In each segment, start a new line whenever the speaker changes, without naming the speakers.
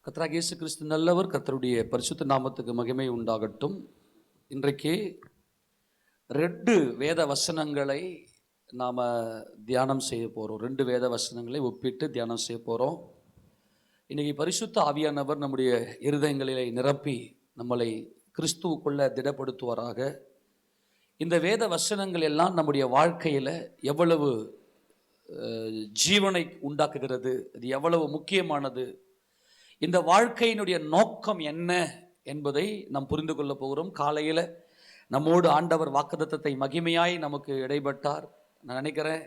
கர்த்தராகிய இயேசு கிறிஸ்து நல்லவர். கர்த்தருடைய பரிசுத்த நாமத்துக்கு மகிமை உண்டாகட்டும். இன்றைக்கு 2 வேத வசனங்களை நாம் தியானம் செய்ய போகிறோம். 2 வேத வசனங்களை ஒப்பிட்டு தியானம் செய்ய போகிறோம். இன்றைக்கி பரிசுத்த ஆவியானவர் நம்முடைய இருதயங்களிலே நிரப்பி நம்மளை கிறிஸ்துவுக்குள்ள திடப்படுத்துவாராக. இந்த வேத வசனங்கள் எல்லாம் நம்முடைய வாழ்க்கையில் எவ்வளவு ஜீவனை உண்டாக்குகிறது, அது எவ்வளவு முக்கியமானது, இந்த வாழ்க்கையினுடைய நோக்கம் என்ன என்பதை நாம் புரிந்து கொள்ள போகிறோம். காலையில் நம்மோடு ஆண்டவர் வாக்குத்தத்தத்தை மகிமையாய் நமக்கு இடைப்பட்டார். நான் நினைக்கிறேன்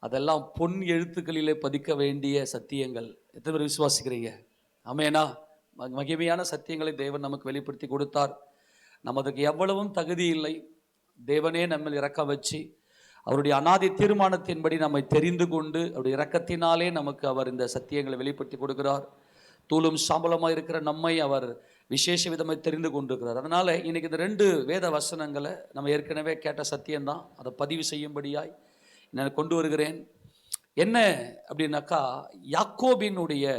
அதெல்லாம் பொன் எழுத்துக்களிலே பதிக்க வேண்டிய சத்தியங்கள். எத்தனை பேர் விசுவாசிக்கிறீங்க? ஆமேனா? மகிமையான சத்தியங்களை தேவன் நமக்கு வெளிப்படுத்தி கொடுத்தார். நமக்கு எவ்வளவும் தகுதி இல்லை. தேவனே நம்ம இறக்க வச்சு அவருடைய அநாதி தீர்மானத்தின்படி நம்மை தெரிந்து கொண்டு அவருடைய இரக்கத்தினாலே நமக்கு அவர் இந்த சத்தியங்களை வெளிப்படுத்தி கொடுக்கிறார். தூளும் சாம்பலமாக இருக்கிற நம்மை அவர் விசேஷ விதமாக தெரிந்து கொண்டிருக்கிறார். அதனால் இன்றைக்கி இந்த 2 வேத வசனங்களை நம்ம ஏற்கனவே கேட்ட சத்தியம்தான், அதை பதிவு செய்யும்படியாய் நான் கொண்டு வருகிறேன். என்ன அப்படின்னாக்கா, யாக்கோபினுடைய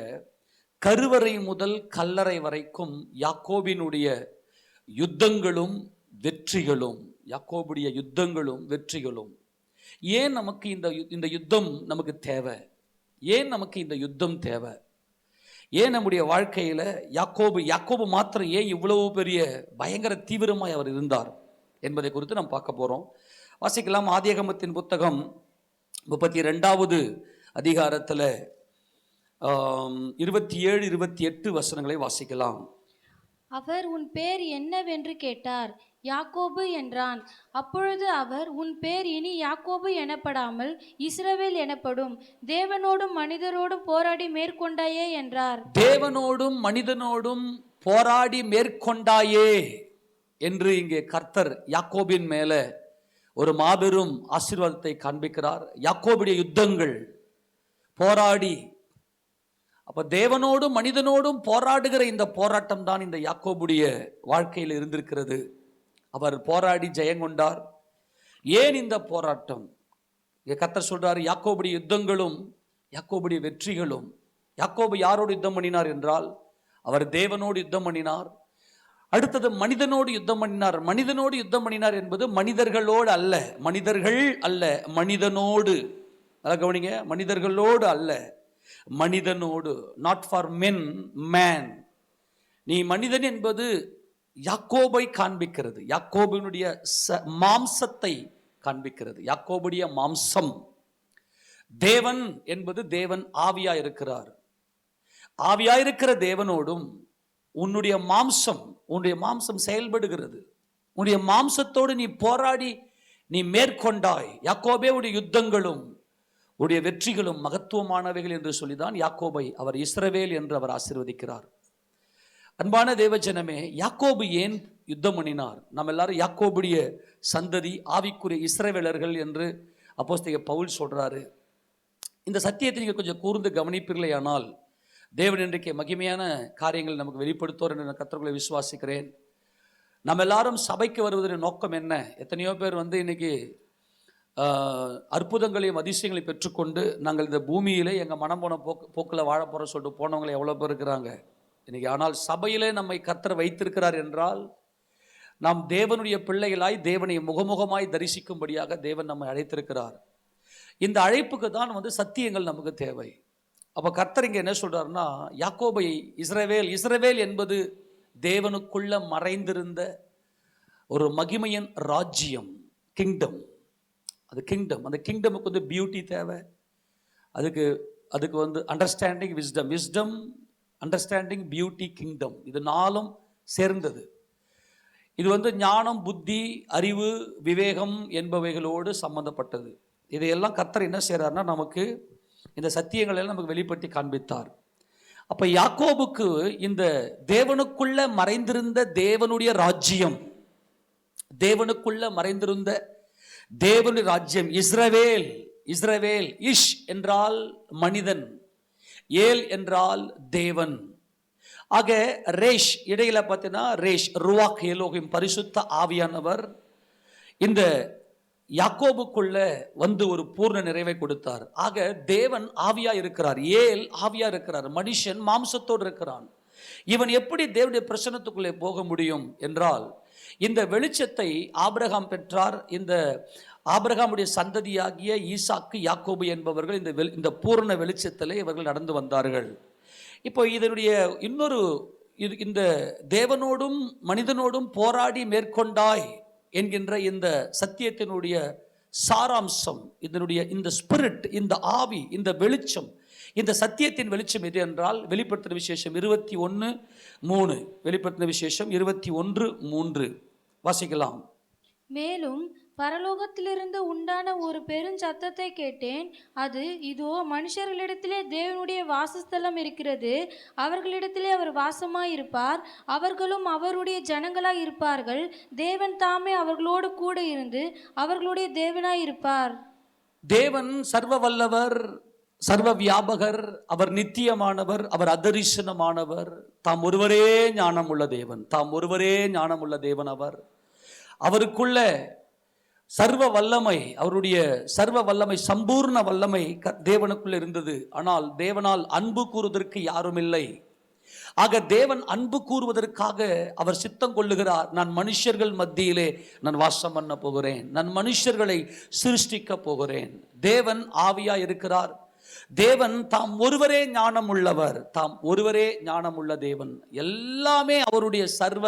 கருவறை முதல் கல்லறை வரைக்கும் யாக்கோபினுடைய யுத்தங்களும் வெற்றிகளும், யாக்கோபுடைய யுத்தங்களும் வெற்றிகளும். ஏன் நமக்கு இந்த யுத்தம் நமக்கு தேவை? ஏன் நமக்கு இந்த யுத்தம் தேவை? ஏன் நம்முடைய வாழ்க்கையில் யாக்கோபு மாத்திரம் ஏன் இவ்வளவு பெரிய பயங்கர தீவிரமாய் அவர் இருந்தார் என்பதை குறித்து நாம் பார்க்க போகிறோம். வாசிக்கலாம். ஆதியாகமத்தின் புத்தகம் 32வது அதிகாரத்தில் 27, 28 வசனங்களை வாசிக்கலாம்.
அவர் உன் பேர் என்னவென்று கேட்டார். யாக்கோபு என்றான். அப்பொழுது அவர், உன் பேர் இனி யாக்கோபு எனப்படாமல் இஸ்ரவேல் எனப்படும். தேவனோடும் மனிதரோடும் போராடி மேற்கொண்டாயே என்றார்.
தேவனோடும் மனிதனோடும் போராடி மேற்கொண்டாயே என்று இங்கே கர்த்தர் யாக்கோபின் மேலே ஒரு மாபெரும் ஆசீர்வாதத்தை காண்பிக்கிறார். யாக்கோபுடைய யுத்தங்கள் போராடி, அப்ப தேவனோடும் மனிதனோடும் போராடுகிற இந்த போராட்டம் தான் இந்த யாக்கோபுடைய வாழ்க்கையில் இருந்திருக்கிறது. அவர் போராடி ஜெயங்கொண்டார். ஏன் இந்த போராட்டம்? கர்த்தர் சொல்றார், யாக்கோபுடைய யுத்தங்களும் யாக்கோபுடைய வெற்றிகளும். யாக்கோபு யாரோடு யுத்தம் பண்ணினார் என்றால், அவர் தேவனோடு யுத்தம் பண்ணினார். அடுத்தது மனிதனோடு யுத்தம் பண்ணினார். மனிதனோடு யுத்தம் பண்ணினார் என்பது மனிதர்களோடு அல்ல, மனிதர்கள் அல்ல, மனிதனோடு. அதை கவனிங்க, மனிதர்களோடு அல்ல, மனிதனோடு. Not for men, man. நீ மனிதன் என்பது யாக்கோபை காண்பிக்கிறது, யாக்கோபினுடைய மாம்சத்தை காண்பிக்கிறது. யாக்கோபுடைய மாம்சம். தேவன் என்பது தேவன் ஆவியா இருக்கிறார். ஆவியா இருக்கிற தேவனோடும் உன்னுடைய மாம்சம் செயல்படுகிறது. உன்னுடைய மாம்சத்தோடு நீ போராடி நீ மேற்கொண்டாய். யாக்கோபே உடைய யுத்தங்களும் உடைய வெற்றிகளும் மகத்துவமானவைகள் என்று சொல்லிதான் யாக்கோபை அவர் இஸ்ரவேல் என்று அவர் ஆசீர்வதிக்கிறார். அன்பான தேவஜனமே, யாக்கோபு ஏன் யுத்தம் பண்ணினார்? நம்ம எல்லாரும் யாக்கோபுடைய சந்ததி, ஆவிக்குரிய இஸ்ரவேலர்கள் என்று அப்போஸ்தலர் பவுல் சொல்றாரு. இந்த சத்தியத்தை நீங்கள் கொஞ்சம் கூர்ந்து கவனிப்பீர்களே ஆனால், தேவன் இன்றைக்கு மகிமையான காரியங்கள் நமக்கு வெளிப்படுத்துவார் என்று நான் கர்த்தர்களை விசுவாசிக்கிறேன். நம்ம எல்லாரும் சபைக்கு வருவதன் நோக்கம் என்ன? எத்தனையோ பேர் இன்னைக்கு அற்புதங்களையும் அதிசயங்களையும் பெற்றுக்கொண்டு நாங்கள் இந்த பூமியிலே எங்கள் மனம் போன போக்கில் வாழ போகிற சொல்லிட்டு போனவங்களை எவ்வளோ பேர் இருக்கிறாங்க இன்னைக்கு. ஆனால் சபையிலே நம்மை கர்த்தர் வைத்திருக்கிறார் என்றால், நாம் தேவனுடைய பிள்ளைகளாய் தேவனை முகமுகமாய் தரிசிக்கும்படியாக தேவன் நம்மை அழைத்திருக்கிறார். இந்த அழைப்புக்கு தான் சத்தியங்கள் நமக்கு தேவை. அப்போ கர்த்தர் இங்கே என்ன சொல்றாருன்னா, யாக்கோபை இஸ்ரவேல் என்பது தேவனுக்குள்ள மறைந்திருந்த ஒரு மகிமையின் ராஜ்யம், கிங்டம். அது கிங்டம். அந்த கிங்டமுக்கு பியூட்டி தேவை. அதுக்கு understanding, wisdom, understanding, beauty, kingdom, இது 4ம் சேர்ந்தது. இது ஞானம், புத்தி, அறிவு, விவேகம் என்பவைகளோடு சம்பந்தப்பட்டது. இதையெல்லாம் கர்த்தர் என்ன செய்கிறார்னா, நமக்கு இந்த சத்தியங்களை எல்லாம் நமக்கு வெளிப்படுத்தி காண்பித்தார். அப்போ யாக்கோபுக்கு இந்த தேவனுக்குள்ள மறைந்திருந்த தேவனுடைய ராஜ்யம், தேவனுக்குள்ள மறைந்திருந்த தேவனுடைய ராஜ்யம் இஸ்ரவேல். இஷ் என்றால் மனிதன், ஏல் என்றால் தேவன். ஆக ரேஷ் இடையில பார்த்தீங்கன்னா ரேஷ், ருவாக் எலோகிம், பரிசுத்த ஆவியானவர் இந்த யாக்கோபுக்குள்ள வந்து ஒரு பூர்ண நிறைவை கொடுத்தார். ஆக தேவன் ஆவியா இருக்கிறார், ஏல் ஆவியா இருக்கிறார், மனுஷன் மாம்சத்தோடு இருக்கிறான். இவன் எப்படி தேவனுடைய பிரசன்னத்துக்குள்ளே போக முடியும் என்றால், இந்த வெளிச்சத்தை ஆபிரகாம் பெற்றார். இந்த ஆபிரகாமுடைய சந்ததியாகிய ஈசாக்கு யாக்கோபு என்பவர்கள் இந்த பூரண வெளிச்சத்திலே இவர்கள் நடந்து வந்தார்கள். இப்போ இதனுடைய இன்னொரு இந்த தேவனோடும் மனிதனோடும் போராடி மேற்கொண்டாய் என்கின்ற இந்த சத்தியத்தினுடைய சாராம்சம், இதனுடைய இந்த ஸ்பிரிட், இந்த ஆவி, இந்த வெளிச்சம், இந்த சத்தியத்தின் வெளிச்சம் எது என்றால் வெளிப்படுத்தின விசேஷம் 21:3. வெளிப்படுத்தின விசேஷம் 21:3 வாசிக்கலாம்.
மேலும் பரலோகத்திலிருந்து உண்டான ஒரு பெருஞ்சத்தத்தை கேட்டேன். அது, இதோ மனுஷர்களிடத்திலே தேவனுடைய வாசஸ்தலம் இருக்கிறது, அவர்களிடத்திலே அவர் வாசமாயிருப்பார், அவர்களும் அவருடைய ஜனங்களாய் இருப்பார்கள், தேவன் தாமே அவர்களோடு கூட இருந்து அவர்களுடைய தேவனாயிருப்பார்.
தேவன் சர்வ வல்லவர், சர்வ வியாபகர், அவர் நித்தியமானவர், அவர் அதரிசனமானவர், தாம் ஒருவரே ஞானம் உள்ள தேவன், தாம் ஒருவரே ஞானம் உள்ள தேவன். அவருக்குள்ள சர்வ வல்லமை, அவருடைய சர்வ வல்லமை, சம்பூர்ண வல்லமை தேவனுக்குள்ள இருந்தது. ஆனால் தேவனால் அன்பு கூறுவதற்கு யாரும் இல்லை. ஆக தேவன் அன்பு கூறுவதற்காக அவர் சித்தம் கொள்ளுகிறார். நான் மனுஷர்கள் மத்தியிலே நான் வாசம் பண்ண போகிறேன், நான் மனுஷர்களை சிருஷ்டிக்க போகிறேன். தேவன் ஆவியா இருக்கிறார். தேவன் தாம் ஒருவரே ஞானம் உள்ளவர், தாம் ஒருவரே ஞானம் உள்ள தேவன். எல்லாமே அவருடைய சர்வ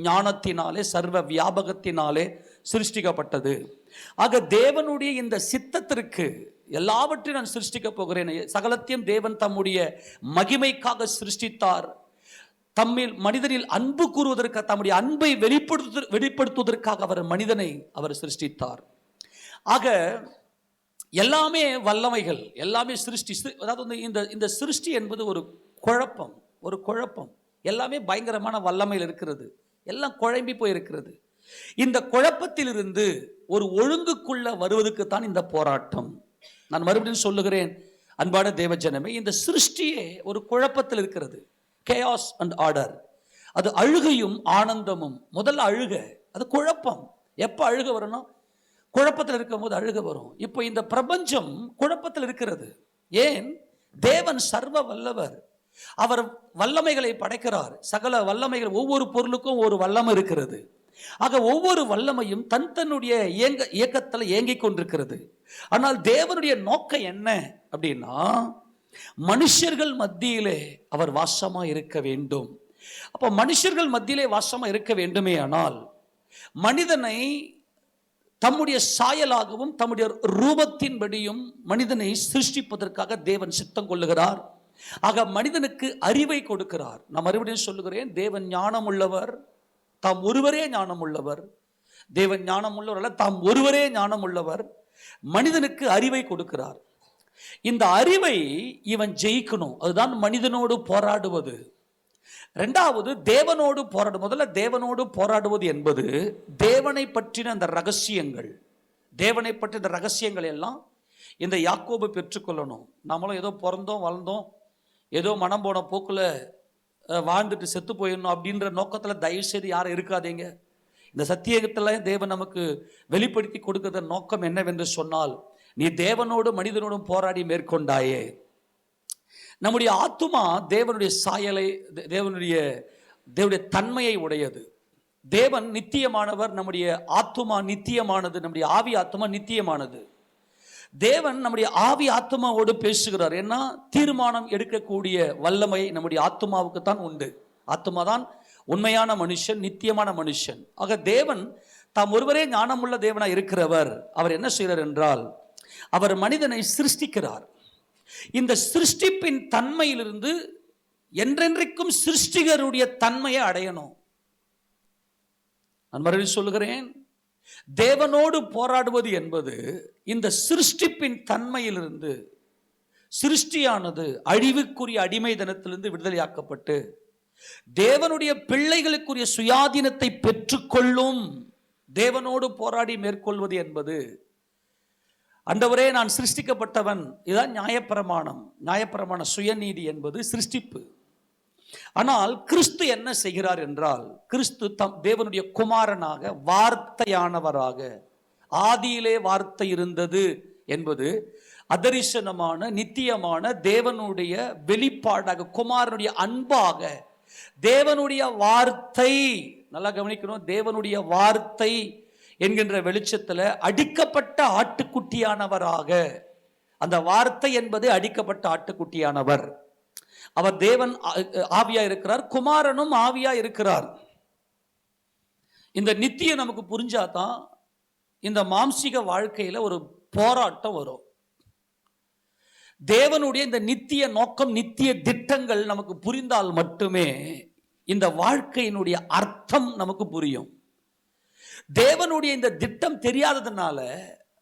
ஞானத்தினாலே, சர்வ வியாபகத்தினாலே சிருஷ்டிக்கப்பட்டது. ஆக தேவனுடைய இந்த சித்தத்திற்கு எல்லாவற்றையும் நான் சிருஷ்டிக்க போகிறேன். சகலத்தையும் தேவன் தம்முடைய மகிமைக்காக சிருஷ்டித்தார். தம்மில் மனிதனில் அன்பு கூறுவதற்காக, தம்முடைய அன்பை வெளிப்படுத்துவதற்காக அவர் சிருஷ்டித்தார். ஆக எல்லாமே வல்லமைகள், எல்லாமே சிருஷ்டி. அதாவது இந்த சிருஷ்டி என்பது ஒரு குழப்பம். எல்லாமே பயங்கரமான வல்லமையில் இருக்கிறது, எல்லாம் குழம்பி போயிருக்கிறது. இந்த குழப்பத்திலிருந்து ஒரு ஒழுங்குக்குள்ள வருவதற்கு தான் இந்த போராட்டம். நான் மறுபடியும் சொல்லுகிறேன், அன்பான தேவஜனமே, இந்த சிருஷ்டியே ஒரு குழப்பத்தில் இருக்கிறது. chaos and order. அது அழுகையும் ஆனந்தமும். முதல்ல அழுக, அது குழப்பம். எப்போ அழுக வரணும்? குழப்பத்தில் இருக்கும் போது அழுக வரும். இப்போ இந்த பிரபஞ்சம் குழப்பத்தில் இருக்கிறது. ஏன்? தேவன் சர்வ வல்லவர், அவர் வல்லமைகளை படைக்கிறார். சகல வல்லமைகள், ஒவ்வொரு பொருளுக்கும் ஒரு வல்லமை இருக்கிறது. ஆக ஒவ்வொரு வல்லமையும் தன்னுடைய இயக்கத்தில் இயங்கிக் கொண்டிருக்கிறது. ஆனால் தேவனுடைய நோக்கம் என்ன அப்படின்னா, மனுஷர்கள் மத்தியிலே அவர் வாசமா இருக்க வேண்டும். அப்ப மனுஷர்கள் மத்தியிலே வாசமா இருக்க வேண்டுமே ஆனால் மனிதனை தம்முடைய சாயலாகவும் தம்முடைய ரூபத்தின்படியும் மனிதனை சிருஷ்டிப்பதற்காக தேவன் சித்தம் கொள்ளுகிறார். ஆக மனிதனுக்கு அறிவை கொடுக்கிறார். நான் மறுபடியும் சொல்லுகிறேன், தேவன் ஞானம் உள்ளவர், தாம் ஒருவரே ஞானம் உள்ளவர். தேவன் ஞானம் உள்ளவர் அல்ல, தாம் ஒருவரே ஞானம் உள்ளவர். மனிதனுக்கு அறிவை கொடுக்கிறார். இந்த அறிவை இவன் ஜெயிக்கணும். அதுதான் மனிதனோடு போராடுவது. இரண்டாவது, தேவனோடு போராடும். முதல்ல தேவனோடு போராடுவது என்பது தேவனை பற்றின அந்த ரகசியங்கள், தேவனை பற்றின ரகசியங்கள் எல்லாம் இந்த யாக்கோபு பெற்றுக்கொள்ளணும். நம்மளும் ஏதோ பிறந்தோம் வளர்ந்தோம், ஏதோ மனம் போன போக்கில் வாழ்ந்துட்டு செத்து போயிடணும் அப்படின்ற நோக்கத்தில் தயவு செய்து யாரும் இருக்காதீங்க. இந்த சத்தியத்தில் தேவன் நமக்கு வெளிப்படுத்தி கொடுக்கிற நோக்கம் என்னவென்று சொன்னால், நீ தேவனோடு மனிதனோடும் போராடி மேற்கொண்டாயே. நம்முடைய ஆத்துமா தேவனுடைய சாயலை, தேவனுடைய தன்மையை உடையது. தேவன் நித்தியமானவர், நம்முடைய ஆத்துமா நித்தியமானது, நம்முடைய ஆவி ஆத்துமா நித்தியமானது. தேவன் நம்முடைய ஆவி ஆத்துமாவோடு பேசுகிறார். ஏன்னா தீர்மானம் எடுக்கக்கூடிய வல்லமை நம்முடைய ஆத்துமாவுக்கு தான் உண்டு. ஆத்துமா தான் உண்மையான மனுஷன், நித்தியமான மனுஷன். ஆக தேவன் தாம் ஒருவரே ஞானமுள்ள தேவனாக இருக்கிறவர். அவர் என்ன செய்கிறார் என்றால், அவர் மனிதனை சிருஷ்டிக்கிறார். இந்த சிருஷ்டிப்பின் தன்மையிலிருந்து என்றென்றைக்கும் சிருஷ்டிகருடைய தன்மையை அடையணும். நான் மறுபடியும் சொல்லுகிறேன், தேவனோடு போராடுவது என்பது இந்த சிருஷ்டிப்பின் தன்மையிலிருந்து, சிருஷ்டியானது அழிவுக்குரிய அடிமைதனத்திலிருந்து விடுதலையாக்கப்பட்டு தேவனுடைய பிள்ளைகளுக்குரிய சுயாதீனத்தை பெற்றுக்கொள்ளும் தேவனோடு போராடி மேற்கொள்வது என்பது, ஆண்டவரே நான் சிருஷ்டிக்கப்பட்டவன், இதுதான் நியாயப்பிரமாண சுயநீதி என்பது சிருஷ்டிப்பு. ஆனால் கிறிஸ்து என்ன செய்கிறார் என்றால், கிறிஸ்து தேவனுடைய குமாரனாக, வார்த்தையானவராக, ஆதியிலே வார்த்தை இருந்தது என்பது அதரிசனமான நித்தியமான தேவனுடைய வெளிப்பாடாக, குமாரனுடைய அன்பாக, தேவனுடைய வார்த்தை, நல்லா கவனிக்கணும், தேவனுடைய வார்த்தை என்கின்ற வெளிச்சத்தில் அடிக்கப்பட்ட ஆட்டுக்குட்டியானவராக, அந்த வார்த்தை என்பது அடிக்கப்பட்ட ஆட்டுக்குட்டியானவர். அவர் தேவன் ஆவியா இருக்கிறார், குமாரனும் ஆவியா இருக்கிறார். இந்த நித்தியம் நமக்கு புரிஞ்சாதான் இந்த மாம்சீக வாழ்க்கையில ஒரு போராட்டம் வரும். தேவனுடைய இந்த நித்திய நோக்கம், நித்திய திட்டங்கள் நமக்கு புரிந்தால் மட்டுமே இந்த வாழ்க்கையினுடைய அர்த்தம் நமக்கு புரியும். தேவனுடைய இந்த திட்டம் தெரியாததுனால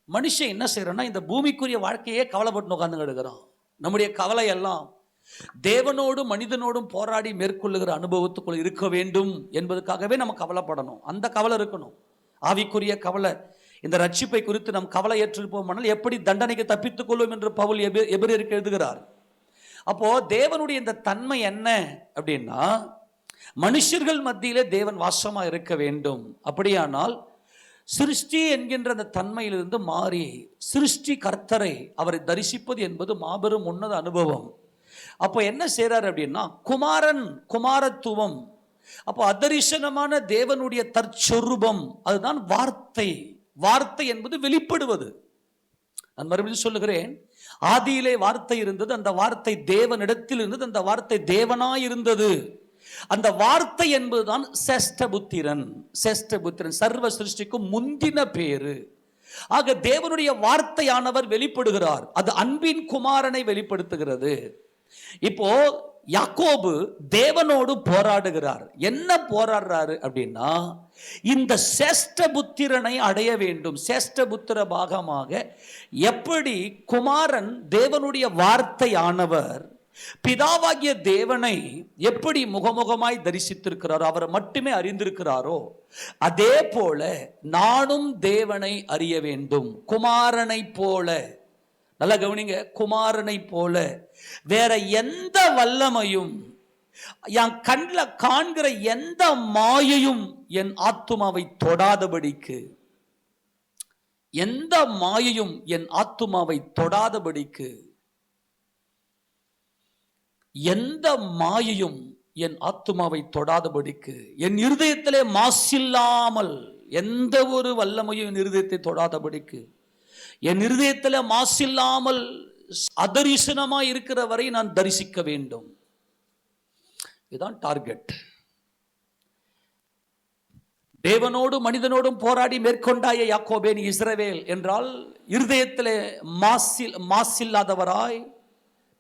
மனுஷன் என்ன செய்யறோம்னா, இந்த பூமிக்குரிய வாழ்க்கையே கவலைப்பட்டு உட்கார்ந்து எடுக்கிறோம். நம்முடைய கவலை எல்லாம் தேவனோடும் மனிதனோடும் போராடி மேற்கொள்ளுகிற அனுபவத்துக்குள் இருக்க வேண்டும் என்பதற்காகவே நம்ம கவலைப்படணும். அந்த கவலை இருக்கணும், ஆவிக்குரிய கவலை. இந்த ரட்சிப்பை குறித்து நம் கவலை ஏற்றிருப்போமானால் எப்படி தண்டனைக்கு தப்பித்துக் கொள்வோம் என்று பவுல் எபிரேயருக்கு எழுதுகிறார். அப்போ தேவனுடைய இந்த தன்மை என்ன அப்படின்னா, மனுஷர்கள் மத்தியிலே தேவன் வாசமா இருக்க வேண்டும். அப்படியானால் சிருஷ்டி என்கின்ற அந்த தன்மையிலிருந்து மாறி சிருஷ்டி கர்த்தரை, அவரை தரிசிப்பது என்பது மாபெரும் உன்னத அனுபவம். அப்போ என்ன செய்றார் அப்படின்னா, குமாரன், குமாரத்துவம். அப்போ அதரிசனமான தேவனுடைய தற்சொரூபம், அதுதான் வார்த்தை. வார்த்தை என்பது வெளிப்படுவது. நான் மறுபடியும் சொல்லுகிறேன், ஆதியிலே வார்த்தை இருந்தது, அந்த வார்த்தை தேவனிடத்தில் இருந்தது, அந்த வார்த்தை தேவனாய் இருந்தது. அந்த வார்த்தை என்பதுதான் சேஷ்டபுத்திரன். சேஷ்டபுத்திரன் சர்வ சிருஷ்டிக்கும் முந்தின பேரு. ஆக தேவனுடைய வார்த்தையானவர் வெளிப்படுகிறார். அது அன்பின் குமாரனை வெளிப்படுத்துகிறது. இப்போ யாக்கோபு தேவனோடு போராடுகிறார். என்ன போராடுறாரு அப்படின்னா, இந்த சேஷ்டபுத்திரனை அடைய வேண்டும். சேஷ்டபுத்திர பாகமாக எப்படி குமாரன் தேவனுடைய வார்த்தையானவர் பிதாவாகிய தேவனை எப்படி முகமுகமாய் தரிசித்திருக்கிறாரோ, அவரை மட்டுமே அறிந்திருக்கிறாரோ, அதே போல நானும் தேவனை அறிய வேண்டும். குமாரனை போல, நல்லா கவனிங்க, குமாரனை போல வேற எந்த வல்லமையும், என் கண்ணில் காண்கிற எந்த மாயையும் என் ஆத்துமாவை தொடாதபடிக்கு, எந்த மாயையும் என் ஆத்துமாவை தொடாதபடிக்கு, எந்த மாயையும் என் ஆத்துமாவை தொடாதபடிக்கு, என் இருதயத்திலே மாசில்லாமல், எந்த ஒரு வல்லமையும் என் இருதயத்தை தொடாதபடிக்கு, என் இருதயத்தில் மாசில்லாமல் அதரிசனமாய் இருக்கிற வரை நான் தரிசிக்க வேண்டும். இதுதான் டார்கெட். தேவனோடு மனிதனோடும் போராடி மேற்கொண்டாய யாக்கோபே நீ இஸ்ரவேல் என்றால், இருதயத்திலே மாசில்லாதவராய்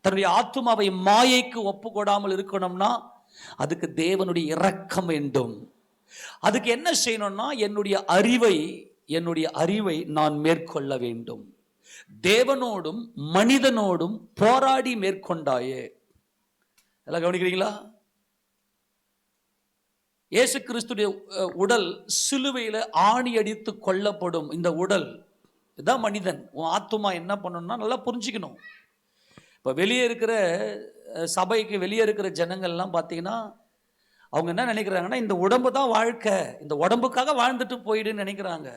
தன்னுடைய ஆத்துமாவை மாயைக்கு ஒப்பு கொடாமல் இருக்கணும்னா அதுக்கு தேவனுடைய இரக்கம் வேண்டும். அதுக்கு என்ன செய்யணும்னா, என்னுடைய அறிவை நான் மேற்கொள்ள வேண்டும். தேவனோடும் மனிதனோடும் போராடி மேற்கொண்டாயே. எல்லாம் கவனிக்கிறீங்களா? இயேசு கிறிஸ்துடைய உடல் சிலுவையில் ஆணி அடித்து கொல்லப்படும் இந்த உடல், இதுதான் மனிதன். உன் ஆத்துமா என்ன பண்ணணும்னா நல்லா புரிஞ்சுக்கணும். இப்போ வெளியே இருக்கிற சபைக்கு வெளியே இருக்கிற ஜனங்கள்லாம் பார்த்தீங்கன்னா, அவங்க என்ன நினைக்கிறாங்கன்னா, இந்த உடம்பு தான் வாழ்க்கை, இந்த உடம்புக்காக வாழ்ந்துட்டு போயிடுன்னு நினைக்கிறாங்க.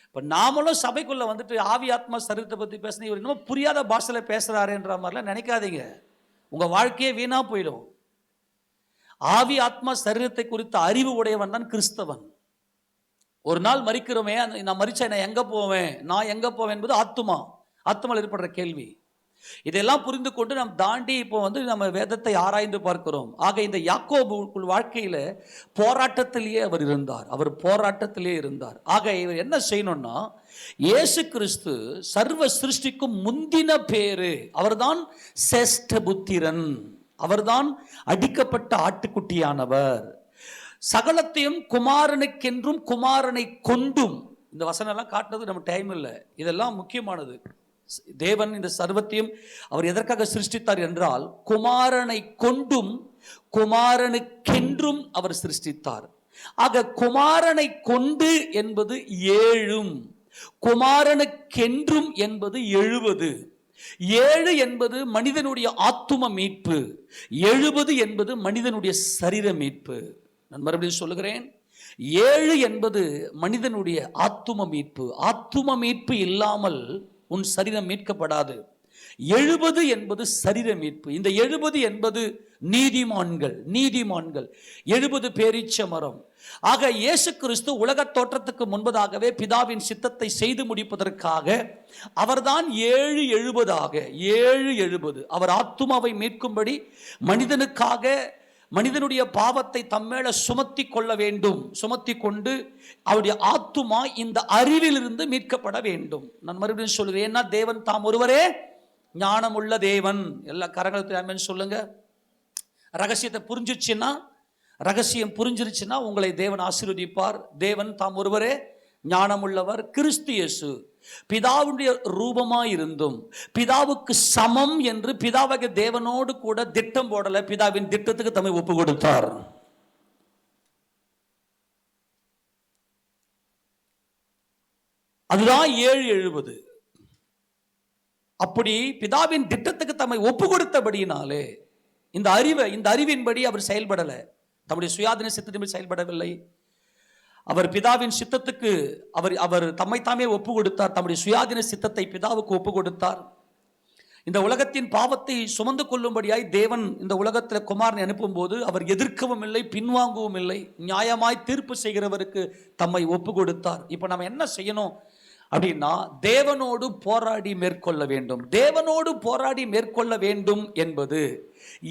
இப்போ நாமளும் சபைக்குள்ளே வந்துட்டு ஆவி ஆத்மா சரீரத்தை பற்றி பேசினா இவர் இன்னும் புரியாத பாஷையில் பேசுகிறாருன்ற மாதிரிலாம் நினைக்காதீங்க. உங்கள் வாழ்க்கையே வீணாக போயிடும். ஆவி ஆத்மா சரீரத்தை குறித்த அறிவு உடையவன் தான் கிறிஸ்தவன். ஒரு நாள் மரிக்கிறோமே, நான் மரிச்சா நான் எங்கே போவேன் என்பது ஆத்மாவில் ஏற்படுற கேள்வி. இதெல்லாம் புரிந்து கொண்டு நாம் தாண்டி இப்போ நம்ம வேதத்தை ஆராய்ந்து பார்க்கிறோம். ஆக இந்த யாக்கோபு வாழ்க்கையில போராட்டத்திலேயே அவர் போராட்டத்திலே இருந்தார். ஆக இவர் என்ன செய்யணும்னா, இயேசு கிறிஸ்து சர்வ சிருஷ்டிக்கும் முந்தின பேரு, அவர்தான் சேஷ்டபுத்திரன், அவர்தான் அடிக்கப்பட்ட ஆட்டுக்குட்டியானவர். சகலத்தையும் குமாரனுக்கென்றும் குமாரனை கொண்டும், இந்த வசனம் எல்லாம் காட்டுறது நம்ம டைம் இல்லை, இதெல்லாம் முக்கியமானது. தேவன் இந்த சர்வத்தையும் அவர் எதற்காக சிருஷ்டித்தார் என்றால், குமாரனை கொண்டும் குமாரனுக்கென்றும் அவர் சிருஷ்டித்தார். ஆக குமாரனை கொண்டு என்பது 7, குமாரனுக்கென்றும் என்பது 70. 7 என்பது மனிதனுடைய ஆத்தும மீட்பு, 70 என்பது மனிதனுடைய சரீர மீட்பு. நான் மறுபடியும் சொல்லுகிறேன், 7 என்பது மனிதனுடைய ஆத்தும மீட்பு. ஆத்தும மீட்பு இல்லாமல் உன் சரீரம் மீட்கப்படாது. 70 என்பது சரீர மீட்பு. இந்த 70 என்பது நீதிமான்கள். 70 பேரீச்ச மரம். ஆக இயேசு கிறிஸ்து உலக தோற்றத்துக்கு முன்பதாகவே பிதாவின் சித்தத்தை செய்து முடிப்பதற்காக அவர்தான் 770 அவர் ஆத்துமாவை மீட்கும்படி மனிதனுக்காக மனிதனுடைய பாவத்தை தம்மேல சுமத்தி கொள்ள வேண்டும். சுமத்தி கொண்டு அவருடைய ஆத்துமா இந்த அறிவிலிருந்து மீட்கப்பட வேண்டும். நான் மறுபடியும் சொல்லுவேன், ஏன்னா தேவன் தாம் ஒருவரே ஞானமுள்ள தேவன். எல்லா கரங்களுக்கு சொல்லுங்க. ரகசியத்தை ரகசியம் புரிஞ்சிருச்சுன்னா உங்களை தேவன் ஆசீர்வதிப்பார். தேவன் தாம் ஒருவரே ஞானமுள்ளவர். கிறிஸ்து இயேசு பிதாவுடைய ரூபமாயிருந்தும் பிதாவுக்கு சமம் என்று பிதாவாகிய தேவனோடு கூட திட்டம் போடல, பிதாவின் திட்டத்துக்கு தம்மை ஒப்பு கொடுத்தார். அதுதான் 770. அப்படி பிதாவின் திட்டத்துக்கு தம்மை ஒப்பு கொடுத்தபடியினாலே இந்த அறிவின்படி அவர் செயல்படல, தம்முடைய சுயாதீன சித்தத்தின்படி செயல்படவில்லை. அவர் பிதாவின் சித்தத்துக்கு அவர் தம்மை தாமே ஒப்பு கொடுத்தார். தம்முடைய சுயாதீன சித்தத்தை பிதாவுக்கு ஒப்பு கொடுத்தார். இந்த உலகத்தின் பாவத்தை சுமந்து கொள்ளும்படியாய் தேவன் இந்த உலகத்தில் குமாரனை அனுப்பும் போது அவர் எதிர்க்கவும் இல்லை, பின்வாங்கவும் இல்லை. நியாயமாய் தீர்ப்பு செய்கிறவருக்கு தம்மை ஒப்பு கொடுத்தார். இப்போ நம்ம என்ன செய்யணும் அப்படின்னா, தேவனோடு போராடி மேற்கொள்ள வேண்டும். தேவனோடு போராடி மேற்கொள்ள வேண்டும் என்பது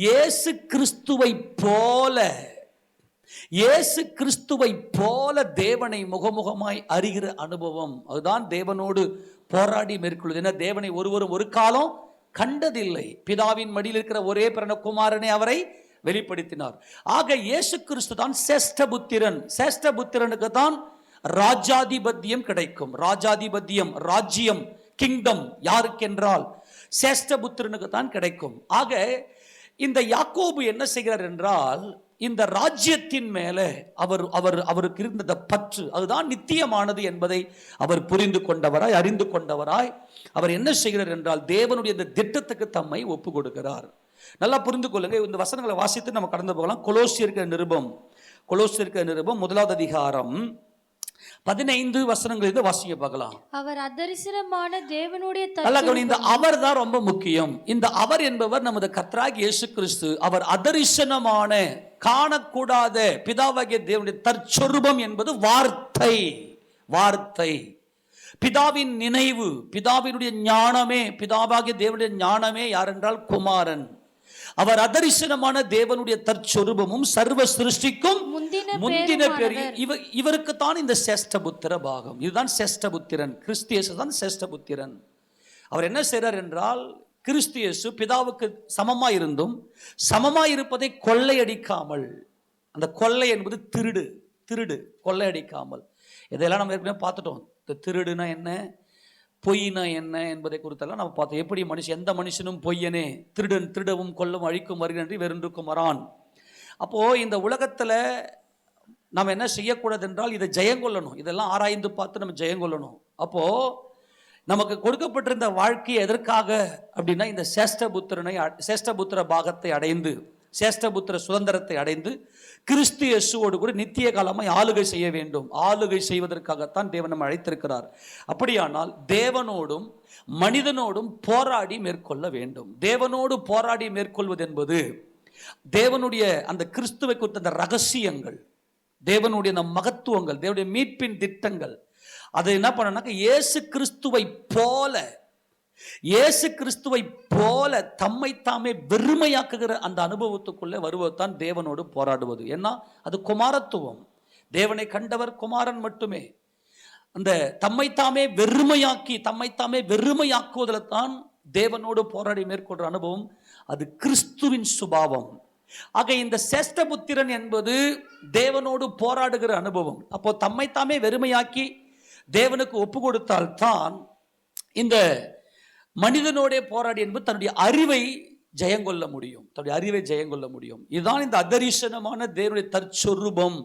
இயேசு கிறிஸ்துவை போல தேவனை முகமுகமாய் அறிகிற அனுபவம். அதுதான் தேவனோடு போராடி மேற்கொள்வது. ஏன்னா தேவனை ஒருவரும் ஒரு காலம் கண்டதில்லை. பிதாவின் மடியில் இருக்கிற ஒரே பிறந்த குமாரனை அவரை வெளிப்படுத்தினார். ஆக இயேசு கிறிஸ்து தான் சேஷ்ட புத்திரன். சேஷ்ட புத்திரனுக்கு தான் ராஜாதிபத்தியம் கிடைக்கும். ராஜ்யம், கிங்டம் யாருக்கென்றால் சேஷ்ட புத்திரனுக்கு தான் கிடைக்கும். ஆக இந்த யாக்கோபு என்ன செய்கிறார் என்றால், இந்த ராஜ்யத்தின் மேலே அவருக்கு இருந்த பற்று அதுதான் நித்தியமானது என்பதை அவர் புரிந்து கொண்டவராய், அறிந்து கொண்டவராய் அவர் என்ன செய்கிறார் என்றால், தேவனுடைய இந்த திட்டத்துக்கு தம்மை ஒப்பு கொடுக்கிறார். நல்லா புரிந்து கொள்ளுங்க. இந்த வசனங்களை வாசித்து நம்ம கடந்து போகலாம். கொலோசியர் நிருபம் 1வது அதிகாரம் 15 வசனங்கள் வாசிக்க பார்க்கலாம்.
அவர் அதரிசனமான தேவனுடைய
இந்த அவர் தான் ரொம்ப முக்கியம். இந்த அவர் என்பவர் நமது கர்த்தராகிய இயேசு கிறிஸ்து. அவர் அதரிசனமான, காணக்கூடாத பிதாவாகிய தேவனுடைய தற்சொரூபம் என்பது வார்த்தை. பிதாவின் நினைவு, பிதாவினுடைய ஞானமே, பிதாவாகிய தேவனுடைய ஞானமே யார் என்றால் குமாரன். அவர் அதரிசனமான தேவனுடைய தற்சொரூபமும் சர்வ சிருஷ்டிக்கும் முந்தின பேர். இவருக்கு தான் இந்த சேஷ்டபுத்திர பாகம். இதுதான் சேஷ்டபுத்திரன். கிறிஸ்து இயேசு தான் சேஷ்டபுத்திரன். அவர் என்ன செய்றார் என்றால், கிறிஸ்து இயேசு பிதாவுக்கு சமமாயிருந்தும் சமமாயிருப்பதை கொள்ளையடிக்காமல், அந்த கொள்ளை என்பது திருடு கொள்ளையடிக்காமல். இதெல்லாம் நம்ம ஏற்கனவே பார்த்துட்டோம். இந்த திருடுனா என்ன, பொய்னா என்ன என்பதை குறித்தெல்லாம் நம்ம பார்த்தோம். எப்படி எந்த மனுஷனும் பொய்யனே, திருடன் திருடவும் கொல்லவும் அழிக்கும் வருகின்றி வெறுக்கும் வரான். அப்போது இந்த உலகத்தில் நம்ம என்ன செய்யக்கூடாது என்றால், இதை ஜெயங்கொள்ளணும். இதெல்லாம் ஆராய்ந்து பார்த்து நம்ம ஜெயங்கொள்ளணும். அப்போது நமக்கு கொடுக்கப்பட்டிருந்த வாழ்க்கை எதற்காக அப்படின்னா, இந்த சேஷ்டபுத்திர பாகத்தை அடைந்து, சேஷ்டபுத்திர சுதந்திரத்தை அடைந்து கிறிஸ்து இயேசுவோடு கூட நித்திய காலமாய் ஆளுகை செய்ய வேண்டும். ஆளுகை செய்வதற்காகத்தான் தேவன் நம்ம அழைத்திருக்கிறார். அப்படியானால் தேவனோடும் மனிதனோடும் போராடி மேற்கொள்ள வேண்டும். தேவனோடு போராடி மேற்கொள்வது என்பது தேவனுடைய அந்த கிறிஸ்துவை குறித்த அந்த ரகசியங்கள், தேவனுடைய அந்த மகத்துவங்கள், தேவனுடைய மீட்பின் திட்டங்கள், அதை என்ன பண்ணனாக்க இயேசு கிறிஸ்துவை போல தம்மை தாமே வெறுமையாக்குகிற அந்த அனுபவத்துக்குள்ளே வருவதுதான் தேவனோடு போராடுவது. ஏன்னா அது குமாரத்துவம். தேவனை கண்டவர் குமாரன் மட்டுமே. அந்த தம்மை தாமே வெறுமையாக்குவதில் தான் தேவனோடு போராடி மேற்கொள்ற அனுபவம். அது கிறிஸ்துவின் சுபாவம். ஆக இந்த சேஷ்டபுத்திரன் என்பது தேவனோடு போராடுகிற அனுபவம். அப்போ தம்மை தாமே வெறுமையாக்கி தேவனுக்கு ஒப்பு கொடுத்தால்தான் இந்த மனிதனோட போராடி என்பது தன்னுடைய அறிவை ஜெயங்கொள்ள முடியும். இதுதான் இந்த அதரிசனமான தேவனுடைய தற்சொரூபம்.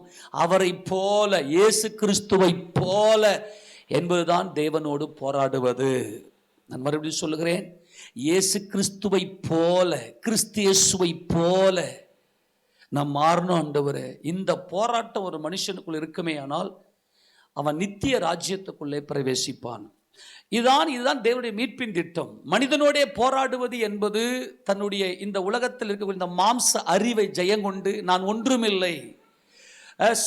அவரை போல, இயேசு கிறிஸ்துவை போல என்பதுதான் தேவனோடு போராடுவது. நான் மறுபடியும் சொல்லுகிறேன், இயேசு கிறிஸ்துவை போல, கிறிஸ்து இயேசுவை போல நான் மாறணும் ஆண்டவரே. இந்த போராட்டம் ஒரு மனுஷனுக்குள் இருக்குமே ஆனால் அவன் நித்திய ராஜ்யத்துக்குள்ளே பிரவேசிப்பான். இதுதான் தேவனுடைய மீட்பின் திட்டம். மனிதனோடே போராடுவது என்பது தன்னுடைய இந்த உலகத்தில் இருக்கக்கூடிய இந்த மாம்ச அறிவை ஜெயங்கொண்டு நான் ஒன்றுமில்லை,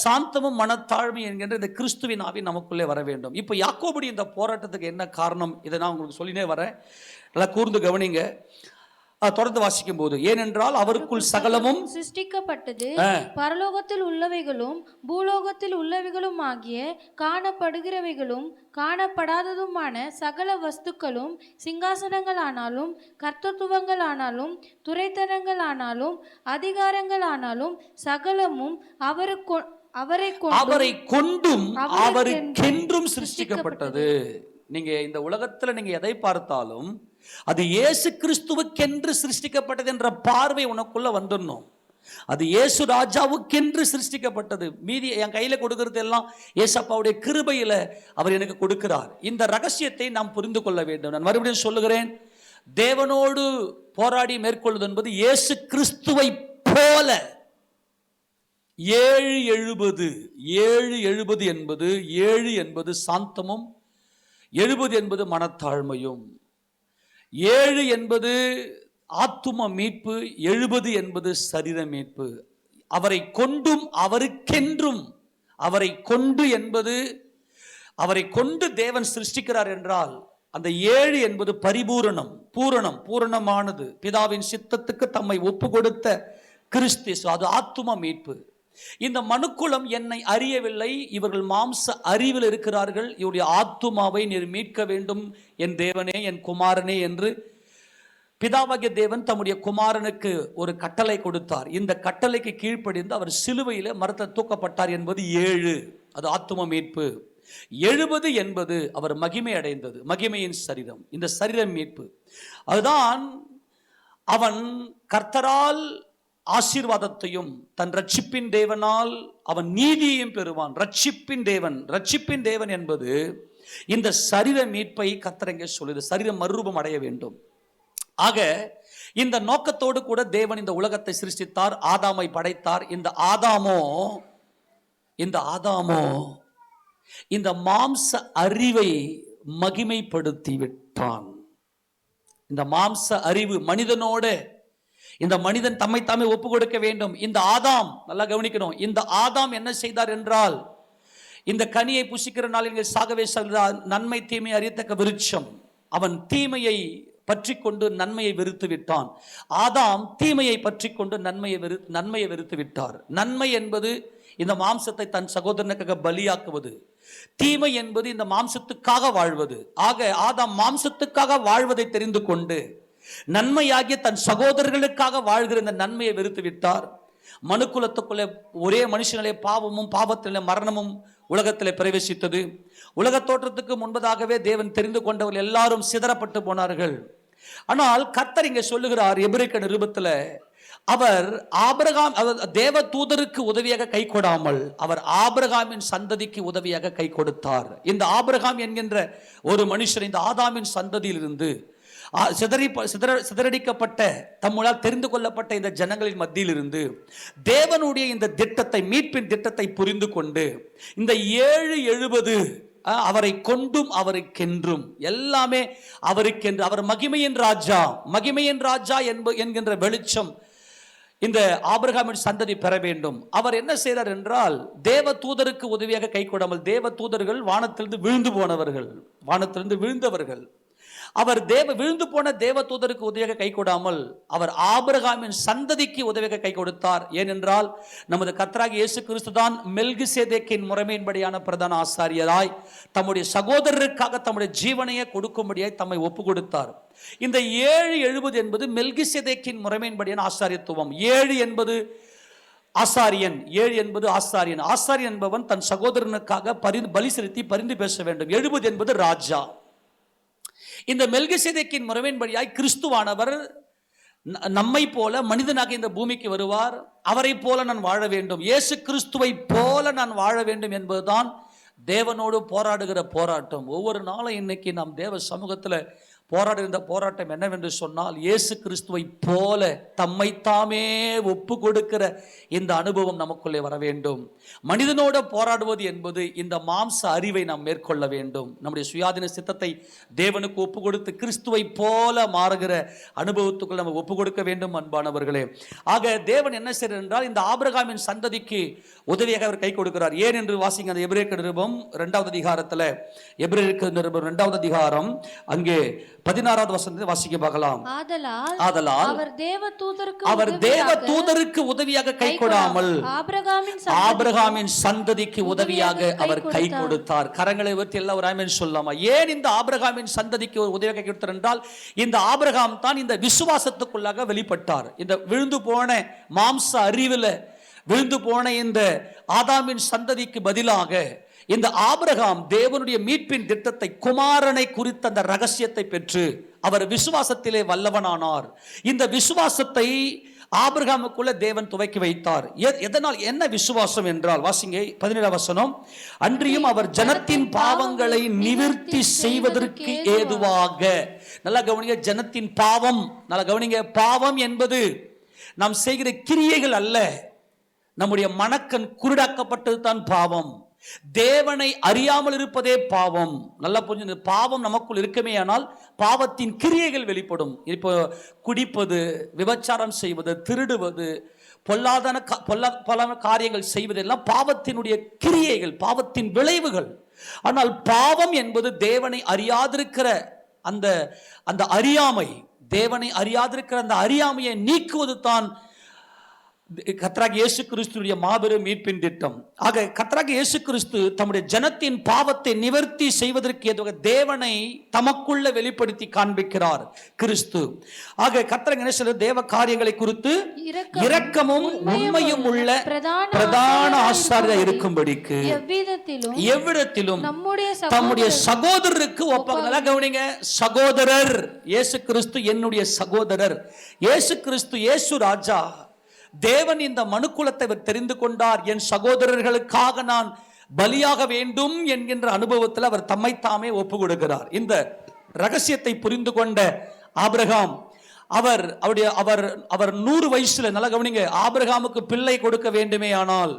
சாந்தமும் மனத்தாழ்மை என்கின்ற இந்த கிறிஸ்துவின் ஆவி நமக்குள்ளே வர வேண்டும். இப்போ யாக்கோபுடைய இந்த போராட்டத்துக்கு என்ன காரணம், இதை நான் உங்களுக்கு சொல்லினே வரேன், நல்லா கூர்ந்து கவனிங்க. தொடர்ந்து வாசிக்கும் போது, ஏனென்றால் அவருக்குள் சகலமும்
சிருஷ்டிக்கப்பட்டது, பரலோகத்தில் உள்ளவைகளும் பூலோகத்தில் உள்ளவைகளும் ஆகிய காணப்படுகிறவைகளும் காணப்படாததுமான சகல வஸ்துக்களும், சிங்காசனங்களானாலும் கர்த்தத்துவங்களானாலும் துரைத்தனங்களானாலும் அதிகாரங்களானாலும் சகலமும் அவரை கொண்டும்
அவருக்கென்றும் சிருஷ்டிக்கப்பட்டது. நீங்க இந்த உலகத்துல நீங்க எதை பார்த்தாலும் அது இயேசு கிறிஸ்துவுக்கென்று சிருஷ்டிக்கப்பட்டது என்ற பார்வை உனக்குள்ள வந்துடணும். அது இயேசு ராஜாவுக்கென்று சிருஷ்டிக்கப்பட்டது. மீதி என் கையில கொடுக்கிறது எல்லாம் இயேசப்பாவுடைய கிருபையில அவர் எனக்கு கொடுக்கிறார். இந்த ரகசியத்தை நாம் புரிந்து கொள்ள வேண்டும். நான் மறுபடியும் சொல்லுகிறேன், தேவனோடு போராடி மேற்கொள்வது என்பது இயேசு கிறிஸ்துவை போல 7 என்பது 7 என்பது சாந்தமும், 70 என்பது மனத்தாழ்மையும், 7 என்பது ஆத்தும மீட்பு, 70 என்பது சரீர மீட்பு. அவரை கொண்டும் அவருக்கென்றும், அவரை கொண்டு என்பது அவரை கொண்டு தேவன் சிருஷ்டிக்கிறார் என்றால் அந்த 7 என்பது பரிபூரணம், பூரணமானது, பிதாவின் சித்தத்துக்கு தம்மை ஒப்பு கொடுத்த கிறிஸ்து. அது ஆத்தும மீட்பு. இந்த மனுக்குலம் என்னை அறியவில்லை, இவர்கள் மாம்ச அறிவில் இருக்கிறார்கள், இவருடைய ஆத்துமாவை நீர் மீட்க வேண்டும் என் தேவனே, என் குமாரனே என்று பிதாவாகிய தேவன் தம்முடைய குமாரனுக்கு ஒரு கட்டளை கொடுத்தார். இந்த கட்டளைக்கு கீழ்ப்படிந்து அவர் சிலுவையிலே மரத்தில் தூக்கப்பட்டார் என்பது 7, அது ஆத்தும மீட்பு. 70 என்பது அவர் மகிமை அடைந்தது, மகிமையின் சரீரம், இந்த சரீரம் மீட்பு. அதுதான் அவன் கர்த்தரால் ஆசீர்வாதத்தையும் தன் ரட்சிப்பின் தேவனால் அவன் நீதியையும் பெறுவான். ரட்சிப்பின் தேவன் என்பது இந்த சரீர மீட்பை கர்த்தர் இங்கே சொல்லுது, சரீரம் மறுரூபம் அடைய வேண்டும். ஆக இந்த நோக்கத்தோடு கூட தேவன் இந்த உலகத்தை சிருஷ்டித்தார், ஆதாமை படைத்தார். இந்த ஆதாமோ இந்த மாம்ச அறிவை மகிமைப்படுத்தி விட்டான். இந்த மாம்ச அறிவு மனிதனோட, இந்த மனிதன் தம்மை தாமே ஒப்பு கொடுக்க வேண்டும். இந்த ஆதாம், நல்லா கவனிக்கணும், இந்த ஆதாம் என்ன செய்தார் என்றால், இந்த கனியை புசிக்கிற நாளில் சாகவே சொல்றார், நன்மை தீமை அறியத்தக்க விருட்சம். அவன் தீமையை பற்றி கொண்டு நன்மையை வெறுத்து விட்டான். ஆதாம் தீமையை பற்றி கொண்டு நன்மையை வெறுத்து விட்டார். நன்மை என்பது இந்த மாம்சத்தை தன் சகோதரனுக்காக பலியாக்குவது, தீமை என்பது இந்த மாம்சத்துக்காக வாழ்வது. ஆக ஆதாம் மாம்சத்துக்காக வாழ்வதை தெரிந்து கொண்டு நன்மையாகிய தன் சகோதரர்களுக்காக வாழ்கிற இந்த நன்மையை வெறுத்து விட்டார். மனுக்குலத்துக்குள்ளே ஒரே மனுஷனிலே பாவமும் பாவத்திலே மரணமும் உலகத்திலே பிரவேசித்தது. உலக தோற்றத்துக்கு முன்பதாகவே தேவன் தெரிந்து கொண்டவர்கள் எல்லாரும் சிதறப்பட்டு போனார்கள். ஆனால் கர்த்தர் இங்கே சொல்லுகிறார் எபிரேயர் நிருபத்தில், அவர் ஆபிரகாம், தேவ தூதருக்கு உதவியாக கை கொடாமல் அவர் ஆபிரகாமின் சந்ததிக்கு உதவியாக கை கொடுத்தார். இந்த ஆபிரகாம் என்கின்ற ஒரு மனுஷன் இந்த ஆதாமின் சந்ததியிலிருந்து சிதறடிக்கப்பட்ட, தம்முளால் தெரிந்து கொள்ளப்பட்ட இந்த ஜனங்களின் மத்தியில் இருந்து தேவனுடைய இந்த திட்டத்தை, மீட்பின் திட்டத்தை புரிந்து கொண்டு இந்த 7 அவரை கொண்டும் அவருக்கென்றும், எல்லாமே அவருக்கென்று, அவர் மகிமையின் ராஜா என்கின்ற வெளிச்சம் இந்த ஆபிரகாமின் சந்ததி பெற வேண்டும். அவர் என்ன செய்தார் என்றால், தேவ தூதருக்கு உதவியாக கை கொடாமல், தேவ தூதர்கள் வானத்திலிருந்து விழுந்தவர்கள், அவர் விழுந்து போன தேவ தூதருக்கு உதவியாக கை கொடாமல் அவர் ஆபிரகாமின் சந்ததிக்கு உதவியாக கை கொடுத்தார். ஏனென்றால் நமது கர்த்தராகிய இயேசு கிறிஸ்து தான் மெல்கிசேதேக்கின் முறைமையின்படியான பிரதான ஆசாரியராய் தம்முடைய சகோதரருக்காக தம்முடைய ஜீவனையை கொடுக்கும்படியாய் தம்மை ஒப்பு கொடுத்தார். இந்த 7 என்பது மெல்கிசேதேக்கின் முறைமையின்படியான ஆசாரியத்துவம். 7 என்பது ஆசாரியன், 7 என்பது ஆசாரியன். ஆசாரியன் என்பவன் தன் சகோதரனுக்காக பலி செலுத்தி பரிந்து பேச வேண்டும். 70 என்பது ராஜா. இந்த மெல்கிசேதேக்கின் முறைமையின்படியாய் கிறிஸ்துவானவர் நம்மை போல மனிதனாக இந்த பூமிக்கு வருவார். அவரை போல நான் வாழ வேண்டும், இயேசு கிறிஸ்துவை போல நான் வாழ வேண்டும் என்பதுதான் தேவனோடு போராடுகிற போராட்டம். ஒவ்வொரு நாளும் இன்னைக்கு நாம் தேவ சமூகத்தில் போராடுகின்ற போராட்டம் என்னவென்று சொன்னால், இயேசு கிறிஸ்துவை போல தம்மைத்தாமே ஒப்பு கொடுக்கிற இந்த அனுபவம் நமக்குள்ளே வர வேண்டும். மனிதனோட போராடுவது என்பது இந்த மாம்ச அறிவை நாம் மேற்கொள்ள வேண்டும். நம்முடைய சுயாதீன சித்தத்தை தேவனுக்கு ஒப்பு கொடுத்து கிறிஸ்துவை போல மாறுகிற அனுபவத்துக்குள் நம்ம ஒப்பு கொடுக்க வேண்டும் அன்பானவர்களே. ஆக தேவன் என்ன செய்கிறார் என்றால், இந்த ஆபிரகாமின் சந்ததிக்கு உதவியாக அவர் கை கொடுக்கிறார். ஏன் என்று வாசிங்க, அந்த எபிரேயர் நிருபம் 2வது அதிகாரத்தில், எபிரேயர் நிருபம் 2வது அதிகாரம் அங்கே 16வது வசனத்தை வாசிக்க பார்க்கலாம். ஆதலால் அவர் தேவ தூதருக்கு உதவியாக கை கொடாமல் ஆபிரகாமின் சந்ததிக்கு உதவியாக அவர் கை கொடுத்தார். கரங்களை உயர்த்தி எல்லாம் ஒரு ஆமென் சொல்லலாமா? ஏன் இந்த ஆபிரகாமின் சந்ததிக்கு ஒரு உதவியாக கை கொடுத்தார் என்றால், இந்த ஆபிரகாம் தான் இந்த விசுவாசத்துக்குள்ளாக வெளிப்பட்டார். இந்த விழுந்து போன மாம்ச அறிவில் விழுந்து போன இந்த ஆதாமின் சந்ததிக்கு பதிலாக இந்த ஆபிரகாம் தேவனுடைய மீட்பின் திட்டத்தை, குமாரனை குறித்த அந்த ரகசியத்தை பெற்று அவர் விசுவாசத்திலே வல்லவனானார். இந்த விசுவாசத்தை ஆபிரகாமுக்குள்ள தேவன் துவக்கி வைத்தார். எதனால்? என்ன விசுவாசம் என்றால், வாசிங்க 17 வசனம், அன்றியும் அவர் ஜனத்தின் பாவங்களை நிவர்த்தி செய்வதற்கு ஏதுவாக. நல்லா கவனிங்க, ஜனத்தின் பாவம். நல்லா கவனிங்க, பாவம் என்பது நாம் செய்கிற கிரியைகள் அல்ல. நம்முடைய மனக்கண் குருடாக்கப்பட்டது தான் பாவம். தேவனை அறியாமல் இருப்பதே பாவம். நல்லா புரிஞ்சு, பாவம் நமக்குள் இருக்கமே, ஆனால் பாவத்தின் கிரியைகள் வெளிப்படும். இப்போ குடிப்பது, விபச்சாரம் செய்வது, திருடுவது, பொல்லாத காரியங்கள் செய்வதெல்லாம் பாவத்தினுடைய கிரியைகள், பாவத்தின் விளைவுகள். ஆனால் பாவம் என்பது தேவனை அறியாதிருக்கிற அந்த அறியாமை, தேவனை அறியாதிருக்கிற அந்த அறியாமையை நீக்குவது தான் கர்த்தராகிய இயேசு கிறிஸ்துவின் மாபெரும் மீட்பின் திட்டம். ஆக கர்த்தராகிய இயேசு கிறிஸ்து தம்முடைய ஜனத்தின் பாவத்தை நிவர்த்தி செய்வதற்கு ஏதுவாக தேவனை தமக்குள்ள வெளிப்படுத்தி காண்பிக்கிறார் கிறிஸ்து. ஆக கர்த்தர் தேவ காரியங்களை குறித்து இரக்கமும் உண்மையும் உள்ள பிரதான ஆசாரியராக இருக்கும்படிக்கு எவ்விடத்திலும் தம்முடைய சகோதரருக்கு ஒப்பாக. கவனிங்க, சகோதரர் இயேசு கிறிஸ்து என்னுடைய சகோதரர். இயேசு கிறிஸ்து, இயேசு ராஜா, தேவன் இந்த மனுக்குலத்தை தெரிந்து கொண்டார். என் சகோதரர்களுக்காக நான் பலியாக வேண்டும் என்கின்ற அனுபவத்தில் அவர் தம்மைத்தாமே ஒப்பு கொடுக்கிறார். இந்த ரகசியத்தை புரிந்து கொண்ட ஆபிரகாம், அவர் 100 வயசுல, நல்லா கவனிங்க, ஆபிரகாமுக்கு பிள்ளை கொடுக்க வேண்டுமே, ஆனால்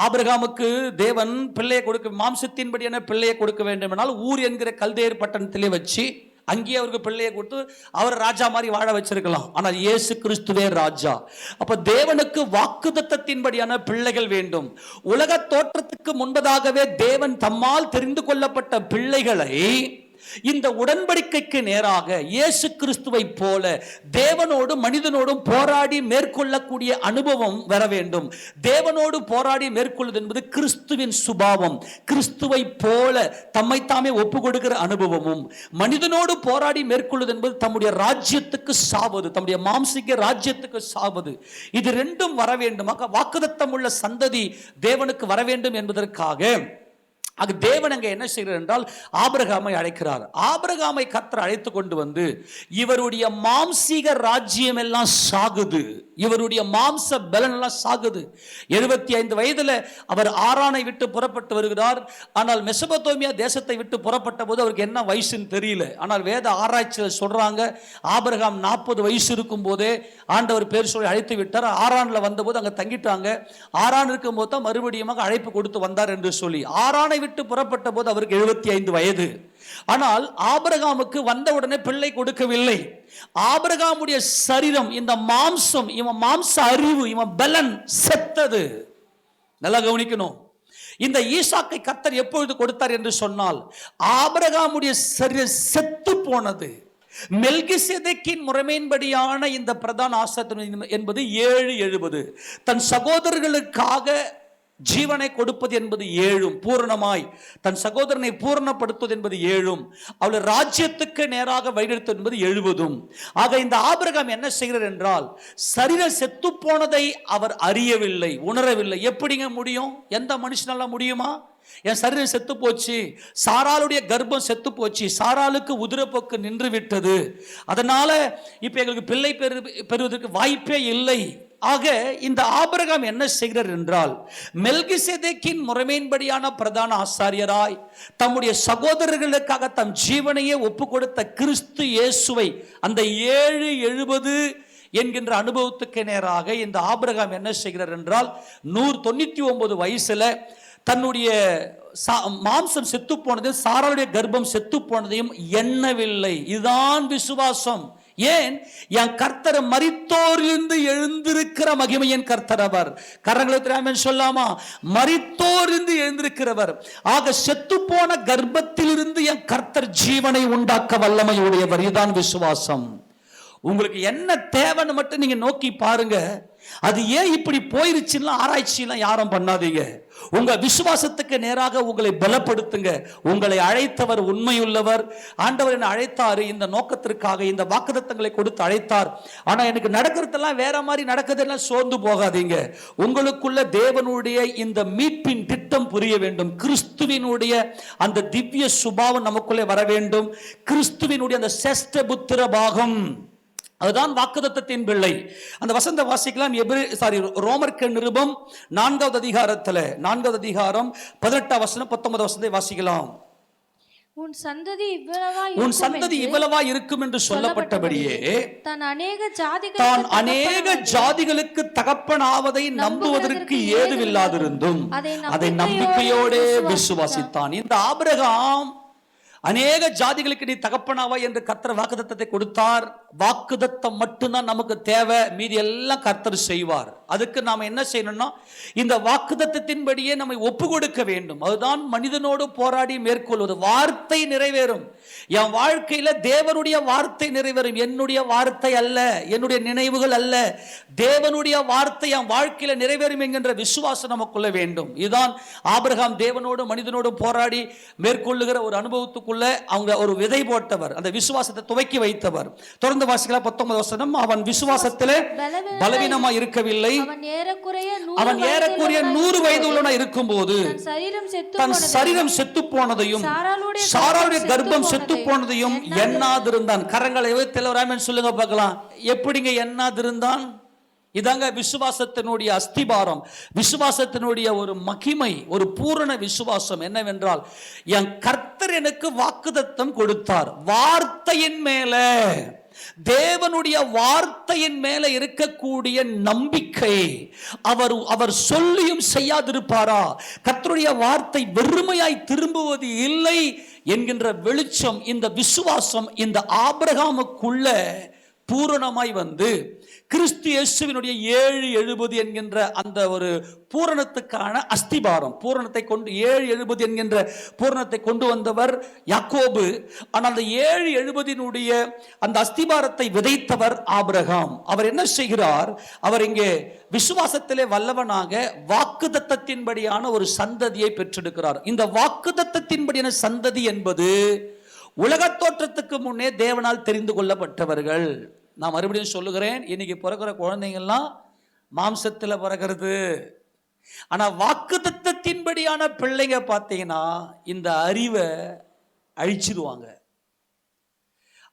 ஆபிரகாமுக்கு தேவன் பிள்ளையை கொடுக்க, மாம்சத்தின்படியான பிள்ளையை கொடுக்க வேண்டுமானால் ஊர் என்கிற கல்தேர் பட்டணத்திலே வச்சு அங்கேயே அவருக்கு பிள்ளையை கொடுத்து அவர் ராஜா மாதிரி வாழ வச்சிருக்கலாம். ஆனால் இயேசு கிறிஸ்துவே ராஜா. அப்ப தேவனுக்கு வாக்குத்தத்தத்தின்படியான பிள்ளைகள் வேண்டும். உலக தோற்றத்துக்கு முன்பதாகவே தேவன் தம்மால் தெரிந்து கொள்ளப்பட்ட பிள்ளைகளை இந்த உடன்படிக்கைக்கு நேராக இயேசு கிறிஸ்துவை போல தேவனோடு மனிதனோடும் போராடி மேற்கொள்ளக்கூடிய அனுபவம் வர வேண்டும். தேவனோடு போராடி மேற்கொள்வது என்பது கிறிஸ்துவின் சுபாவம். கிறிஸ்துவை போல தம்மைத்தாமே ஒப்பு கொடுக்கிற அனுபவமும், மனிதனோடு போராடி மேற்கொள்வது என்பது தம்முடைய ராஜ்யத்துக்கு சாவது, தம்முடைய மாம்சிக ராஜ்யத்துக்கு சாவது. இது ரெண்டும் வர வேண்டும். வாக்குத்தத்தம் உள்ள சந்ததி தேவனுக்கு வர வேண்டும் என்பதற்காக தேவன் அங்கே என்ன செய்கிறார் என்றால், ஆபிரகாமை அழைக்கிறார். ஆபிரகாமை கர்த்தர் அழைத்து கொண்டு வந்து, இவருடைய மாம்சீக ராஜ்யம் எல்லாம் சாகுது, இவருடைய மாம்ச பலன் எல்லாம் சாகுது. 75 வயதுல அவர் ஆரானை விட்டு புறப்பட்டு வருகிறார். ஆனால் மெசபத்தோமியா தேசத்தை விட்டு புறப்பட்ட போது அவருக்கு என்ன வயசுன்னு தெரியல. ஆனால் வேத ஆராய்ச்சியில் சொல்றாங்க, ஆபிரகாம் 40 வயசு இருக்கும் போதே ஆண்டவர் பேர் சொல்லி அழைத்து விட்டார். ஆரான்ல வந்தபோது அங்க தங்கிட்டாங்க. ஆரான் இருக்கும் போது தான் மறுபடியும் அழைப்பு கொடுத்து வந்தார் என்று சொல்லி, ஆரானை விட்டு புறப்பட்ட போது அவருக்கு 75 வயது. ஆனால் ஆபிரகாமுக்கு வந்தவுடனே பிள்ளை கொடுக்கவில்லை. ஆபிரகாமுடைய சரீரம், இந்த மாம்சம், இவன் மாம்ச அறிவு, இவன் பலன் செத்தது. நல்லா கவனிக்கணும். இந்த ஈசாக்கை கர்த்தர் எப்பொழுது கொடுத்தார் என்று சொன்னால், ஆபிரகாமுடைய சரீரம் செத்து போனது. மெல்கிசேதேக்கின் முறைமையின்படியான இந்த பிரதான ஆசாரியர் என்பது 7:70. தன் சகோதரர்களுக்காக ஜீவனை கொடுப்பது என்பது 7, பூரணமாய் தன் சகோதரனை பூரணப்படுத்துவது என்பது 7, அவளை ராஜ்யத்துக்கு நேராக வழிநடத்துவது என்பது 70. ஆக இந்த ஆபிரகாம் என்ன செய்கிறார் என்றால், சரீரம் செத்து போனதை அவர் அறியவில்லை, உணரவில்லை. எப்படிங்க முடியும்? எந்த மனுஷனால முடியுமா? என் சரீரம் செத்து போச்சு, சாராளுடைய கர்ப்பம் செத்து போச்சு, சாராளுக்கு உதிரப்போக்கு நின்று விட்டது, அதனால இப்ப எங்களுக்கு பிள்ளை பெறுவதற்கு வாய்ப்பே இல்லை ஆக இந்த ஆபிரகாம் என்ன செய்கிறார் என்றால், மெல்கிசேதேக்கின் முறைமையின்படியான பிரதான ஆசாரியராய் தம்முடைய சகோதரர்களுக்காக தம் ஜீவனையே ஒப்பு கொடுத்த கிறிஸ்து இயேசுவை அந்த 770 என்கின்ற அனுபவத்துக்கு நேராக இந்த ஆபிரகாம் என்ன செய்கிறார் என்றால், 199 வயசுல தன்னுடைய மாம்சம் செத்து போனதையும் சாராளுடைய கர்ப்பம் செத்து போனதையும் எண்ணவில்லை. இதுதான் விசுவாசம். ஏன்? என் கர்த்தர் மரித்தோரிலிருந்து எழுந்திருக்கிற மகிமையின் கர்த்தர் அவர். கரங்களை சொல்லாமா? மரித்தோரிலிருந்து எழுந்திருக்கிறவர். ஆக செத்து போன கர்ப்பத்திலிருந்து என் கர்த்தர் ஜீவனை உண்டாக்க வல்லமை உடையவர். இதுதான் விசுவாசம். உங்களுக்கு என்ன தேவைன்னு மட்டும் நீங்க நோக்கி பாருங்க. அது ஏன் இப்படி போயிருச்சுன்னா ஆராய்ச்சியெல்லாம் யாரும் பண்ணாதீங்க. உங்க விசுவாசத்துக்கு நேராக உங்களை பலப்படுத்துங்க. உங்களை அழைத்தவர் உண்மையுள்ளவர். ஆண்டவர் என்னை அழைத்தாரு இந்த நோக்கத்திற்காக, இந்த வாக்குத்தத்தங்களை கொடுத்து அழைத்தார். ஆனா எனக்கு நடக்கிறதெல்லாம் வேற மாதிரி நடக்குதுன்னா சோர்ந்து போகாதீங்க. உங்களுக்குள்ள தேவனுடைய இந்த மீட்பின் திட்டம் புரிய வேண்டும். கிறிஸ்துவினுடைய அந்த திவ்ய சுபாவம் நமக்குள்ளே வர வேண்டும். கிறிஸ்துவினுடைய அந்த சேஷ்ட புத்திர பாகம், அதுதான் வாக்குத்தத்தத்தின் பிள்ளை. அந்த வசந்த வாசிக்கலாம். ரோமர்க்கு நிருபம் 4வது அதிகாரத்தில் 4வது அதிகாரம் 18 வசனம் 19 வசனத்தை வாசிக்கலாம்.
உன் சந்ததி இவ்வளவா இருக்கும் என்று சொல்லப்பட்டபடியே தான் அநேக ஜாதிகளுக்கு
தகப்பனாவதை நம்புவதற்கு ஏதுவில்லாதிருந்தும் அதை நம்பிக்கையோடு விசுவாசித்தான். இந்த ஆபிரகாம் அநேக ஜாதிகளுக்கு நீ தகப்பனாவா என்று கர்த்தர் வாக்குத்தத்தத்தை கொடுத்தார். வாக்குத்தத்தம் மட்டும்தான் நமக்கு தேவை, மீதி எல்லாம் கர்த்தர் செய்வார். அதுக்கு நாம என்ன செய்யணும்னா, இந்த வாக்குத்தத்தத்தின்படியே நம்மை ஒப்பு கொடுக்க வேண்டும். அதுதான் மனிதனோடு போராடி மேற்கொள்வது. வார்த்தை நிறைவேறும். என் வாழ்க்கையில தேவனுடைய வார்த்தை நிறைவேறும். என்னுடைய வார்த்தை அல்ல, என்னுடைய நினைவுகள் அல்ல, தேவனுடைய வார்த்தை என் வாழ்க்கையில நிறைவேறும் என்கின்ற விசுவாசம் நமக்குள்ள வேண்டும். இதுதான் ஆபிரகாம் தேவனோடு மனிதனோடு போராடி மேற்கொள்ளுகிற ஒரு அனுபவத்துக்கு அவங்க ஒரு விதை போட்டவர், அந்த விசுவாசத்தை துவக்கி வைத்தவர். தொடர்ந்து வாசிக்கலாம் 19 வசனம். அவன் விசுவாசத்திலே பலவீனமா இருக்கவில்லை. அவன் ஏறக்குறைய 100 வயது உள்ளவனா இருக்கும்போது தன் சரீரம் செத்து போனதையும் சாராளுடைய கர்ப்பம் செத்து போனதையும் எண்ணாதிருந்தான். கரங்களை வைத்து சொல்லுங்க பார்க்கலாம். எப்படிங்க எண்ணாதிருந்தான்? இதாங்க விசுவாசத்தினுடைய அஸ்திபாரம், விசுவாசத்தினுடைய ஒரு மகிமை, ஒரு பூரண விசுவாசம். என்னவென்றால், என் கர்த்தர் எனக்கு வாக்குத்தத்தம் கொடுத்தார். வார்த்தையின் மேல, தேவனுடைய வார்த்தையின் மேல இருக்கக்கூடிய நம்பிக்கை. அவர் சொல்லியும் செய்யாதிருப்பாரா? கர்த்தருடைய வார்த்தை வெறுமையாய் திரும்புவது இல்லை என்கின்ற வெளிச்சம், இந்த விசுவாசம் இந்த ஆபிரகாமுக்குள்ள பூரணமாய் வந்து கிறிஸ்து இயேசுவினுடைய 770 என்கின்ற அந்த ஒரு பூரணத்துக்கான அஸ்திபாரம், பூரணத்தை கொண்டு 770 என்கின்ற பூரணத்தை கொண்டு வந்தவர் யாக்கோபு. ஆனால் அந்த 770 அந்த அஸ்திபாரத்தை விதைத்தவர் ஆபிரகாம். அவர் என்ன செய்கிறார்? அவர் இங்கே விசுவாசத்திலே வல்லவனாக வாக்குத்தத்தத்தின்படியான ஒரு சந்ததியை பெற்றெடுக்கிறார். இந்த வாக்குத்தத்தத்தின்படியான சந்ததி என்பது உலகத் தோற்றத்துக்கு முன்னே தேவனால் தெரிந்து கொள்ளப்பட்டவர்கள். நான் மறுபடியும் சொல்லுகிறேன், இன்னைக்கு பிறக்கிற குழந்தைங்கள்லாம் மாம்சத்தில் பிறக்கிறது. ஆனால் வாக்குத்தத்தத்தின்படியான பிள்ளைங்க பார்த்தீங்கன்னா இந்த அறிவை அழிச்சிடுவாங்க.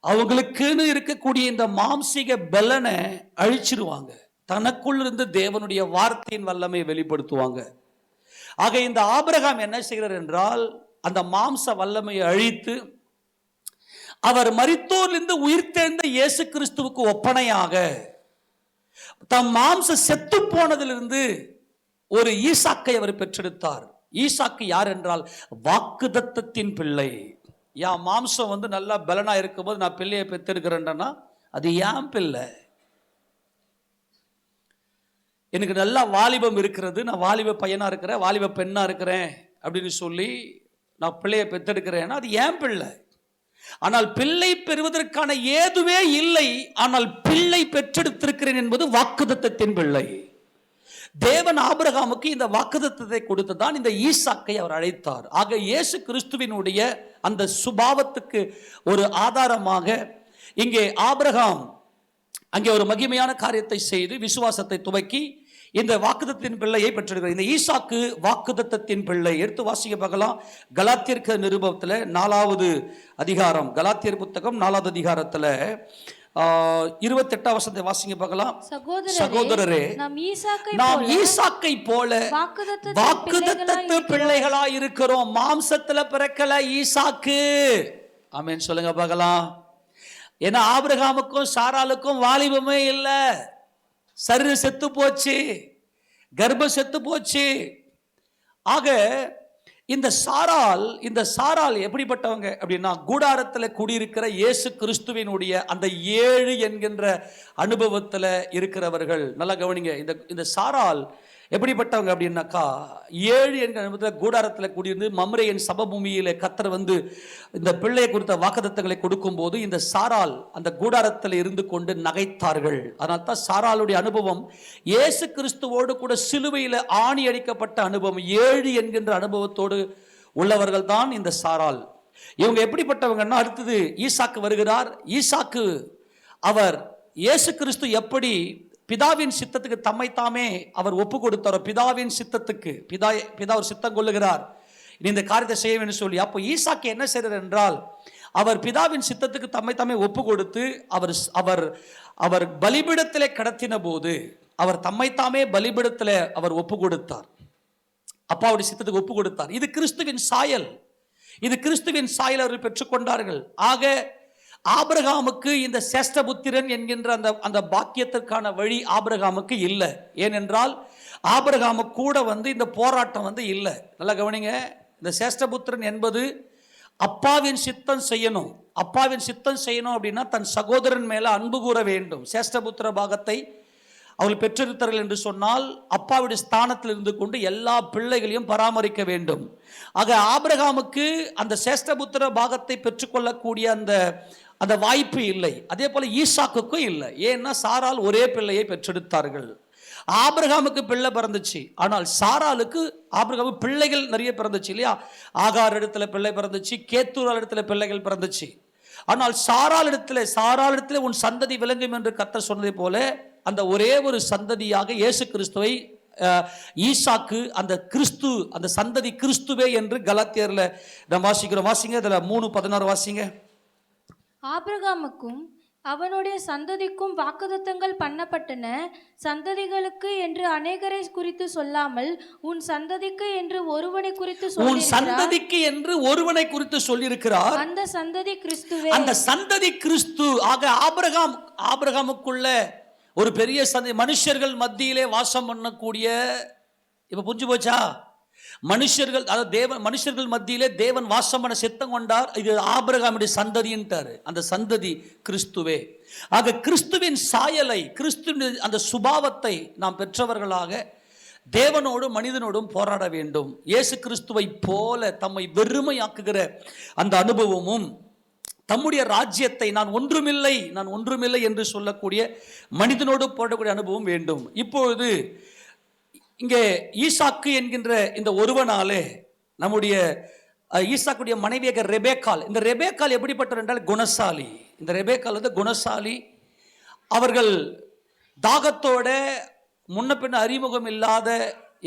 அவங்களுக்குன்னு இருக்கக்கூடிய இந்த மாம்சீக பலனை அழிச்சிடுவாங்க. தனக்குள் இருந்து தேவனுடைய வார்த்தையின் வல்லமை வெளிப்படுத்துவாங்க. ஆக இந்த ஆபிரகாம் என்ன செய்கிறார் என்றால், அந்த மாம்ச வல்லமையை அழித்து அவர் மரித்தோரிலிருந்து உயிர்த்தெழுந்த இயேசு கிறிஸ்துவுக்கு ஒப்பனையாக தம் மாம்ச செத்து போனதிலிருந்து ஒரு ஈசாக்கை அவர் பெற்றெடுத்தார். ஈசாக்கு யார் என்றால் வாக்குத்தத்தத்தின் பிள்ளை. என் மாம்சம் நல்லா பலனா இருக்கும்போது நான் பிள்ளையை பெற்றெடுக்கிறேன்னா அது ஏன் பிள்ளை? எனக்கு நல்லா வாலிபம் இருக்கிறது, நான் வாலிப பையனா இருக்கிறேன், வாலிப பெண்ணா இருக்கிறேன் அப்படின்னு சொல்லி நான் பிள்ளையை பெற்றெடுக்கிறேன்னா அது ஏன் பிள்ளை? ஆனால் பிள்ளை பெறுவதற்கான ஏதுவே இல்லை. ஆனால் பிள்ளை பெற்றெடுத்திருக்கிறேன் என்பது வாக்குத்தத்தத்தின் பிள்ளை. தேவன் ஆபிரகாமுக்கு இந்த வாக்குத்தத்தத்தை கொடுத்துதான் இந்த ஈசாக்கை அவர் அழைத்தார். ஆக இயேசு கிறிஸ்துவினுடைய அந்த சுபாவத்துக்கு ஒரு ஆதாரமாக இங்கே ஆபிரகாம் அங்கே ஒரு மகிமையான காரியத்தை செய்து விசுவாசத்தை துவக்கி இந்த வாக்குத்தத்தின் பிள்ளையை பெற்றிருக்கிறார். இந்த ஈசாக்கு வாக்குத்தத்தின் பிள்ளை. எடுத்து வாசிக்க பார்க்கலாம். கலாத்தியர் நிருபத்தில் 4வது அதிகாரம், கலாத்தியர் புத்தகம் 4வது அதிகாரத்தில் 28 வசனத்தை வாசிங்க பார்க்கலாம்.
சகோதரரே,
சகோதரரே, நாம் ஈசாக்கை போல வாக்குத்தத்த பிள்ளைகளாய் இருக்கிறோம். மாம்சத்துல பிறக்கல ஈசாக்கு. ஆமென் சொல்லுங்க பார்க்கலாம். ஏன்னா ஆபிரகாமுக்கும் சாராளுக்கும் வாலிபமே இல்ல, சரீரம் செத்து போச்சு, கர்ப்பம் செத்து போச்சு. ஆக இந்த சாராள் எப்படிப்பட்டவங்க அப்படின்னா, கூடாரத்தில் குடியிருக்கிற இயேசு கிறிஸ்துவினுடைய அந்த 7 என்கின்ற அனுபவத்தில் இருக்கிறவர்கள். நல்லா கவனிங்க. இந்த சாராள் எப்படிப்பட்டவங்க அப்படின்னாக்கா, 7 என்கிற அனுபவத்தில் கூடாரத்தில் குடியிருந்து மம்ரேயின் சபபூமியில கர்த்தர் இந்த பிள்ளையை குறித்த வாக்குத்தத்தங்களை கொடுக்கும் போது இந்த சாராள் அந்த கூடாரத்தில் இருந்து கொண்டு நகைத்தார்கள். அதனால தான் சாராளுடைய அனுபவம் இயேசு கிறிஸ்துவோடு கூட சிலுவையில் ஆணி அடிக்கப்பட்ட அனுபவம், 7 என்கின்ற அனுபவத்தோடு உள்ளவர்கள் தான் இந்த சாராள். இவங்க எப்படிப்பட்டவங்கன்னா, அடுத்தது ஈசாக்கு வருகிறார். ஈசாக்கு அவர் இயேசு கிறிஸ்து எப்படி பிதாவின் சித்தத்துக்கு தம்மை தாமே அவர் ஒப்பு கொடுத்தாரோ, பிதாவின் சித்தத்துக்கு பிதா ஒரு சித்தம் கொள்ளுகிறார், நீ இந்த காரியத்தை செய்ய வேண்டும் சொல்லி. அப்போ ஈசாக்கு என்ன செய்கிறார் என்றால், அவர் பிதாவின் சித்தத்துக்கு தம்மை தாமே ஒப்பு கொடுத்து அவர் பலிபீடத்திலே கடத்தின போது அவர் தம்மை தாமே பலிபீடத்திலே அவர் ஒப்பு கொடுத்தார், அப்பாவுடைய சித்தத்துக்கு ஒப்பு கொடுத்தார். இது கிறிஸ்துவின் சாயல், இது கிறிஸ்துவின் சாயல் அவர்கள் பெற்றுக்கொண்டார்கள். ஆக ஆபிரகாமுக்கு இந்த சேஷ்டபுத்திரன் என்கின்ற அந்த பாக்கியத்திற்கான வழி ஆபிரகாமுக்கு இல்லை. ஏனென்றால் ஆபிரகாமு கூட இந்த போராட்டம் இல்லை. நல்லா கவனிங்க. இந்த சேஷ்டபுத்திரன் என்பது அப்பாவின் சித்தம் செய்யணும். அப்பாவின் சித்தம் செய்யணும் அப்படின்னா தன் சகோதரன் மேல அன்பு கூற வேண்டும். சேஷ்டபுத்திர பாகத்தை அவர்கள் பெற்றிருத்தார்கள் என்று சொன்னால் அப்பாவுடைய ஸ்தானத்தில் இருந்து கொண்டு எல்லா பிள்ளைகளையும் பராமரிக்க வேண்டும். ஆக ஆபிரகாமுக்கு அந்த சேஷ்டபுத்திர பாகத்தை பெற்றுக்கொள்ளக்கூடிய அந்த வாய்ப்பு இல்லை. அதே போல ஈசாக்குக்கும் இல்லை. ஏன்னா சாராள் ஒரே பிள்ளையை பெற்றெடுத்தார்கள். ஆபிரகாமுக்கு பிள்ளை பிறந்துச்சு, ஆனால் சாராளுக்கு ஆபிரகாமு பிள்ளைகள் நிறைய பிறந்துச்சு இல்லையா. ஆகார் இடத்துல பிள்ளை பிறந்துச்சு, கேத்தூரால் இடத்துல பிள்ளைகள் பிறந்துச்சு. ஆனால் சாராள் இடத்துல உன் சந்ததி விளங்கும் என்று கர்த்தர் சொன்னதை போல அந்த ஒரே ஒரு சந்ததியாக இயேசு கிறிஸ்துவை ஈசாக்கு அந்த சந்ததி கிறிஸ்துவே என்று கலாத்தியர்ல நாம் வாசிக்கிறோம். வாசிங்க, இதுல 3:16 வாசிங்க.
ஆபிரகாமுக்கும் அவனுடைய சந்ததிக்கும் வாக்குத்தத்தங்கள் பண்ணப்பட்டன. சந்ததிகளுக்கு என்று அநேகரை குறித்து சொல்லாமல் உன் சந்ததிக்கு என்று ஒருவனை குறித்து சொல்லியிருக்கிறார். அந்த சந்ததி கிறிஸ்துவே. அந்த சந்ததி கிறிஸ்து. ஆக ஆபிரகாமுக்குள்ள ஒரு பெரிய சந்ததி, மனுஷர்கள் மத்தியிலே வாசம் பண்ணக்கூடிய, இப்ப புரிஞ்சு போச்சா? மனுஷர்கள் மத்தியிலே தேவன் வாசம் பண்ண சித்தம் கொண்டார். இது ஆபிரகாமுடைய சந்ததின்றாரு. அந்த சந்ததி கிறிஸ்துவே. ஆக கிறிஸ்துவின் சாயலை, கிறிஸ்துவின் அந்த சுபாவத்தை நாம் பெற்றவர்களாக தேவனோடும் மனிதனோடும் போராட வேண்டும். இயேசு கிறிஸ்துவை போல தம்மை வெறுமையாக்குகிற அந்த அனுபவமும், தம்முடைய ராஜ்யத்தை நான் ஒன்றுமில்லை என்று சொல்லக்கூடிய மனிதனோடு போடக்கூடிய அனுபவம் வேண்டும். இப்பொழுது இங்கே ஈசாக்கு என்கின்ற இந்த ஒருவனாலே நம்முடைய ஈசாக்குடைய மனைவியாக ரெபேக்காள். இந்த ரெபேக்காள் எப்படிப்பட்டவர் என்றால் குணசாலி. இந்த ரெபேக்காள் குணசாலி. அவர்கள் தாகத்தோட முன்ன பின்ன அறிமுகம் இல்லாத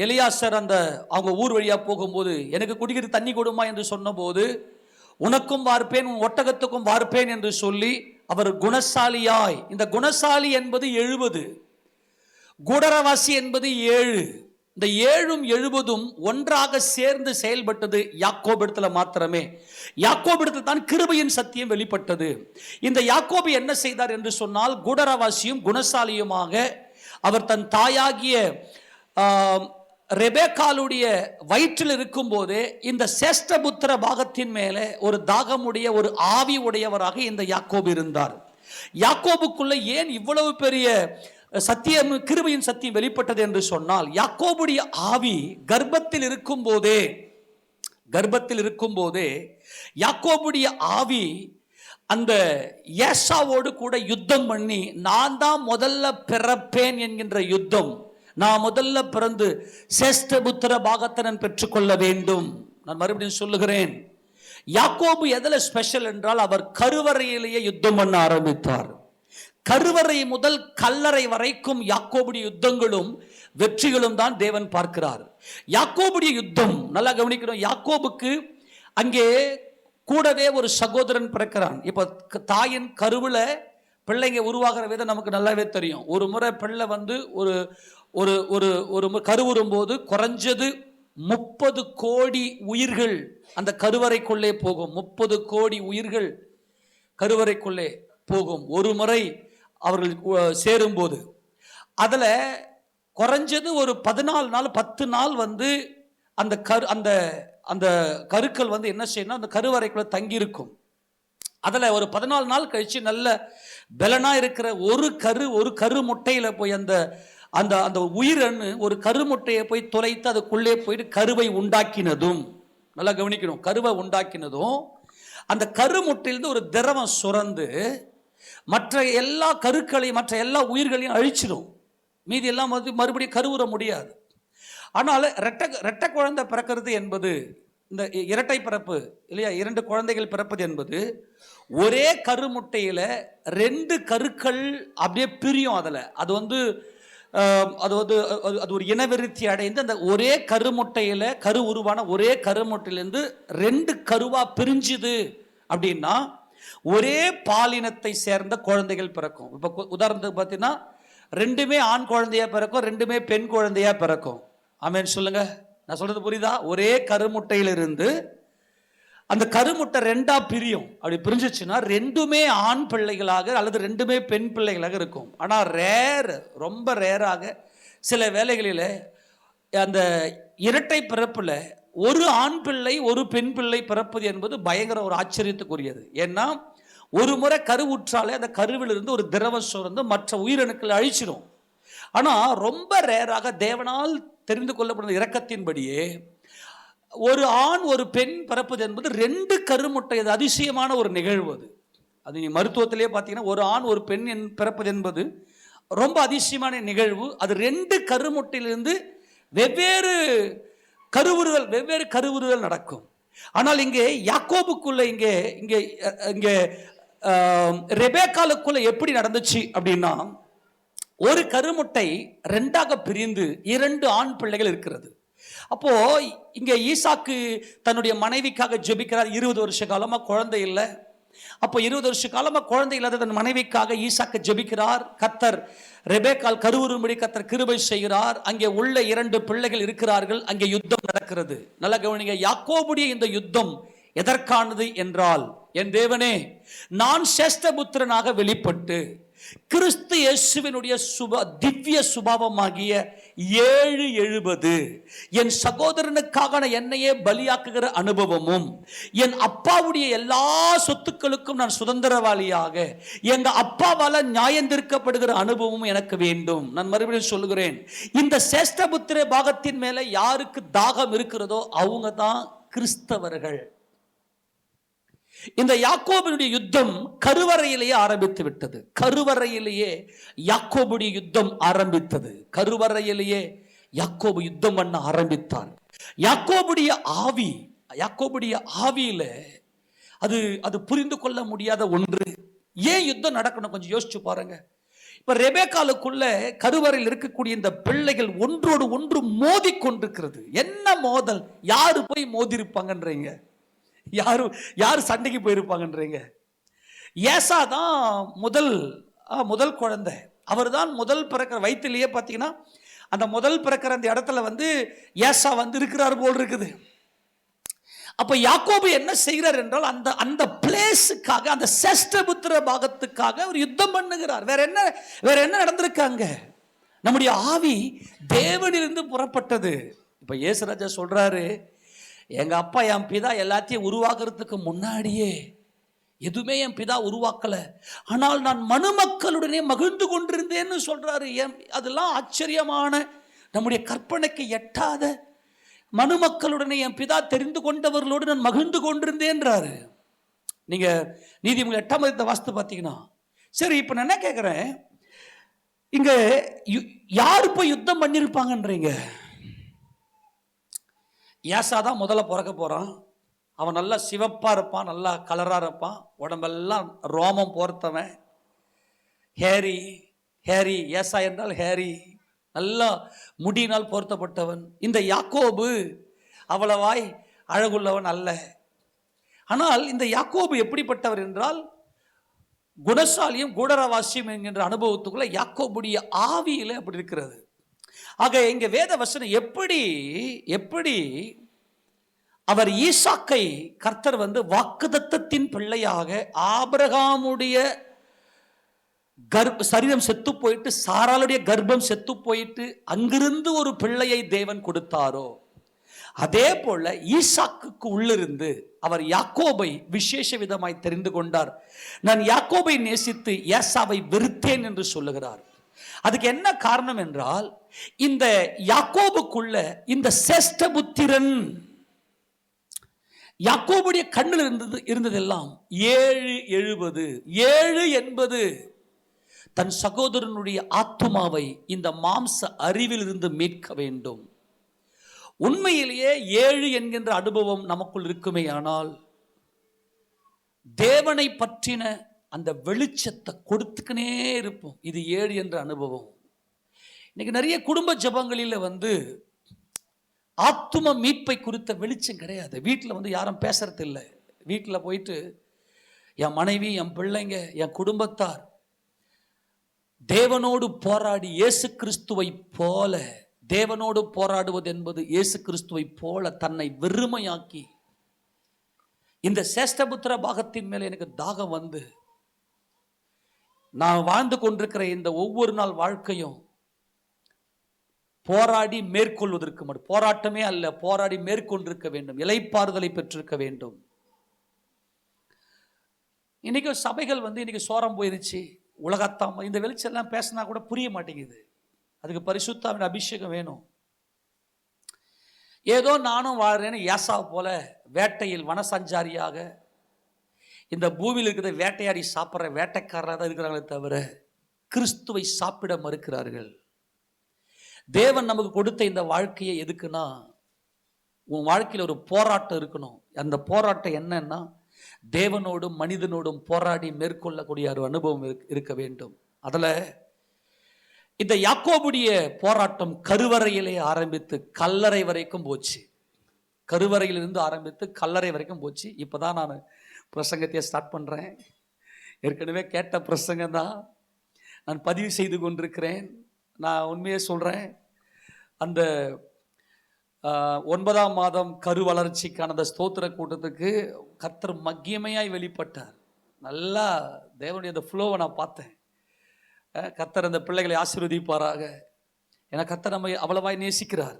எலியாசர் அவங்க ஊர் வழியா போகும்போது எனக்கு குடிக்கிற தண்ணி கொடுமா என்று சொன்னபோது, உனக்கும் வார்ப்பேன் உன் ஒட்டகத்துக்கும் வார்ப்பேன் என்று சொல்லி அவர் குணசாலியாய், இந்த குணசாலி என்பது 70, கூடரவாசி என்பது 7. இந்த 7ம் 70ம் ஒன்றாக சேர்ந்து செயல்பட்டது யாக்கோபிடத்துல மாத்திரமே. யாக்கோபிடத்தில் தான் கிருபையின் சத்தியம் வெளிப்பட்டது. இந்த யாக்கோபு என்ன செய்தார் என்று சொன்னால், கூடரவாசியும் குணசாலியுமாக அவர் தன் தாயாகிய ரெபேக்காளுடைய வயிற்றில் இருக்கும் போதே இந்த சேஷ்டபுத்திர பாகத்தின் மேலே ஒரு தாகமுடைய ஒரு ஆவி உடையவராக இந்த யாக்கோபு இருந்தார். யாக்கோபுக்குள்ள ஏன் இவ்வளவு பெரிய சத்தியம், கிருபையின் சத்தியம் வெளிப்பட்டது என்று சொன்னால், யாக்கோபுடைய ஆவி கர்ப்பத்தில் இருக்கும் போதே யாக்கோபுடைய ஆவி அந்த ஏசாவோடு கூட யுத்தம் பண்ணி, நான் தான் முதல்ல பிறப்பேன் என்கின்ற யுத்தம், நான் முதல்ல பிறந்து சேஷ்டபுத்திர பாகத்தை நான் பெற்றுக்கொள்ள வேண்டும். நான் மறுபடியும் சொல்லுகிறேன், யாக்கோபு எதில் ஸ்பெஷல் என்றால் அவர் கருவறையிலேயே யுத்தம் பண்ண ஆரம்பித்தார். கருவறை முதல் கல்லறை வரைக்கும் யாக்கோபுடைய யுத்தங்களும் வெற்றிகளும் தான் தேவன் பார்க்கிறார். யாக்கோபுடைய யுத்தம் நல்லா கவனிக்கணும். யாக்கோபுக்கு அங்கே கூடவே ஒரு சகோதரன் பிறக்கிறான். இப்ப தாயின் கருவுல
பிள்ளைங்க உருவாகிற விதம் நமக்கு நல்லாவே தெரியும். ஒரு முறை பிள்ளை வந்து ஒரு ஒரு ஒரு ஒரு கருவுறும் போது குறைஞ்சது 30 கோடி உயிர்கள் அந்த கருவறைக்குள்ளே போகும். 30 கோடி உயிர்கள் கருவறைக்குள்ளே போகும் ஒரு முறை அவர்கள் சேரும்போது. அதுல குறைஞ்சது ஒரு 14 நாள் 10 நாள் வந்து அந்த அந்த அந்த கருக்கள் வந்து என்ன செய்யணும், அந்த கருவறைக்குள்ள தங்கி இருக்கும். அதுல ஒரு 14 நாள் கழிச்சு நல்ல பலனா இருக்கிற ஒரு கரு முட்டையில போய் அந்த அந்த அந்த உயிரணு ஒரு கருமுட்டையை போய் தொலைத்து அதுக்குள்ளே போயிட்டு கருவை உண்டாக்கினதும், நல்லா கவனிக்கணும், கருவை உண்டாக்கினதும் அந்த கருமுட்டையிலிருந்து ஒரு திரவம் சுரந்து மற்ற எல்லா கருக்களையும் மற்ற எல்லா உயிர்களையும் அழிச்சிடும். மீதி எல்லாம் வந்து மறுபடியும் கருவுற முடியாது. ஆனால் இரட்டை குழந்தை பிறக்கிறது என்பது, இந்த இரட்டை பிறப்பு இல்லையா, 2 குழந்தைகள் பிறப்பது என்பது ஒரே கருமுட்டையில் 2 கருக்கள் அப்படியே பிரியும். அதில் அது வந்து அது ஒரு இனவிருத்தி அடைந்து அந்த ஒரே கருமுட்டையில் கரு உருவான ஒரே கருமுட்டையிலேருந்து 2 கருவா பிரிஞ்சுது அப்படின்னா ஒரே பாலினத்தை சேர்ந்த குழந்தைகள் பிறக்கும். இப்போ உதாரணத்துக்கு பார்த்தீங்கன்னா 2மே ஆண் குழந்தையா பிறக்கும், 2மே பெண் குழந்தையா பிறக்கும். ஆமென் சொல்லுங்க. நான் சொல்றது புரியுதா? ஒரே கருமுட்டையிலிருந்து அந்த கருமுட்டை 2ஆ பிரியும். அப்படி பிரிஞ்சிச்சுன்னா 2மே ஆண் பிள்ளைகளாக அல்லது 2மே பெண் பிள்ளைகளாக இருக்கும். ஆனால் ரொம்ப ரேராக சில வேளைகளில் அந்த இரட்டை பிறப்புல ஒரு ஆண் பிள்ளை ஒரு பெண் பிள்ளை பிறப்பது என்பது பயங்கர ஒரு ஆச்சரியத்துக்குரியது. ஏன்னா ஒரு முறை கருவுற்றாலே அந்த கருவிலிருந்து ஒரு திரவம் சுரந்து மற்ற உயிரணுக்களை அழிச்சிடும். ஆனால் ரொம்ப ரேராக தேவனால் தெரிந்து கொள்ளப்படுற இரக்கத்தின்படியே ஒரு ஆண் ஒரு பெண் பிறப்பது என்பது 2 கருமுட்டை. அது அதிசயமான ஒரு நிகழ்வு. அது நீ மருத்துவத்திலே பார்த்தீங்கன்னா ஒரு ஆண் ஒரு பெண் பிறப்பது என்பது ரொம்ப அதிசயமான நிகழ்வு. அது 2 கருமுட்டையிலிருந்து வெவ்வேறு கருவுறுதல் நடக்கும். ஆனால் இங்கே யாக்கோபுக்குள்ள இங்கே இங்கே இங்கே ரெபேக்காலுக்குள்ள எப்படி நடந்துச்சு அப்படின்னா, ஒரு கருமுட்டை 2ஆக பிரிந்து 2 ஆண் பிள்ளைகள் இருக்கிறது. அப்போ இங்க ஈசாக்கு தன்னுடைய மனைவிக்காக ஜெபிக்கிறார். 20 வருஷ காலமா குழந்தை இல்லை. அப்போ 20 வருஷ காலமா குழந்தை இல்லாத தன் மனைவிக்காக ஈசாக்கு ஜெபிக்கிறார். கர்த்தர் ரெபேக்கால் கருவுறும்படி கர்த்தர் கிருபை செய்கிறார். அங்கே உள்ள 2 பிள்ளைகள் இருக்கிறார்கள். அங்கே யுத்தம் நடக்கிறது. நல்லா கவனிங்க. யாக்கோபுடைய இந்த யுத்தம் எதற்கானது என்றால், என் தேவனே, நான் சேஷ்டபுத்திரனாக வெளிப்பட்டு கிறிஸ்து இயேசுவினுடைய திவ்ய சுபாவமாகிய 770 என் சகோதரனுக்காக என்னையே பலியாக்குகிற அனுபவமும், என் அப்பாவுடைய எல்லா சொத்துக்களுக்கும் நான் சுதந்திரவாளியாக எங்க அப்பாவால நியாயந்திருக்கப்படுகிற அனுபவம் எனக்கு வேண்டும். நான் மறுபடியும் சொல்லுகிறேன், இந்த சேஷ்டபுத்திர பாகத்தின் மேல யாருக்கு தாகம் இருக்கிறதோ அவங்க தான் கிறிஸ்தவர்கள். இந்த யாக்கோபுடைய யுத்தம் கருவறையிலேயே ஆரம்பித்து விட்டது. கருவறையிலேயே யாக்கோபுடைய யுத்தம் ஆரம்பித்தது. கருவறையிலேயே யாக்கோபு யுத்தம் பண்ண ஆரம்பித்தான். யாக்கோபுடைய ஆவியில அது புரிந்து கொள்ள முடியாத ஒன்று. ஏன் யுத்தம் நடக்கணும் கொஞ்சம் யோசிச்சு பாருங்க. இப்ப ரெபேக்காலுக்குள்ள கருவறையில் இருக்கக்கூடிய இந்த பிள்ளைகள் ஒன்றோடு ஒன்று மோதி கொண்டிருக்கிறது. என்ன மோதல்? யாரு போய் மோதி இருப்பாங்கன்றீங்க? யாரு சண்டைக்கு போயிருப்பாங்கன்றீங்க? ஏசா தான் முதல் குழந்தை. அவர் தான் முதல் பிறக்கிற வயிற்றிலேயே பார்த்தீங்கன்னா அந்த முதல் பிறக்கிற அந்த இடத்துல வந்து ஏசா வந்து இருக்கிறார் போல் இருக்குது. அப்ப யாக்கோபு என்ன செய்கிறார் என்றால் அந்த பிளேஸுக்காக, அந்த சேஷ்டபுத்திர பாகத்துக்காக அவர் யுத்தம் பண்ணுகிறார். வேற என்ன நடந்திருக்காங்க? நம்முடைய ஆவி தேவனிலிருந்து புறப்பட்டது. இப்ப இயேசுராஜா சொல்றாரு, எங்க அப்பா என் பிதா எல்லாத்தையும் உருவாக்குறதுக்கு முன்னாடியே எதுவுமே என் பிதா உருவாக்கல, ஆனால் நான் மனுமக்களுடனே மகிழ்ந்து கொண்டிருந்தேன்னு சொல்றாரு. அதெல்லாம் ஆச்சரியமான, நம்முடைய கற்பனைக்கு எட்டாத, மனுமக்களுடனே என் பிதா தெரிந்து கொண்டவர்களோடு நான் மகிழ்ந்து கொண்டிருந்தேன்றாரு. நீங்க நீதிமொழி 8ஆம் அதிகாரத்தை வாசித்து பார்த்தீங்கன்னா சரி. இப்ப நான் என்ன கேட்கிறேன், இங்க யாரு போய் யுத்தம் பண்ணிருப்பாங்கன்றீங்க? ஏசா தான் முதல்ல பிறக்க போறான். அவன் நல்லா சிவப்பா இருப்பான், நல்லா கலரா இருப்பான், உடம்பெல்லாம் ரோமம் போர்த்தவன், ஹேரி. ஏசா என்றால் ஹேரி, நல்லா முடியினால் போர்த்தப்பட்டவன். இந்த யாக்கோபு அவ்வளவாய் அழகுள்ளவன் அல்ல. ஆனால் இந்த யாக்கோபு எப்படிப்பட்டவர் என்றால், குணசாலியும் கூடரவாசியும் என்கின்ற அனுபவத்துக்குள்ள யாக்கோபுடைய ஆவியில அப்படி இருக்கிறது. ஆக இங்க வேத வசனம் எப்படி அவர் ஈசாக்கை கர்த்தர் வாக்குத்தத்தத்தின் பிள்ளையாக ஆபிரகாமுடைய சரீரம் செத்து போயிட்டு சாராளுடைய கர்ப்பம் செத்து போயிட்டு அங்கிருந்து ஒரு பிள்ளையை தேவன் கொடுத்தாரோ, அதே போல ஈசாக்குக்கு உள்ளிருந்து அவர் யாக்கோபை விசேஷ விதமாய் தெரிந்து கொண்டார். நான் யாக்கோபை நேசித்து ஏசாவை வெறுத்தேன் என்று சொல்லுகிறார். அதுக்கு என்ன காரணம் என்றால், இந்த யாக்கோபுக்குள்ள இந்த சேஷ்ட புத்திரன் யாக்கோபுடைய கண்ணில் இருந்ததெல்லாம் 7 என்பது தன் சகோதரனுடைய ஆத்துமாவை இந்த மாம்ச அறிவில் இருந்து மீட்க வேண்டும். உண்மையிலேயே 7 என்கின்ற அனுபவம் நமக்குள் இருக்குமே ஆனால், தேவனை பற்றின அந்த வெளிச்சத்தை கொடுத்துக்கினே இருப்போம். இது 7 என்ற அனுபவம். இன்னைக்கு நிறைய குடும்ப ஜபங்களில் ஆத்தும மீட்பை குறித்த வெளிச்சம் கிடையாது. வீட்டில் யாரும் பேசுறது இல்லை. வீட்டில் போயிட்டு என் மனைவி, என் பிள்ளைங்க, என் குடும்பத்தார் தேவனோடு போராடி இயேசு கிறிஸ்துவை போல, தேவனோடு போராடுவது என்பது இயேசு கிறிஸ்துவை போல தன்னை வெறுமையாக்கி, இந்த சேஷ்டபுத்திர பாகத்தின் மேலே எனக்கு தாகம் நான் வாழ்ந்து கொண்டிருக்கிற இந்த ஒவ்வொரு நாள் வாழ்க்கையும் போராடி மேற்கொள்வதற்கு மட்டும், போராட்டமே அல்ல, போராடி மேற்கொண்டிருக்க வேண்டும், இளைப்பாறுதலை பெற்றிருக்க வேண்டும். இன்னைக்கு சபைகள் இன்னைக்கு சோரம் போயிருச்சு. உலகத்தாம இந்த வெளிச்சம் எல்லாம் பேசினா கூட புரிய மாட்டேங்குது. அதுக்கு பரிசுத்தாவின் அபிஷேகம் வேணும். ஏதோ நானும் வாழ்றேன்னு ஏசாவை போல வேட்டையில் வனசஞ்சாரியாக இந்த பூமியில் இருக்கிற வேட்டையாடி சாப்பிட்ற வேட்டைக்காரராக தான் இருக்கிறாங்களே தவிர கிறிஸ்துவை சாப்பிட மறுக்கிறார்கள். தேவன் நமக்கு கொடுத்த இந்த வாழ்க்கையை எதுக்குன்னா, உன் வாழ்க்கையில் ஒரு போராட்டம் இருக்கணும். அந்த போராட்டம் என்னன்னா, தேவனோடும் மனிதனோடும் போராடி மேற்கொள்ளக்கூடிய ஒரு அனுபவம் இருக்க வேண்டும். அதில் இந்த யாக்கோபுடைய போராட்டம் கருவறையிலே ஆரம்பித்து கல்லறை வரைக்கும் போச்சு. கருவறையிலிருந்து ஆரம்பித்து கல்லறை வரைக்கும் போச்சு. இப்போதான் நான் பிரசங்கத்தையே ஸ்டார்ட் பண்ணுறேன். ஏற்கனவே கேட்ட பிரசங்கம் தான் நான் பதிவு செய்து கொண்டிருக்கிறேன். நான் உண்மையே சொல்கிறேன், அந்த 9ஆம் மாதம் கரு வளர்ச்சிக்கான அந்த ஸ்தோத்திர கூட்டத்துக்கு கர்த்தர் மகிமையாய் வெளிப்பட்டார். நல்லா தேவனுடைய அந்த ஃப்ளோவை நான் பார்த்தேன். கர்த்தர் அந்த பிள்ளைகளை ஆசீர்வதிப்பாராக. ஏன்னா கர்த்தர் நம்ம அவ்வளவாய் நேசிக்கிறார்.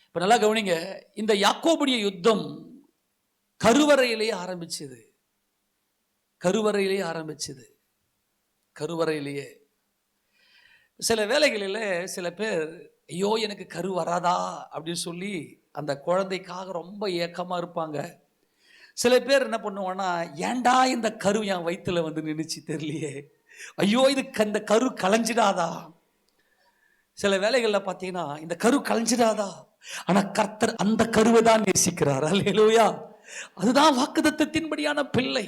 இப்போ நல்லா கவனிங்க, இந்த யாக்கோபுடைய யுத்தம் கருவறையிலேயே ஆரம்பிச்சது. கருவறையிலேயே சில வேளைகளில் சில பேர், ஐயோ எனக்கு கரு வராதா அப்படின்னு சொல்லி அந்த குழந்தைக்காக ரொம்ப ஏக்கமாக இருப்பாங்க. சில பேர் என்ன பண்ணுவாங்கன்னா, ஏண்டா இந்த கரு என் வயிற்றுல நின்றுச்சு தெரியலையே, ஐயோ இந்த கரு களைஞ்சிடாதா. சில வேளைகளில் பார்த்தீங்கன்னா இந்த கரு களைஞ்சிடாதா. ஆனால் கர்த்தர் அந்த கருவை தான் நேசிக்கிறார். அல்லேலூயா. அதுதான் வாக்குத்தத்தத்தின்படியான பிள்ளை,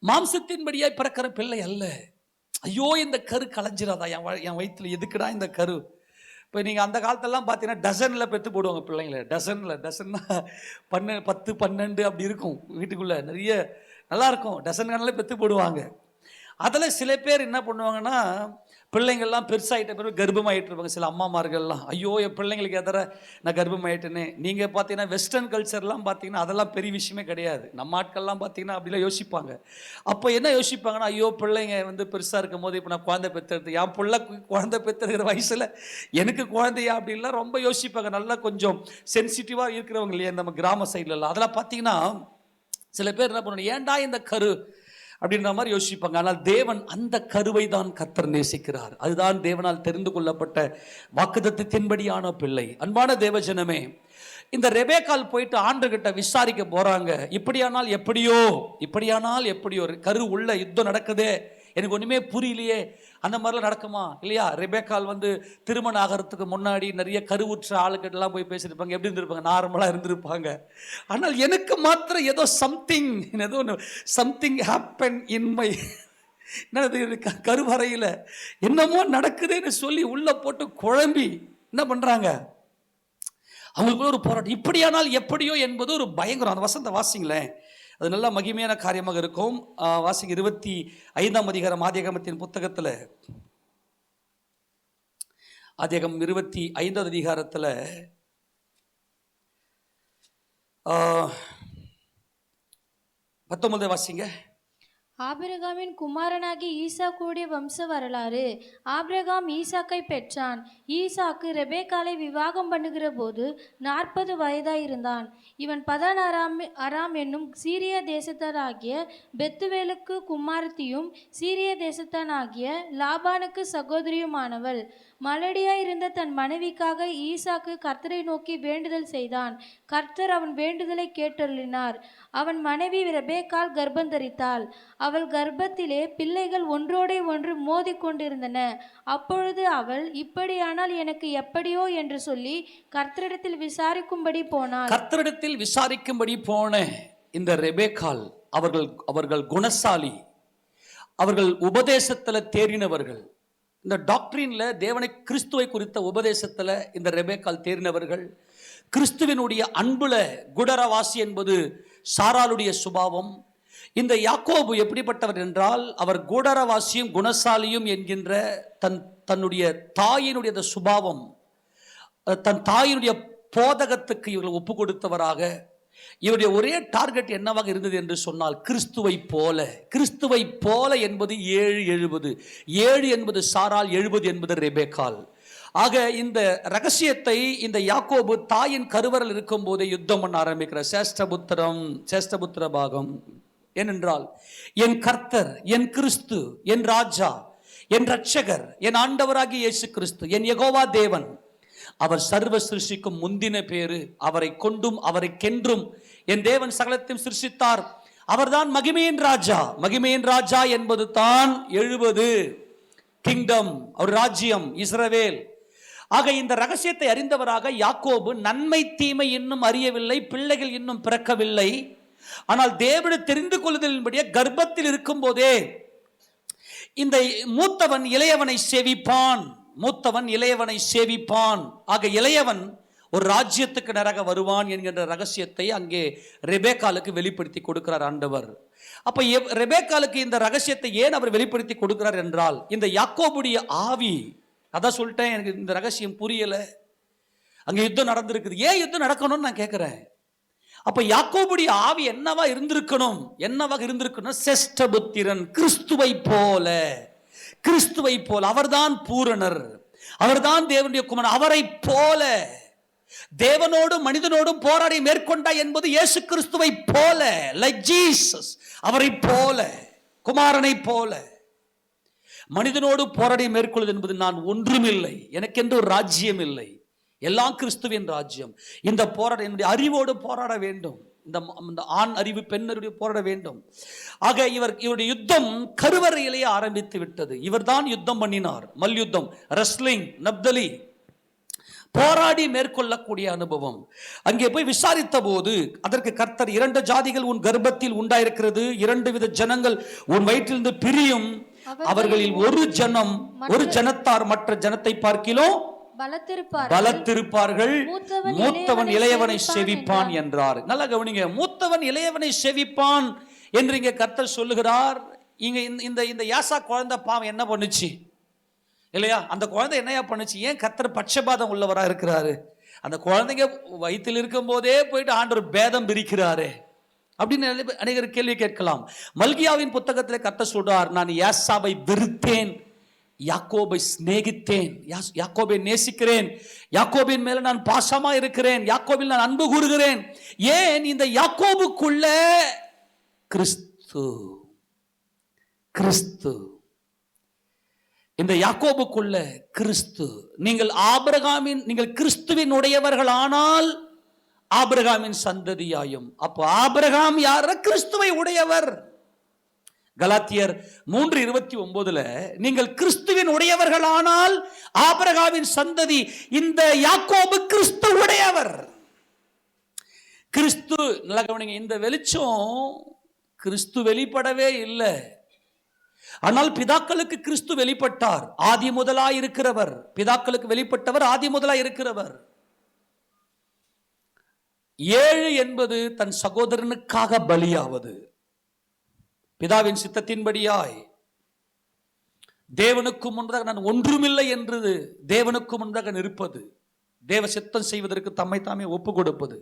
மாம்சத்தின்படியாய் பிறக்கிற பிள்ளை அல்ல. ஐயோ இந்த கரு களைஞ்சிடாதா என் வயிற்றுல, எதுக்குடா இந்த கரு. இப்போ நீங்கள் அந்த காலத்திலலாம் பார்த்தீங்கன்னா டசனில் பெற்று போடுவாங்க பிள்ளைங்கள. டசன்னா 10, 12 அப்படி இருக்கும். வீட்டுக்குள்ளே நிறைய நல்லா இருக்கும், டசன் கணக்கில் பெற்று போடுவாங்க. அதில் சில பேர் என்ன பண்ணுவாங்கன்னா, பிள்ளைங்கள்லாம் பெருசாகிட்ட பிறகு கர்ப்பமாயிட்டு இருப்பாங்க. சில அம்மாமார்கள்லாம், ஐயோ என் பிள்ளைங்களுக்கு எதிர நான் கர்ப்பமாயிட்டேன்னு. நீங்கள் பார்த்தீங்கன்னா வெஸ்டர்ன் கல்ச்சர்லாம் பார்த்தீங்கன்னா அதெல்லாம் பெரிய விஷயமே கிடையாது. நம்ம ஆட்கள்லாம் பார்த்தீங்கன்னா அப்படிலாம் யோசிப்பாங்க. அப்போ என்ன யோசிப்பாங்கன்னா, ஐயோ பிள்ளைங்க பெருசாக இருக்கும் போது இப்போ நான் குழந்தை பெற்றுறது, என் பிள்ளை குழந்தை பெற்றுக்கிற வயசில் எனக்கு குழந்தையா அப்படின்லாம் ரொம்ப யோசிப்பாங்க. நல்லா கொஞ்சம் சென்சிட்டிவாக இருக்கிறவங்க இல்லையா நம்ம கிராம சைட்லலாம். அதெல்லாம் பார்த்தீங்கன்னா சில பேர் என்ன பண்ணணும், ஏண்டா இந்த கரு அப்படின்ற மாதிரி யோசிப்பாங்க. ஆனால் தேவன் அந்த கருவை தான் கர்த்தர் நேசிக்கிறார். அதுதான் தேவனால் தெரிந்து கொள்ளப்பட்ட வாக்குத்தத்தத்தின்படியான பிள்ளை. அன்பான தேவஜனமே, இந்த ரெபேக்கால் போயிட்டு ஆண்டவர்கிட்ட விசாரிக்க போறாங்க. இப்படியானால் எப்படியோ கரு உள்ள யுத்தம் நடக்குதே, எனக்கு ஒன்றுமே புரியலையே, அந்த மாதிரிலாம் நடக்குமா இல்லையா? ரெபேக்கால் திருமணம் ஆகிறதுக்கு முன்னாடி நிறைய கருவுற்ற ஆளுக்கிட்டலாம் போய் பேசியிருப்பாங்க. எப்படி இருந்திருப்பாங்க? நார்மலாக இருந்திருப்பாங்க. ஆனால் எனக்கு மாத்திரம் ஏதோ சம்திங் ஹேப்பன் இன் மை என்னது கருவறையில் என்னமோ நடக்குதுன்னு சொல்லி உள்ளே போட்டு குழம்பி என்ன பண்ணுறாங்க, அவங்களுக்கு ஒரு போராட்டம். இப்படியானால் எப்படியோ என்பது ஒரு பயங்கரம். அந்த வசந்த வாசிங்களேன், அது நல்ல மகிமையான காரியமாக இருக்கும். வாசிங்க 25ஆம் அதிகாரம் ஆதியாகமத்தின் புத்தகத்தில், ஆதியாகமம் 25வது அதிகாரத்தில் 19 வாசிங்க.
ஆபிரகாமின் குமாரனாகி ஈசாக்குடைய வம்ச வரலாறு. ஆபிரகாம் ஈசாக்கை பெற்றான். ஈசாக்கு ரெபேக்காலை விவாகம் பண்ணுகிற போது 40 வயதாயிருந்தான். இவன் பதான் அராம் என்னும் சீரிய தேசத்தானாகிய பெத்துவேலுக்கு குமாரத்தியும் சீரிய தேசத்தானாகிய லாபானுக்கு சகோதரியுமானவள். மலடியாயிருந்த தன் மனைவிக்காக ஈசாக்கு கர்த்தரை நோக்கி வேண்டுதல் செய்தான். கர்த்தர் அவன் வேண்டுதலை கேட்டருளினார். அவன் மனைவி ரெபேக்காள் கர்ப்பந்தரித்தாள். அவள் கர்ப்பத்திலே பிள்ளைகள் ஒன்றோடே ஒன்று மோதி கொண்டிருந்தன. அப்பொழுது அவள், இப்படியானால் எனக்கு எப்படியோ என்று சொல்லி கர்த்தரிடத்தில் விசாரிக்கும்படி போனாள்.
கர்த்தரிடத்தில் விசாரிக்கும்படி போன இந்த ரெபேக்காள் அவர்கள் குணசாலி, அவர்கள் உபதேசத்தில் தேறினவர்கள். இந்த டாக்டரின்ல தேவனை கிறிஸ்துவை குறித்த உபதேசத்தில் இந்த ரெபேக்காள் தேறினவர்கள். கிறிஸ்துவினுடைய அன்புல குடரவாசி என்பது சாராளுடைய சுபாவம். இந்த யாக்கோபு எப்படிப்பட்டவர் என்றால், அவர் கூடரவாசியும் குணசாலியும் என்கின்ற தன்னுடைய தாயினுடைய சுபாவம், தன் தாயினுடைய போதகத்துக்கு இவர்கள் ஒப்பு கொடுத்தவராக, இவருடைய ஒரே டார்கெட் என்னவாக இருந்தது என்று சொன்னால், கிறிஸ்துவை போல. கிறிஸ்துவை போல என்பது 7 என்பது சாராள், 70 என்பது ரெபேக்காள். ஆக இந்த ரகசியத்தை இந்த யாக்கோபு தாயின் கருவறையில் இருக்கும் போதே யுத்தம் பண்ண ஆரம்பிக்கிற சேஷ்டபுத்திர பாகம். ஏனென்றால், என் கர்த்தர், என் கிறிஸ்து, என் ராஜா, என் ரட்சகர், என் ஆண்டவராகிய இயேசு கிறிஸ்து, என் யெகோவா தேவன், அவர் சர்வ சிருஷ்டிக்கும் முந்தின பேரு. அவரை கொண்டும் அவரை கென்றும் என் தேவன் சகலத்தையும் சிருஷ்டித்தார். அவர்தான் மகிமையின் ராஜா. மகிமையின் ராஜா என்பது தான் 70 கிங்டம், ஒரு ராஜ்யம், இஸ்ரவேல். ஆக இந்த ரகசியத்தை அறிந்தவராக யாக்கோபு, நன்மை தீமை இன்னும் அறியவில்லை, பிள்ளைகள் இன்னும் பிறக்கவில்லை, ஆனால் தேவனை தெரிந்து கொள்ளுதலின்படியே கர்ப்பத்தில் இருக்கும் போதே இந்த மூத்தவன் இளையவனை சேவிப்பான். ஆக இளையவன் ஒரு ராஜ்யத்துக்கு நேராக வருவான் என்கின்ற ரகசியத்தை அங்கே ரெபேக்காலுக்கு வெளிப்படுத்தி கொடுக்கிறார் ஆண்டவர். அப்ப ரெபேக்காலுக்கு இந்த ரகசியத்தை ஏன் அவர் வெளிப்படுத்தி கொடுக்கிறார் என்றால், இந்த யாக்கோபுடைய ஆவி, அதான் சொல்லிட்டேன், எனக்கு இந்த ரகசியம் புரியல. அங்க யுத்தம் நடந்திருக்குது. ஏன் யுத்தம் நடக்கணும்னு நான் கேட்கிறேன். அப்ப யாக்கோபுடைய ஆவி என்னவாக இருந்திருக்கணும்? சேஷ்டபுத்திரன், கிறிஸ்துவை போல. அவர்தான் பூரணர், அவர்தான் தேவனுடைய குமாரன். அவரை போல, தேவனோடும் மனிதனோடும் போராடி மேற்கொண்டா என்பது இயேசு கிறிஸ்துவை போல, லைக் ஜீசஸ், அவரை போல, குமாரனை போல. மனிதனோடு போராடி மேற்கொள்வது என்பது நான் ஒன்றுமில்லை, எனக்கென்று ஒரு ராஜ்யம் இல்லை, எல்லாம் கிறிஸ்துவின் ராஜ்யம். இந்த போராட்டம் என்னுடைய அறிவோடு போராட வேண்டும், இந்த ஆண் அறிவு பெண் அறிவு போராட வேண்டும். ஆக இவருடைய யுத்தம் கருவறையிலேயே ஆரம்பித்து விட்டது. இவர் தான் யுத்தம் பண்ணினார், மல்யுத்தம், ரெஸ்லிங், நப்தலி, போராடி மேற்கொள்ளக்கூடிய அனுபவம். அங்கே போய் விசாரித்த போது அதற்கு கர்த்தர், 2 ஜாதிகள் உன் கர்ப்பத்தில் உண்டாயிருக்கிறது, 2 வித ஜனங்கள் உன் வயிற்றிலிருந்து பிரியும், அவர்களில் ஒரு ஜனத்தார் மற்ற ஜனத்தை பார்க்கிலும் பலத்திருப்பார்கள், மூத்தவன் இளையவனை செவிப்பான் என்றார். நல்லா கவனிங்க, மூத்தவன் இளையவனை செவிப்பான் என்று இங்க கர்த்தர் சொல்லுகிறார். இங்க இந்த யாசா குழந்தை பாவம் என்ன பண்ணுச்சு இல்லையா? அந்த குழந்தை என்னையா பண்ணுச்சு? ஏன் கர்த்தர் பட்சபாதம் உள்ளவரா இருக்கிறாரு? அந்த குழந்தைங்க வயிற்றில் இருக்கும் போதே போயிட்டு ஆண்டவர் பேதம் பிரிக்கிறாரு அப்படின்னு அநேகர் கேள்வி கேட்கலாம். மல்கியாவின் புத்தகத்தில் கர்த்தர் சொல்றார், நான் யாசாவை வெறுத்தேன், யாக்கோபை சிநேகித்தேன், யாக்கோபை நேசிக்கிறேன், யாக்கோபின் மேல நான் பாசமா இருக்கிறேன், யாக்கோபில் நான் அன்பு கூறுகிறேன். ஏன்? இந்த யாக்கோபுக்குள்ள கிறிஸ்து, இந்த யாக்கோபுக்குள்ள கிறிஸ்து. நீங்கள் கிறிஸ்துவின் உடையவர்கள் ஆனால் ஆபிரகாமின் சந்ததியாயும். அப்போ ஆபிரகாம் யார? கிறிஸ்துவை உடையவர். கலாத்தியர் 3:29 நீங்கள் கிறிஸ்துவின் உடையவர்கள் ஆனால் ஆபிரகாமின் சந்ததி. இந்த யாக்கோபு கிறிஸ்து உடையவர். கிறிஸ்து, நல்லா கவனிங்க, இந்த வெளிச்சம் கிறிஸ்து வெளிப்படவே இல்லை, ஆனால் பிதாக்களுக்கு கிறிஸ்து வெளிப்பட்டார். ஆதி முதலாய் இருக்கிறவர், பிதாக்களுக்கு வெளிப்பட்டவர், ஆதி முதலாய் இருக்கிறவர். 7 என்பது தன் சகோதரனுக்காக பலியாவது. பிதாவின் சித்தத்தின்படியாய் தேவனுக்கு முன்பதாக நான் ஒன்றுமில்லை என்று தேவனுக்கு முன்பதாக நிற்பது, தேவ சித்தம் செய்வதற்கு தம்மை தாமே ஒப்பு கொடுப்பது.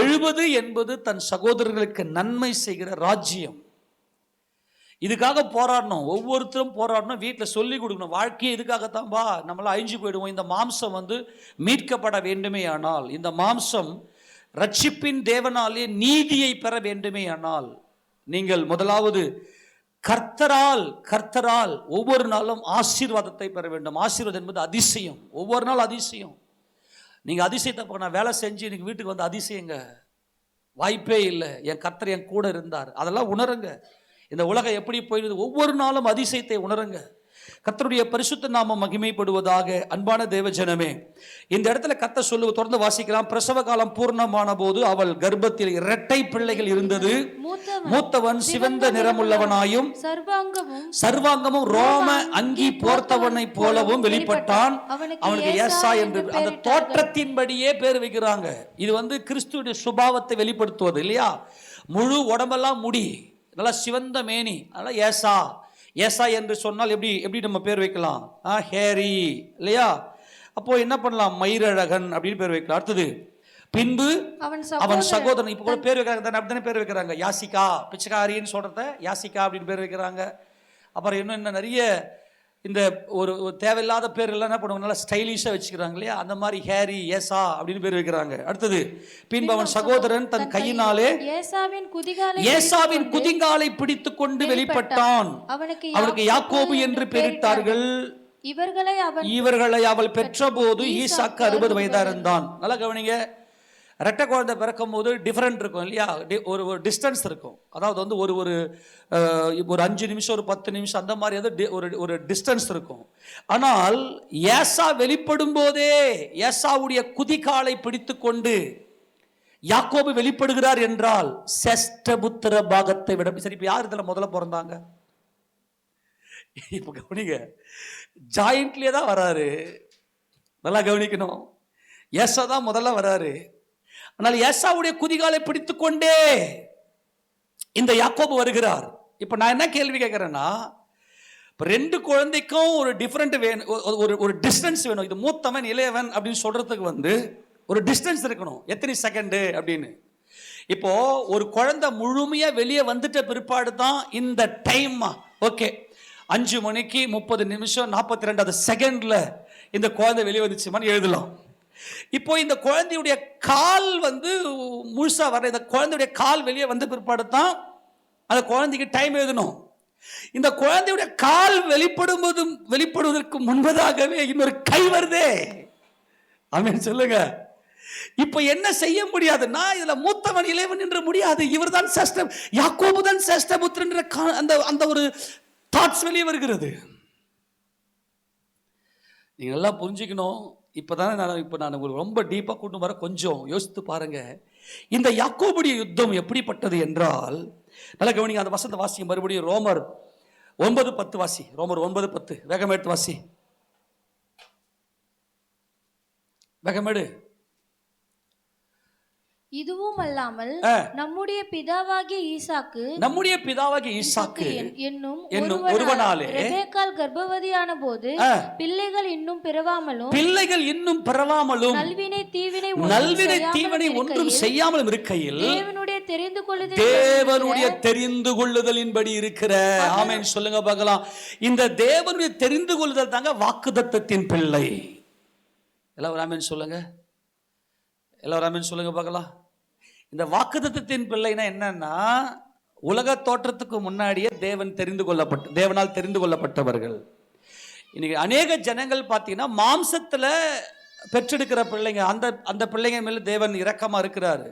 70 என்பது தன் சகோதரர்களுக்கு நன்மை செய்கிற ராஜ்யம். இதுக்காக போராடணும், ஒவ்வொருத்தரும் போராடணும், வீட்டில் சொல்லி கொடுக்கணும். வாழ்க்கையை இதுக்காகத்தான் வா, நம்மளாம் அழிஞ்சு போயிடுவோம். இந்த மாம்சம் மீட்கப்பட வேண்டுமே ஆனால், இந்த மாம்சம் ரட்சிப்பின் தேவனாலே நீதியை பெற வேண்டுமே ஆனால், நீங்கள் முதலாவது கர்த்தரால் ஒவ்வொரு நாளும் ஆசீர்வாதத்தை பெற வேண்டும். ஆசீர்வாதம் என்பது அதிசயம், ஒவ்வொரு நாள் அதிசயம். நீங்க அதிசயத்தை நான் வேலை செஞ்சு இன்னைக்கு வீட்டுக்கு வந்து அதிசயங்க, வாய்ப்பே இல்லை. என் கர்த்தர் என் கூட இருந்தார், அதெல்லாம் உணருங்க. இந்த உலகம் எப்படி போயிடுது, ஒவ்வொரு நாளும் அதிசயத்தை உணருங்க. கர்த்தருடைய பரிசுத்த நாமம் மகிமைப்படுவதாக. அன்பான தேவஜனமே, இந்த இடத்துல கர்த்தர் சொல்லுவது தொடர்ந்து வாசிக்கலாம். பிரசவ காலம் பூர்ணமான போது அவள் கர்ப்பத்தில் இரட்டை பிள்ளைகள் இருந்தது. மூத்தவன் சிவந்த நிறமுள்ளவனாயும் சர்வாங்கமும் ரோம அங்கி போர்த்தவனை போலவும் வெளிப்பட்டான். அவனுக்கு ஏசா என்று அந்த தோற்றத்தின்படியே பேர் வைக்கிறாங்க. இது கிறிஸ்துவுடைய சுபாவத்தை வெளிப்படுத்துவது இல்லையா? முழு உடம்பெல்லாம் முடி, நல்லா சிவந்த மேனி, அதனால ஏசா என்று சொன்னால் எப்படி நம்ம பேர் வைக்கலாம்? ஹேரி இல்லையா? அப்போ என்ன பண்ணலாம்? மயிரழகன் அப்படின்னு பேர் வைக்கலாம். அடுத்தது பின்பு அவன் சகோதரன். இப்போ கூட பேர் வைக்கிறாங்க, அப்படித்தானே பேர் வைக்கிறாங்க. யாசிகா, பிச்சைக்காரின்னு சொல்றத யாசிகா அப்படின்னு பேர் வைக்கிறாங்க. அப்புறம் இன்னும் நிறைய இந்த ஒரு தேவையில்லாத பேர் எல்லாம் என்ன பண்ணுவாங்க, நல்லா ஸ்டைலிஷா வச்சுக்கிறாங்க இல்லையா? அந்த மாதிரி ஹேரி, ஏசா அப்படின்னு பேர் வைக்கிறாங்க. அடுத்தது பின்பு அவன் சகோதரன் தன் கையினாலே ஏசாவின் குதிங்காலை பிடித்து கொண்டு வெளிப்பட்டான். அவனுக்கு யாக்கோபு என்று பெயரிட்டார்கள். இவர்களை அவள் பெற்ற போது ஈசாக்கு 60 வயதா இருந்தான். நல்லா கவனிங்க, ரெட்டை குழந்தை பிறக்கும் போது டிஃபரெண்ட் இருக்கும் இல்லையா? ஒரு டிஸ்டன்ஸ் இருக்கும். அதாவது ஒரு 5 நிமிஷம், ஒரு 10 நிமிஷம் அந்த மாதிரி ஒரு டிஸ்டன்ஸ் இருக்கும். ஆனால் ஏசா வெளிப்படும் போதே ஏசாவுடைய குதிகாலை பிடித்து கொண்டு யாக்கோபு வெளிப்படுகிறார் என்றால் செஷ்டபுத்திர பாகத்தை விட சரி. இப்ப யார் இதுல முதல்ல பிறந்தாங்க? இப்ப கவனிங்க, ஜாயிண்ட்லயே தான் வராரு. நல்லா கவனிக்கணும், ஏசா தான் முதல்ல வராரு. ஆனால் ஏசாவுடைய குதிகாலை பிடித்து கொண்டே இந்த யாக்கோபு வருகிறார். இப்ப நான் என்ன கேள்வி கேட்கிறேன்னா, ரெண்டு குழந்தைக்கும் ஒரு டிஃபரெண்ட் வேணும், ஒரு டிஸ்டன்ஸ் வேணும். இது மூத்தவன் இளையவன் அப்படின்னு சொல்றதுக்கு ஒரு டிஸ்டன்ஸ் இருக்கணும். எத்தனை செகண்ட் அப்படின்னு. இப்போ ஒரு குழந்தை முழுமையா வெளியே வந்துட்ட பிற்பாடு தான் இந்த டைம். ஓகே, 5 மணிக்கு 30 நிமிஷம் 42 செகண்ட்ல இந்த குழந்தை வெளியே வந்துச்சுமான்னு எழுதலாம். இப்போ இந்த குழந்தையுடைய கால் முழுசா வர, இந்த குழந்தையுடைய கால் வெளியே வந்த பிற்பாடு தான் அந்த குழந்தைக்கு டைம் எழுதணும். இந்த குழந்தையுடைய கால் வெளிப்படுவதற்கு முன்பதாகவே இன்னொரு கை வருதே. ஆமென் சொல்லுங்க. இப்ப என்ன செய்ய முடியாதுன்னா, இதுல மூத்தவன் இளையவன் என்று முடியாது. இவர் தான் யாக்கோபு தான் சேஷ்டபுத்திரன் அந்த ஒரு தாட்ஸ் வெளியே வருகிறது. நீங்க நல்லா புரிஞ்சுக்கணும். இப்போதானே நான் ரொம்ப டீப்பாக கூட்டு வர, கொஞ்சம் யோசித்து பாருங்க. இந்த யாக்கோபுடைய யுத்தம் எப்படிப்பட்டது என்றால், நல்லா கவனிங்க. அந்த வசந்த வாசி மறுபடியும் ரோமர் 9:10 வாசி. ரோமர் 9:10 வேகம் எடுத்து வாசி. வேகமேடு.
இதுவும் அல்லாமல் நம்முடைய பிதாவாகிய ஈசாக்கு என்னும் ஒருவனாலே ரெபெக்காள் கர்ப்பவதியான போது பிள்ளைகள் இன்னும் பிறவாமலும் நல்வினை தீவினை ஒன்றும் செய்யாமலும் இருக்கையில் தேவனுடைய தெரிந்து கொள்ளுதலின்படி இருக்கிற. ஆமென் சொல்லுங்க பார்க்கலாம். இந்த தேவனுடைய தெரிந்து கொள்ளுதல் தாங்க வாக்குத்தத்தத்தின் பிள்ளை. எல்லாரும் ஆமென் சொல்லுங்க. எல்லாரும் ஆமென் சொல்லுங்க பார்க்கலாம். இந்த வாக்குத்தத்தத்தின் பிள்ளைனா என்னன்னா, உலக தோற்றத்துக்கு முன்னாடியே தேவனால் தெரிந்து கொள்ளப்பட்டவர்கள். இன்னைக்கு அநேக ஜனங்கள் பார்த்தீங்கன்னா மாம்சத்துல பெற்றெடுக்கிற பிள்ளைங்க, அந்த பிள்ளைங்க மேல தேவன் இரக்கமா இருக்கிறாரு.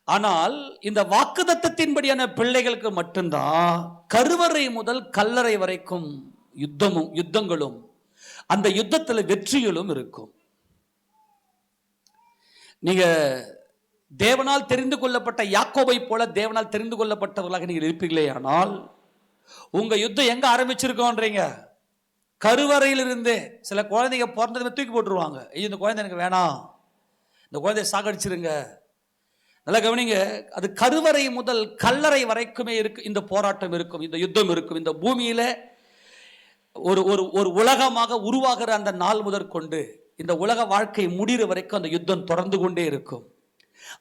ஆனால் இந்த வாக்குத்தத்தத்தின்படியான பிள்ளைகளுக்கு மட்டும்தான் கருவறை முதல் கல்லறை வரைக்கும் யுத்தங்களும் அந்த யுத்தத்துல வெற்றிகளும் இருக்கும். நீங்க தேவனால் தெரிந்து கொள்ளப்பட்ட யாக்கோபை போல தேவனால் தெரிந்து கொள்ளப்பட்டவர்களாக நீங்கள் இருப்பீர்களே ஆனால், உங்க யுத்தம் எங்க ஆரம்பிச்சிருக்கோன்றீங்க? கருவறையிலிருந்து. சில குழந்தைங்க பிறந்ததுமே தூக்கி போட்டுருவாங்க. இந்த குழந்தை எனக்கு வேணாம்,
இந்த குழந்தைய சாகடிச்சிருங்க. நல்லா கவனிங்க, அது கருவறை முதல் கல்லறை வரைக்குமே இருக்கு, இந்த போராட்டம் இருக்கும், இந்த யுத்தம் இருக்கும். இந்த பூமியில ஒரு ஒரு ஒரு உலகமாக உருவாகிற அந்த நாள் முதற்கொண்டு இந்த உலக வாழ்க்கை முடிகிற வரைக்கும் அந்த யுத்தம் தொடர்ந்து கொண்டே இருக்கும்.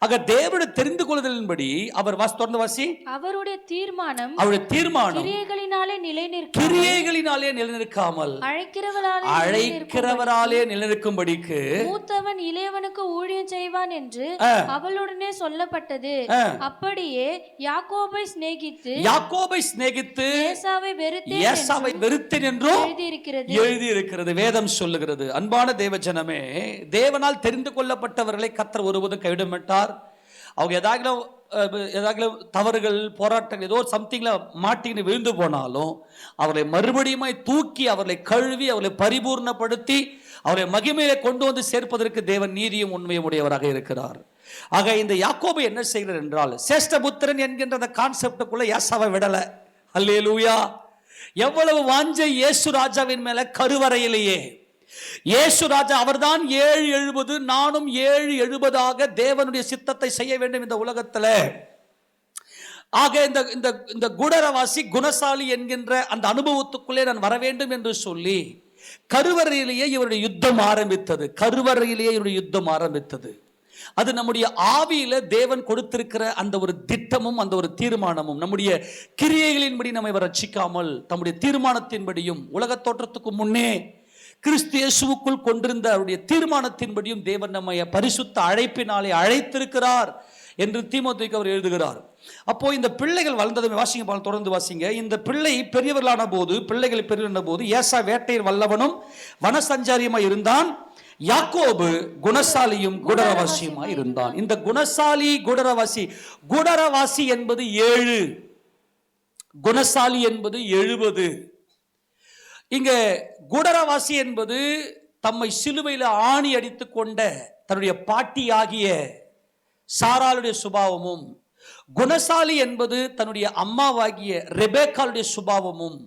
ஆக தேவனுடைய தெரிந்து கொள்ளுதலின்படி அவர் தொடர்ந்து வாசி, அவருடைய தீர்மானம் கிரியைகளினாலே நிலைநிற்காமல் அழைக்கிறவராலே நிலைநிற்கும்படிக்கு மூத்தவன் இளையவனுக்கு ஊழியம் செய்வான் என்று அவளுடனே சொல்லப்பட்டது. அப்படியே யாக்கோபை சிநேகித்து ஏசாவை வெறுத்தேன் என்றும் எழுதியிருக்கிறது வேதம் சொல்லுகிறது. அன்பான தேவஜனமே, தேவனால் தெரிந்து கொள்ளப்பட்டவர்களை கர்த்தர் ஒருவதும் கைவிட மாட்டார். அவங்க ஏதாவது தவறுகள், போராட்டங்கள், ஏதோ சம்திங்ல மாட்டின்னு விழுந்து போனாலும் அவர்களை மறுபடியும் தூக்கி அவர்களை கழுவி அவர்களை பரிபூர்ணப்படுத்தி அவர்களை மகிமையை கொண்டு வந்து சேர்ப்பதற்கு தேவன் நீதியும் உண்மையும் உடையவராக இருக்கிறார். ஆக இந்த யாக்கோபு என்ன செய்கிறார் என்றால், சேஷ்டபுத்திரன் என்கின்ற அந்த கான்செப்டுக்குள்ள ஏசாவை விடல. அல்லேலூயா! எவ்வளவு வாஞ்சை இயேசு ராஜாவின் மேல கருவறையிலேயே. இயேசு ராஜா அவர்தான் 7:70, நானும் 7:70 தேவனுடைய சித்தத்தை செய்ய வேண்டும் இந்த உலகத்தில். ஆக இந்த குடரவாசி குணசாலி என்கின்ற அந்த அனுபவத்துக்குள்ளே நான் வர வேண்டும் என்று சொல்லி கருவறையிலேயே இவருடைய யுத்தம் ஆரம்பித்தது. அது நம்முடைய ஆவியில தேவன் கொடுத்திருக்கிற அந்த ஒரு திட்டமும் அந்த ஒரு தீர்மானமும் நம்முடைய கிரியைகளின்படி நம்மை ரட்சிக்காமல் தம்முடைய தீர்மானத்தின்படியும் உலக தோற்றத்துக்கு முன்னே கிறிஸ்து இயேசுவுக்குள் கொண்டிருந்த அவருடைய தீர்மானத்தின்படியும் தேவன் நம்மை பரிசுத்த அழைப்பினாலே அழைத்திருக்கிறார் என்று தீமோத்தேயுக்கு அவர் எழுதுகிறார். அப்போ இந்த பிள்ளைகள் வளர்ந்ததுமே, வாசிங்க, தொடர்ந்து வாசிங்க. இந்த பிள்ளை பெரியவர்களான போது, பிள்ளைகள் பெரியவர்களான போது ஏசா வேட்டையில் வல்லவனும் வனசஞ்சாரியுமாய் இருந்தான். யாக்கோபு குணசாலியும் குடரவாசியுமாய் இருந்தான். இந்த குணசாலி குடரவாசி என்பது 7, குணசாலி என்பது 70. இங்க குடரவாசி என்பது தம்மை சிலுவையில் ஆணி அடித்துக் கொண்ட தன்னுடைய பாட்டி ஆகிய சாராளுடைய சுபாவமும், குணசாலி என்பது தன்னுடைய அம்மாவாகிய ரெபேக்காளுடைய சுபாவமும்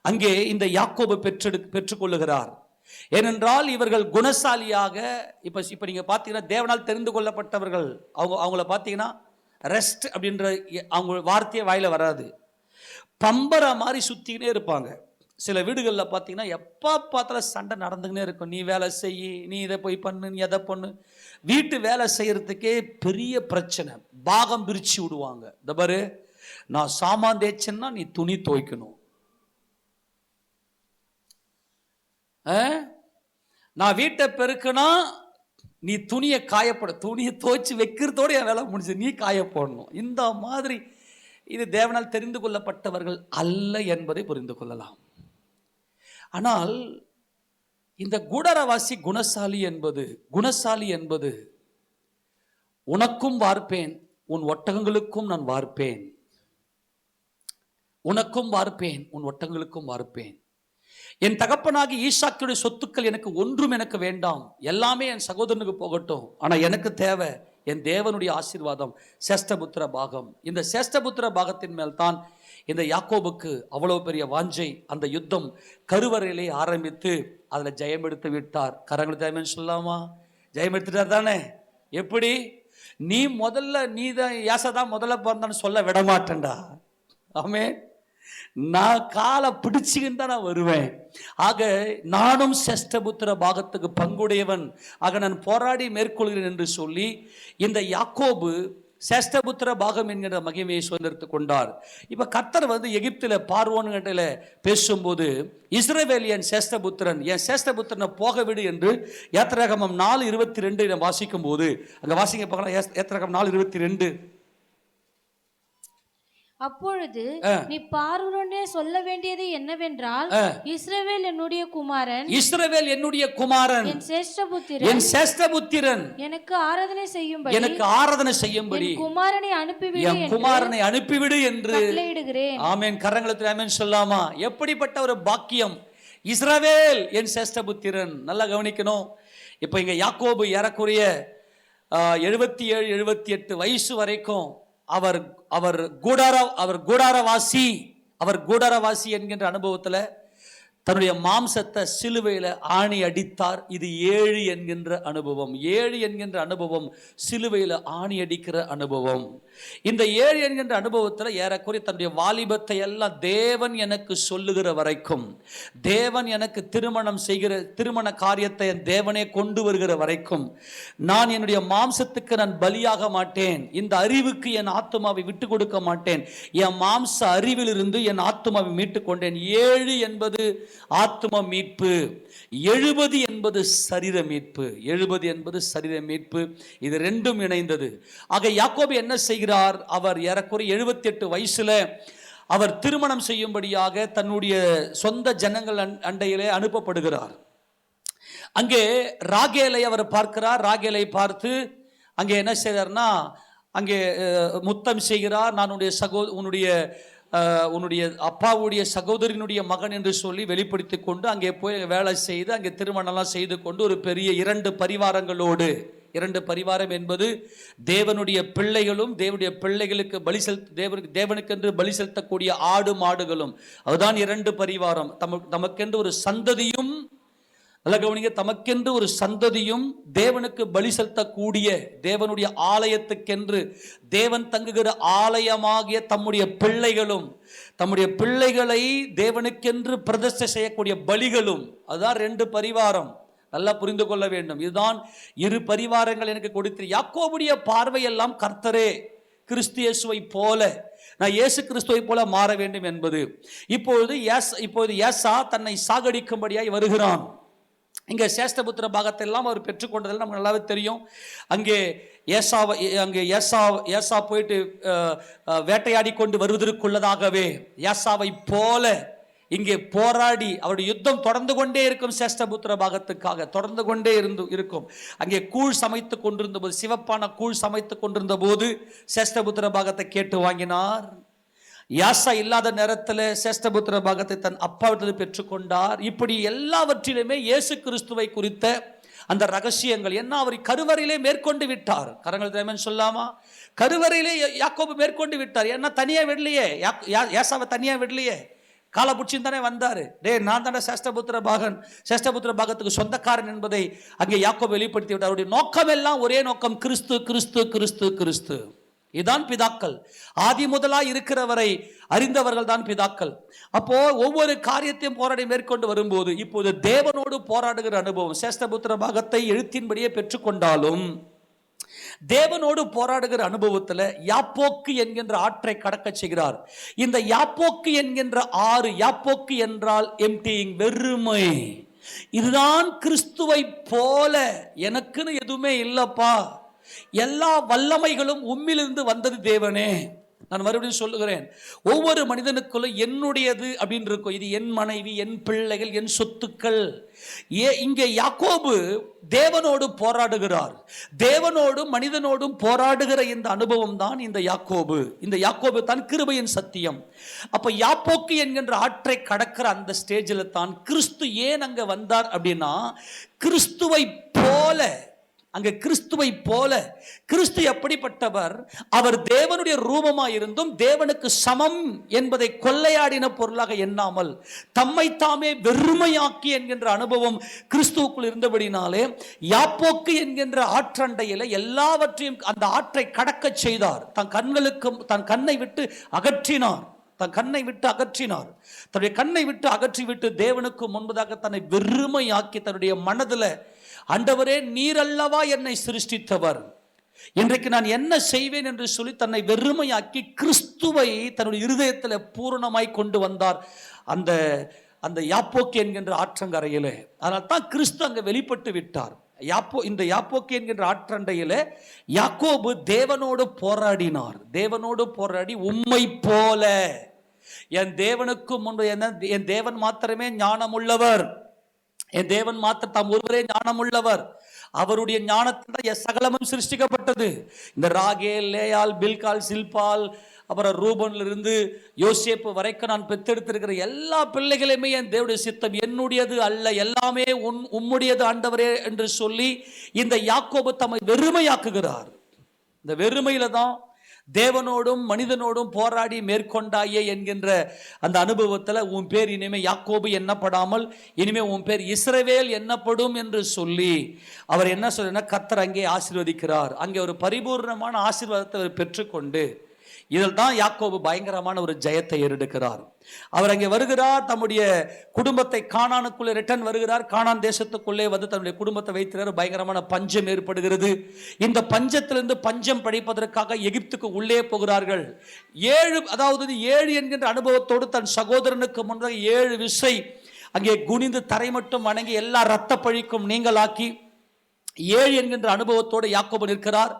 அங்கே இந்த யாக்கோபு பெற்றுக்கொள்ளுகிறார். ஏனென்றால் இவர்கள் குணசாலியாக, இப்ப நீங்க பார்த்தீங்கன்னா தேவனால் தெரிந்து கொள்ளப்பட்டவர்கள், அவங்கள பார்த்தீங்கன்னா ரெஸ்ட் அப்படின்ற அவங்க வார்த்தையே வாயில வராது. பம்பர மாதிரி சுத்திக்கினே இருப்பாங்க. சில வீடுகளில் பார்த்தீங்கன்னா எப்போ பார்த்தாலும் சண்டை நடந்துக்கினே இருக்கும். நீ வேலை செய், நீ இதை போய் பண்ணு, நீ எதை பண்ணு. வீட்டு வேலை செய்யறதுக்கே பெரிய பிரச்சனை, பாகம் பிரிச்சு விடுவாங்க. இந்த பாரு, நான் சாமான் தேய்ச்சேன்னா நீ துணி துவைக்கணும், நான் வீட்டை பெருக்கினா நீ துணியை துணியை துவைச்சு வைக்கிறதோட என் வேலை முடிஞ்சு, நீ காய போடணும். இந்த மாதிரி இது தேவனால் தெரிந்து கொள்ளப்பட்டவர்கள் அல்ல என்பதை புரிந்து கொள்ளலாம். ஆனால் இந்த குடரவாசி குணசாலி என்பது உனக்கும் வார்ப்பேன், உன் ஒட்டகங்களுக்கும் நான் வார்ப்பேன், உனக்கும் வார்ப்பேன், உன் ஒட்டகங்களுக்கும் வார்ப்பேன். என் தகப்பனாகி ஈசாக்குடைய சொத்துக்கள் எனக்கு வேண்டாம், எல்லாமே என் சகோதரனுக்கு போகட்டும். ஆனா எனக்கு தேவை என் தேவனுடைய ஆசீர்வாதம், சேஷ்டபுத்திர பாகம். இந்த சேஷ்டபுத்திர பாகத்தின் மேல் தான் இந்த யாக்கோபுக்கு அவ்வளவு பெரிய வாஞ்சை. அந்த யுத்தம் கருவறையிலே ஆரம்பித்து அதில் ஜெயம் எடுத்து விட்டார். கரங்களை ஜெயம் சொல்லாமா? ஜெயம் எடுத்துட்டார் தானே? எப்படி? நீ தான் யாசதான் முதல்ல பிறந்தான்னு சொல்ல விட மாட்டேன்டா. ஆமே, நான் காலை பிடிச்சுக்கின்னு தான் நான் வருவேன். ஆக நானும் சேஷ்டபுத்திர பாகத்துக்கு பங்குடையவன், ஆக நான் போராடி மேற்கொள்கிறேன் என்று சொல்லி இந்த யாக்கோபு சேஷ்டபுத்திர பாகம் என்கிற மகிமையை சுதந்திரத்துக் கொண்டார். இப்ப கர்த்தர் எகிப்தில பார்வோன்கிட்ட பேசும்போது, இஸ்ரவேல் என் சேஷ்டபுத்திரனை போக விடு என்று யாத்திராகமம் 4:22 வாசிக்கும் போது, அங்க வாசிங்க பார்க்கலாம். யாத்திராகமம் 4:22.
அப்பொழுது நீ பார்வோனே சொல்ல வேண்டியது என்னவென்றால், இஸ்ரவேல் என்னுடைய குமாரன், என் சேஷ்டபுத்திரன், எனக்கு ஆராதனை செய்யும்படி குமாரனை அனுப்பிவிடு என்று கட்டளையிடுகிறேன். ஆமென். கரங்களுக்கு ஆமென் சொல்லாமா? எப்படிப்பட்ட ஒரு பாக்கியம்! இஸ்ரவேல் என் சேஷ்டபுத்திரன். நல்லா கவனிக்கணும். இப்ப இங்க யாக்கோபு ஏறக்குறைய 77-78 வயசு வரைக்கும் அவர் கூடாரவாசி என்கின்ற அனுபவத்தில்
தன்னுடைய மாம்சத்தை சிலுவையில் ஆணி அடித்தார். இது 7 என்கின்ற அனுபவம். 7 என்கின்ற அனுபவம் சிலுவையில் ஆணி அடிக்கிற அனுபவம். இந்த 7 என்கின்ற அனுபவத்தில் ஏறக்குறைய தன்னுடைய வாலிபத்தை எல்லாம் தேவன் எனக்கு சொல்லுகிற வரைக்கும், தேவன் எனக்கு திருமண காரியத்தை தேவனே கொண்டு வருகிற வரைக்கும் நான் என்னுடைய மாம்சத்துக்கு நான் பலியாக மாட்டேன், இந்த அறிவுக்கு என் ஆத்துமாவை விட்டு கொடுக்க மாட்டேன், என் மாம்ச அறிவிலிருந்து என் ஆத்துமாவை மீட்டு கொண்டேன். 7 என்பது ஆத்தும மீட்பு, 70 என்பது சரீர மீட்பு. 70 என்பது சரீர மீட்பு. இது ரெண்டும் இணைந்தது. ஆக யாக்கோபு என்ன செய்கிறார்? அவர் ஏறக்குறைய 78 வயசுல அவர் திருமணம் செய்யும்படியாக தன்னுடைய சொந்த ஜனங்கள் அண்டையிலே அனுப்பப்படுகிறார். அங்கே ராகேலை அவர் பார்க்கிறார். ராகேலை பார்த்து அங்கே என்ன செய்கிறார்னா, அங்கே முத்தம் செய்கிறார். நான் உன்னுடைய அப்பாவுடைய சகோதரினுடைய மகன் என்று சொல்லி வெளிப்படுத்தி கொண்டு அங்கே போய் வேலை செய்து அங்கே திருமணம்லாம் செய்து கொண்டு ஒரு பெரிய 2 பரிவாரங்களோடு, 2 பரிவாரம் என்பது தேவனுடைய பிள்ளைகளும் தேவனுடைய பிள்ளைகளுக்கு தேவனுக்கென்று பலி செலுத்தக்கூடிய ஆடு மாடுகளும், அதுதான் 2 பரிவாரம். நமக்கென்று ஒரு சந்ததியும், நல்ல கவனிங்க, தமக்கென்று ஒரு சந்ததியும் தேவனுக்கு பலி செலுத்தக்கூடிய தேவனுடைய ஆலயத்துக்கென்று தேவன் தங்குகிற ஆலயமாகிய தம்முடைய பிள்ளைகளும், தம்முடைய பிள்ளைகளை தேவனுக்கென்று பிரதிஷ்டை செய்யக்கூடிய பலிகளும், அதுதான் 2 பரிவாரம். நல்லா புரிந்து கொள்ள வேண்டும். இதுதான் 2 பரிவாரங்கள் எனக்கு கொடுத்து. யாக்கோபுடைய பார்வையெல்லாம் கர்த்தரே, கிறிஸ்து இயேசுவை போல, நான் இயேசு கிறிஸ்துவை போல மாற வேண்டும் என்பது. இப்பொழுது ஏசா தன்னை சாகடிக்கும்படியாய் வருகிறான். இங்கே சேஷ்டபுத்திர பாகத்தை எல்லாம் அவர் பெற்றுக்கொண்டதில் நமக்கு நல்லாவே தெரியும். அங்கே ஏசா போயிட்டு வேட்டையாடி கொண்டு வருவதற்குள்ளதாகவே ஏசாவை போல இங்கே போராடி அவருடைய யுத்தம் தொடர்ந்து கொண்டே இருக்கும். சேஷ்டபுத்திர பாகத்துக்காக தொடர்ந்து கொண்டே இருக்கும். அங்கே கூழ் சமைத்து கொண்டிருந்த போது, சிவப்பான கூழ் சமைத்து கொண்டிருந்த போது சேஷ்டபுத்திர பாகத்தை கேட்டு வாங்கினார். யாசா இல்லாத நேரத்தில் சேஷ்டபுத்திர பாகத்தை தன் அப்பாவிடத்தில் பெற்றுக்கொண்டார். இப்படி எல்லாவற்றிலுமே இயேசு கிறிஸ்துவை குறித்த அந்த ரகசியங்கள் என்ன, அவர் கருவறையிலே மேற்கொண்டு விட்டார். கரங்கள் தேவன் சொல்லாமா? கருவறையிலே யாக்கோபு மேற்கொண்டு விட்டார். ஏன்னா தனியா விடலையே, யாசாவை தனியா விடலையே, காலபுட்சின் தானே வந்தாரு. நான் தானே சேஷ்டபுத்திர பாகத்துக்கு சொந்தக்காரன் என்பதை அங்கே யாக்கோபு வெளிப்படுத்தி விட்டார். அவருடைய நோக்கம் எல்லாம் ஒரே நோக்கம், கிறிஸ்து கிறிஸ்து கிறிஸ்து கிறிஸ்து. இதுதான் பிதாக்கள். ஆதி முதலாய் இருக்கிறவரை அறிந்தவர்கள் தான் பிதாக்கள். அப்போ ஒவ்வொரு காரியத்தையும் போராடி மேற்கொண்டு வரும்போது இப்போது தேவனோடு போராடுகிற அனுபவம். சேஷ்டபுத்திர பாகத்தை எழுத்தின்படியே பெற்றுக்கொண்டாலும் தேவனோடு போராடுகிற அனுபவத்தில் யாப்போக்கு என்கின்ற ஆற்றை கடக்க செய்கிறார். இந்த யாப்போக்கு என்கின்ற ஆறு, யாப்போக்கு என்றால் எம்டிங், வெறுமை. இதுதான் கிறிஸ்துவை போல எனக்குன்னு எதுவுமே இல்லப்பா, எல்லா வல்லமைகளும் உம்மிலிருந்து வந்தது தேவனே. நான் மறுபடியும் சொல்லுகிறேன், ஒவ்வொரு மனிதனுக்குள்ள என்னுடையது அப்படின்னு இருக்கும். இது என் மனைவி, என் பிள்ளைகள், என் சொத்துக்கள். இங்கே யாக்கோபு தேவனோடு போராடுகிறார். தேவனோடும் மனிதனோடும் போராடுகிற இந்த அனுபவம் தான் இந்த யாக்கோபு. இந்த யாக்கோபு தான் கிருபையின் சத்தியம். அப்ப யாப்போக்கு என்கின்ற ஆற்றை கடக்கிற அந்த ஸ்டேஜில் தான் கிறிஸ்து ஏன் அங்க வந்தார் அப்படின்னா, கிறிஸ்துவை போல, அங்கே கிறிஸ்துவை போல. கிறிஸ்து எப்படிப்பட்டவர்? அவர் தேவனுடைய ரூபமாய் இருந்தும் தேவனுக்கு சமம் என்பதை கொள்ளையாடின பொருளாக எண்ணாமல் தம்மை தாமே வெறுமையாக்கி என்கின்ற அனுபவம் கிறிஸ்துவுக்குள் இருந்தபடினாலே யாப்போக்கு என்கின்ற ஆற்றண்டையில எல்லாவற்றையும் அந்த ஆற்றை கடக்க செய்தார். தன் கண்ணை விட்டு அகற்றினார். தன்னுடைய கண்ணை விட்டு அகற்றிவிட்டு தேவனுக்கு முன்பதாக தன்னை வெறுமையாக்கி தன்னுடைய மனதில், ஆண்டவரே நீர் அல்லவா என்னை சிருஷ்டித்தவர், இன்றைக்கு நான் என்ன செய்வேன் என்று சொல்லி தன்னை வெறுமையாக்கி கிறிஸ்துவை தன்னுடைய இருதயத்தில் பூரணமாய் கொண்டு வந்தார் அந்த யாப்போக்கு என்கின்ற ஆற்றங்கரையிலே. அதனால் தான் கிறிஸ்து அங்கே வெளிப்பட்டு விட்டார். இந்த யாப்போக்கு என்கின்ற ஆற்றண்டையிலே யாக்கோபு தேவனோடு போராடினார். தேவனோடு போராடி, உம்மை போல, என் தேவனுக்கு முன்பு என் தேவன் மாத்திரமே ஞானமுள்ளவர், என் தேவன் மாத்திரம் தாம் ஒருவரே ஞானமுள்ளவர், அவருடைய ஞானத்தில் சகலமும் சிருஷ்டிக்கப்பட்டது. இந்த ராகேல், லேயால், பில்கால், சில்பால், அப்புறம் ரூபன்ல இருந்து யோசேப்பு வரைக்கும் நான் பெற்றெடுத்திருக்கிற எல்லா பிள்ளைகளையுமே என் தேவனுடைய சித்தம், என்னுடையது அல்ல, எல்லாமே உம்முடையது ஆண்டவரே என்று சொல்லி இந்த யாக்கோபு தம்மை வெறுமையாக்குகிறார். இந்த வெறுமையில தான் தேவனோடும் மனிதனோடும் போராடி மேற்கொண்டாயே என்கின்ற அந்த அனுபவத்தில் உன் பேர் இனிமே யாக்கோபு எண்ணப்படாமல் இனிமே உன் பேர் இஸ்ரவேல் எண்ணப்படும் என்று சொல்லி அவர் என்ன சொல்ற, கர்த்தர் அங்கே ஆசீர்வதிக்கிறார். அங்கே ஒரு பரிபூர்ணமான ஆசீர்வாதத்தை அவர் பெற்றுக்கொண்டு இதில் தான் யாக்கோபு பயங்கரமான ஒரு ஜெயத்தை ஏறெடுக்கிறார். அவர் அங்கே வருகிறார், தம்முடைய குடும்பத்தை கானானுக்குள்ளே ரிட்டர்ன் வருகிறார். கானான் தேசத்துக்குள்ளே வந்து தன்னுடைய குடும்பத்தை வைத்திருக்கிற பயங்கரமான பஞ்சம் ஏற்படுகிறது. இந்த பஞ்சத்திலிருந்து பஞ்சம் படிப்பதற்காக எகிப்துக்கு உள்ளே போகிறார்கள். 7 என்கின்ற அனுபவத்தோடு தன் சகோதரனுக்கு முன்பாக 7 விசை அங்கே குனிந்து தரை மட்டும் வணங்கி எல்லா இரத்த பழிக்கும் நீங்களாக்கி 7 என்கின்ற அனுபவத்தோடு யாக்கோபு நிற்கிறார்.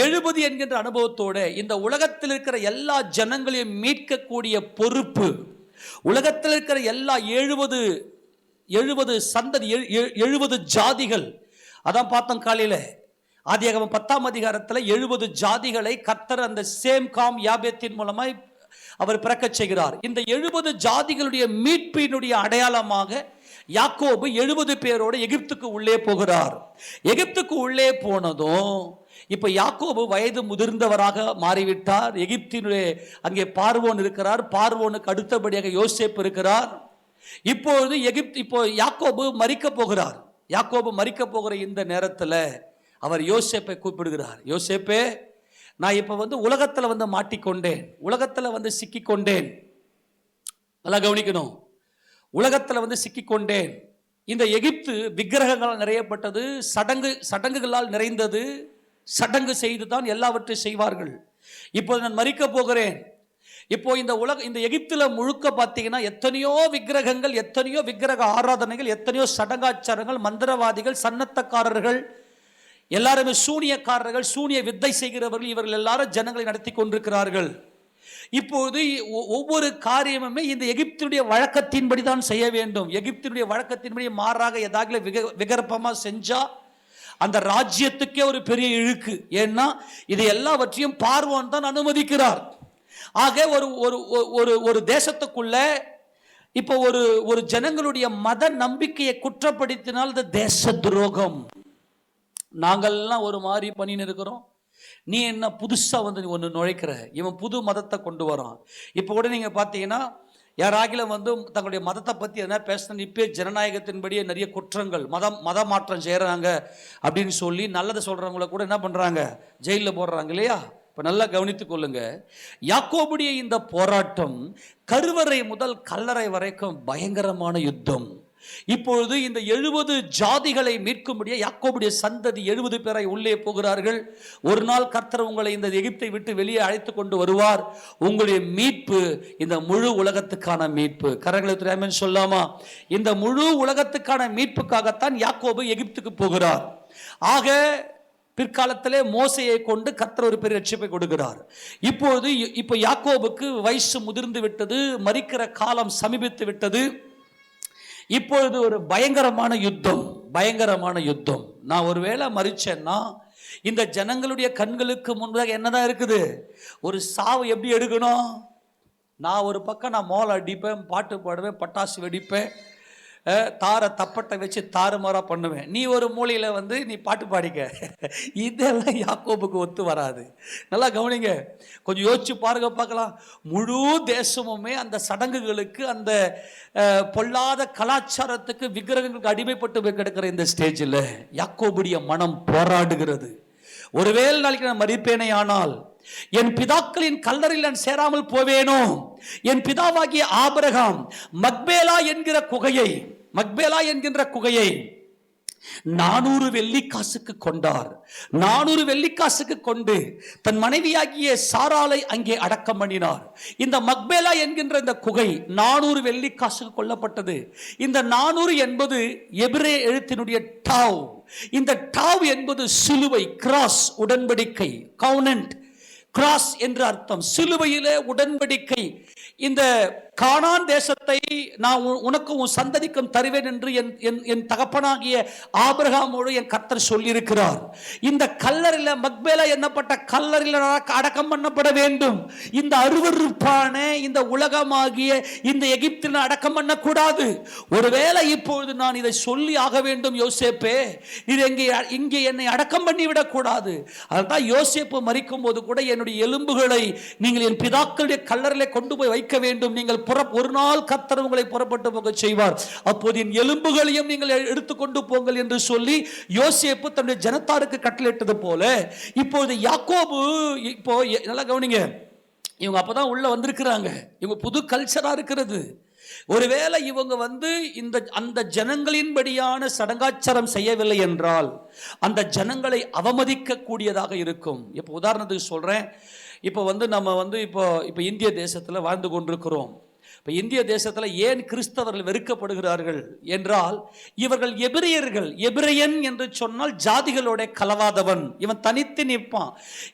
70 என்கின்ற அனுபவத்தோடு இந்த உலகத்தில் இருக்கிற எல்லா ஜனங்களையும் மீட்கக்கூடிய பொறுப்பு, உலகத்தில் இருக்கிற எல்லா 70 சந்ததி 70 ஜாதிகள், அதான் பார்த்தோம் காலையில் ஆதியாகமம் 10ஆம் அதிகாரத்தில் 70 ஜாதிகளை கர்த்தர் அந்த சேம் காம் யாபேத்தின் மூலமாய் அவர் பிறக்கச் செய்கிறார். இந்த 70 ஜாதிகளுடைய மீட்பினுடைய அடையாளமாக யாக்கோபு 70 பேரோடு எகிப்துக்கு உள்ளே போகிறார். எகிப்துக்கு உள்ளே போனதும் இப்ப யாக்கோபு வயது முதிர்ந்தவராக மாறிவிட்டார். எகிப்தினுடைய அங்கே பார்வோன் இருக்கிறார், பார்வோனுக்கு அடுத்தபடியாக யோசேப்பு இருக்கிறார். இப்போ யாக்கோபு மரிக்க போகிறார். யாக்கோபு மரிக்க போகிற இந்த நேரத்தில் அவர் யோசேப்பை கூப்பிடுகிறார். யோசேப்பே, நான் இப்ப உலகத்துல மாட்டிக்கொண்டேன், உலகத்துல சிக்கிக்கொண்டேன். நல்லா கவனிக்கணும், உலகத்துல சிக்கிக்கொண்டேன். இந்த எகிப்து விக்கிரகங்களால் நிறையப்பட்டது, சடங்குகளால் நிறைந்தது. சடங்கு செய்து தான் எல்லாவற்றையும் செய்வார்கள். இப்போ நான் மரிக்க போகிறேன். இப்போ இந்த எகிப்துல முழுக்க பார்த்தீங்கன்னா எத்தனையோ விக்கிரகங்கள், எத்தனையோ விக்கிரக ஆராதனைகள், எத்தனையோ சடங்காச்சாரங்கள், மந்திரவாதிகள், சன்னத்தக்காரர்கள், எல்லாருமே சூனியக்காரர்கள், சூனிய வித்தை செய்கிறவர்கள், இவர்கள் எல்லாரும் ஜனங்களை நடத்தி கொண்டிருக்கிறார்கள். இப்போது ஒவ்வொரு காரியமுமே இந்த எகிப்தினுடைய வழக்கத்தின்படி தான் செய்ய வேண்டும். எகிப்தினுடைய வழக்கத்தின்படி மாறாக ஏதாவது விகற்பமா செஞ்சா அந்த ராஜ்யத்துக்கே ஒரு பெரிய இழுக்கு. ஏன்னா இது எல்லாவற்றையும் பார்வோன் தான் அனுமதிக்கிறார். ஆக ஒரு தேசத்துக்குள்ள இப்போ ஒரு ஜனங்களுடைய மத நம்பிக்கையை குற்றப்படுத்தினால் அது தேச துரோகம். நாங்கள்லாம் ஒரு மாதிரி பண்ணின்னு இருக்கிறோம், நீ என்ன புதுசா ஒன்று நுழைக்கிற, இவன் புது மதத்தை கொண்டு வரான். இப்போ கூட நீங்க பார்த்தீங்கன்னா யாராகிலும் தங்களுடைய மதத்தை பற்றி என்ன பேசணும், இப்போ ஜனநாயகத்தின்படியே நிறைய குற்றங்கள், மத மாற்றம் செய்கிறாங்க அப்படின்னு சொல்லி நல்லதை சொல்கிறவங்கள கூட என்ன பண்ணுறாங்க, ஜெயிலில் போடுறாங்க இல்லையா. இப்போ நல்லா கவனித்துக் கொள்ளுங்க, யாக்கோபுடைய இந்த போராட்டம் கருவறை முதல் கல்லறை வரைக்கும் பயங்கரமான யுத்தம். இப்பொழுது இந்த 70 ஜாதிகளை மீட்கும்படியாக யாக்கோபுடைய சந்ததி 70 பேரை உள்ளே போகிறார்கள். ஒரு நாள் கர்த்தர் உங்களை இந்த எகிப்தை விட்டு வெளியே அழைத்து கொண்டு வருவார். உங்களுடைய மீட்பு இந்த முழு உலகத்துக்கான மீட்பு. கரங்களை சொல்லாமா? இந்த முழு உலகத்துக்கான மீட்புக்காகத்தான் யாக்கோபு எகிப்துக்கு போகிறார். ஆக பிற்காலத்திலே மோசையை கொண்டு கர்த்தர் ஒரு பெரிய ரட்சிப்பை கொடுக்கிறார். இப்போ யாக்கோபுக்கு வயசு முதிர்ந்து விட்டது, மரிக்கிற காலம் சமீபித்து விட்டது. இப்பொழுது ஒரு பயங்கரமான யுத்தம். நான் ஒருவேளை மரிச்சேன்னா இந்த ஜனங்களுடைய கண்களுக்கு முன்பாக என்னதான் இருக்குது, ஒரு சாவு எப்படி எடுக்கணும். நான் ஒரு பக்கம் நான் மோளை அடிப்பேன், பாட்டு பாடுவேன், பட்டாசு வெடிப்பேன், தப்பட்டை வச்சு தாறுமாறா பண்ணுவேன். நீ ஒரு மூலையில் நீ பாட்டு பாடிக்க. இதெல்லாம் யாக்கோபுக்கு ஒத்து வராது. நல்லா கவனிங்க, கொஞ்சம் யோசிச்சு பாருங்க பார்க்கலாம். முழு தேசமுமே அந்த சடங்குகளுக்கு, அந்த பொல்லாத கலாச்சாரத்துக்கு, விக்கிரகங்களுக்கு அடிமைப்பட்டு கிடக்கிற இந்த ஸ்டேஜில் யாக்கோபுடைய மனம் போராடுகிறது. ஒருவேளை நாளைக்கு நான் மரிப்பேனே ஆனால் என் பிதாக்களின் கல்லறையில் நான் சேராமல் போவேனோ. என் பிதாவாகிய ஆபிரகாம் மக்பேலா என்கின்ற குகையை 400 வெள்ளிக்காசுக்கு கொண்டார். 400 வெள்ளிக்காசுக்கு கொண்டு தன் மனைவியாகிய சாராளை அங்கே அடக்கம் பண்ணினார். இந்த மக்பேலா என்கின்ற இந்த குகை 400 வெள்ளிக்காசுக்கு கொல்லப்பட்டது. இந்த 400 என்பது எபிரே எழுத்தினுடைய டாவ். இந்த டாவ் என்பது சிலுவை, கிராஸ், உடன்படிக்கை, கவுனன்ட், கிராஸ் என்று அர்த்தம். சிலுவையிலே உடன்படிக்கை. இந்த கானான் தேசத்தை நான் உனக்கும் உன் சந்ததிக்கும் தருவேன் என்று என் தகப்பனாகிய ஆபிரகாமோடு என் கர்த்தர் சொல்லியிருக்கிறார். இந்த கல்லறையில மக்பேலா என்னப்பட்ட கல்லறையில அடக்கம் பண்ணப்பட வேண்டும். இந்த அருவருப்பான இந்த உலகமாகிய இந்த எகிப்தில் அடக்கம் பண்ணக்கூடாது. ஒருவேளை இப்பொழுது நான் இதை சொல்லி ஆக வேண்டும், யோசேப்பே, இது இங்கே என்னை அடக்கம் பண்ணிவிடக் கூடாது. அதுதான் யோசேப்பு மரிக்கும் போது கூட என்னுடைய எலும்புகளை நீங்கள் என் பிதாக்களுடைய கல்லறையில கொண்டு போய் வைக்க வேண்டும். நீங்கள் ஒரு நாள் கர்த்தர் உங்களை புறப்பட்டு போக செய்வார். அப்போது என் எலும்புகளையும் நீங்கள் எடுத்துக்கொண்டு போங்கள் என்று சொல்லி யோசேப்பு தன்னுடைய ஜனத்தாருக்கு கட்டளையிட்டது போல இப்போது யாக்கோபு, இப்போ நல்லா கவனிங்க, இவங்க அப்பதான் உள்ள வந்திருக்கிறாங்க. இவங்க புது கல்ச்சரா இருக்கிறது. ஒருவேளை இவங்க அந்த ஜனங்களின்படியான சடங்காச்சாரம் செய்யவில்லை என்றால் அந்த ஜனங்களை அவமதிக்க கூடியதாக இருக்கும். இப்போ உதாரணத்துக்கு சொல்றேன், இப்போ நம்ம இப்போ இந்திய தேசத்தில் வாழ்ந்து கொண்டிருக்கிறோம். இப்போ இந்திய தேசத்தில் ஏன் கிறிஸ்தவர்கள் வெறுக்கப்படுகிறார்கள் என்றால் இவர்கள் எபிரியர்கள். எபிரியன் என்று சொன்னால் ஜாதிகளோட கலவாதவன், இவன் தனித்து நிற்பான்.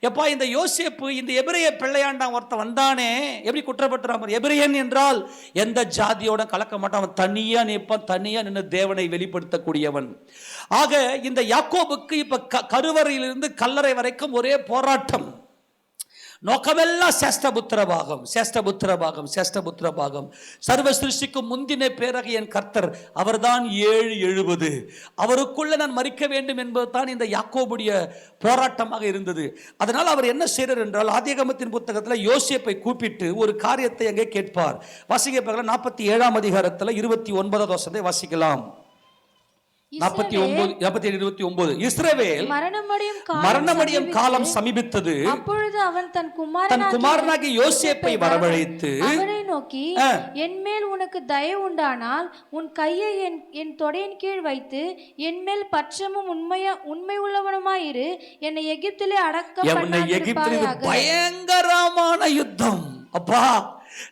எப்பா இந்த யோசேப்பு இந்த எபிரிய பிள்ளையாண்டான் ஒருத்தன் வந்தானே, எப்படி குற்றப்பட்டுறான்? எபிரியன் என்றால் எந்த ஜாதியோட கலக்க மாட்டான், அவன் தனியா நிற்பான், தனியா நின்று தேவனை வெளிப்படுத்தக்கூடியவன். ஆக இந்த யாக்கோபுக்கு இப்ப கருவறையிலிருந்து கல்லறை வரைக்கும் ஒரே போராட்டம். நோக்கமெல்லாம் சேஷ்டபுத்திரபாகம், சேஷ்டபுத்திரபாகம், சேஷ்டபுத்திரபாகம். சர்வ சிருஷ்டிக்கும் முந்தின பேரக என் கர்த்தர் அவர்தான் 770. அவருக்குள்ள நான் மரிக்க வேண்டும் என்பதுதான் இந்த யாக்கோபுடைய போராட்டமாக இருந்தது. அதனால் அவர் என்ன செய்கிறார் என்றால் ஆதியாகமத்தின் புத்தகத்தில் யோசேப்பை கூப்பிட்டு ஒரு காரியத்தை அங்கே கேட்பார். வாசிக்க 47ஆம் அதிகாரத்தில் 29வது வசனத்தை வாசிக்கலாம். 47:29. இஸ்ரவேல் மரணமடையும் காலம் சமீபித்தது.
அப்பொழுது அவன் தன்
குமாரனாகிய யோசேப்பை வரவழைத்து
அவனை நோக்கி, என் மேல் உனக்கு தயவு உண்டானால் உன் கையை என் தொடையின் கீழ் வைத்து என் மேல் பட்சமும் உண்மை உள்ளவனுமாயிரு, என்னை எகிப்திலே அடக்கம் பண்ணாதிருப்பாயாக.
பயங்கரமான யுத்தம். அப்பா,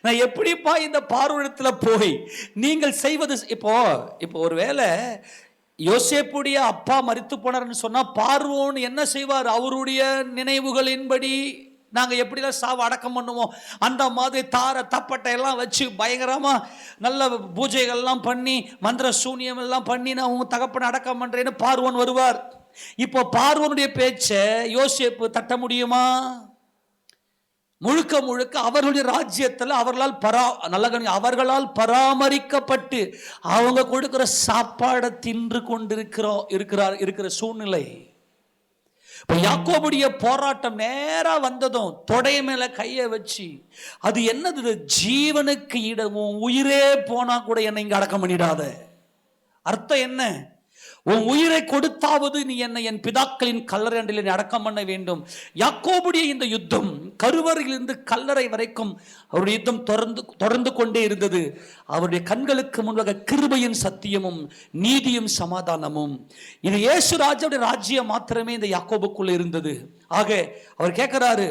நான் எப்படிப்பா இந்த பார்வோனிடத்துல போய் நீங்கள் செய்வது? இப்போ ஒருவேளை யோசேப்புடைய அப்பா மரித்து போனார்னு சொன்னா பார்வோன் என்ன செய்வார்? அவருடைய நினைவுகளின்படி நாங்கள் எப்படிலாம் சாவை அடக்கம் பண்ணுவோம் அந்த மாதிரி தார தப்பட்டை எல்லாம் வச்சு பயங்கரமா நல்ல பூஜைகள்லாம் பண்ணி மந்திர சூனியம் எல்லாம் பண்ணி நான் உங்க தகப்பனை அடக்கம் பண்றேன்னு பார்வோன் வருவார். இப்போ பார்வோனுடைய பேச்சை யோசேப்பு தட்ட முடியுமா? முழுக்க முழுக்க அவர்களுடைய ராஜ்யத்தில் அவர்களால் பராமரிக்கப்பட்டு அவங்க கொடுக்கிற சாப்பாடை தின்று கொண்டிருக்கிற சூழ்நிலை. யாக்கோபுடைய போராட்டம் நேரா வந்ததும் தொடைய மேல கையை வச்சு, அது என்னது? ஜீவனுக்கு இடமும் உயிரே போனா கூட என்னை இங்க அடக்கம் பண்ணிடாத. அர்த்தம் என்ன? உன் உயிரை கொடுத்தாவது நீ என்னை என் பிதாக்களின் கல்லறை அண்டில் அடக்கம் பண்ண வேண்டும். யாக்கோபுடைய இந்த யுத்தம் கருவறையிலிருந்து கல்லறை வரைக்கும் அவருடைய யுத்தம் தொடர்ந்து கொண்டே இருந்தது. அவருடைய கண்களுக்கு முன்பாக கிருபையின் சத்தியமும் நீதியும் சமாதானமும். இது இயேசு ராஜாவுடைய ராஜ்யம் மாத்திரமே இந்த யாக்கோபுக்குள்ள இருந்தது. ஆக அவர் கேட்கிறாரு,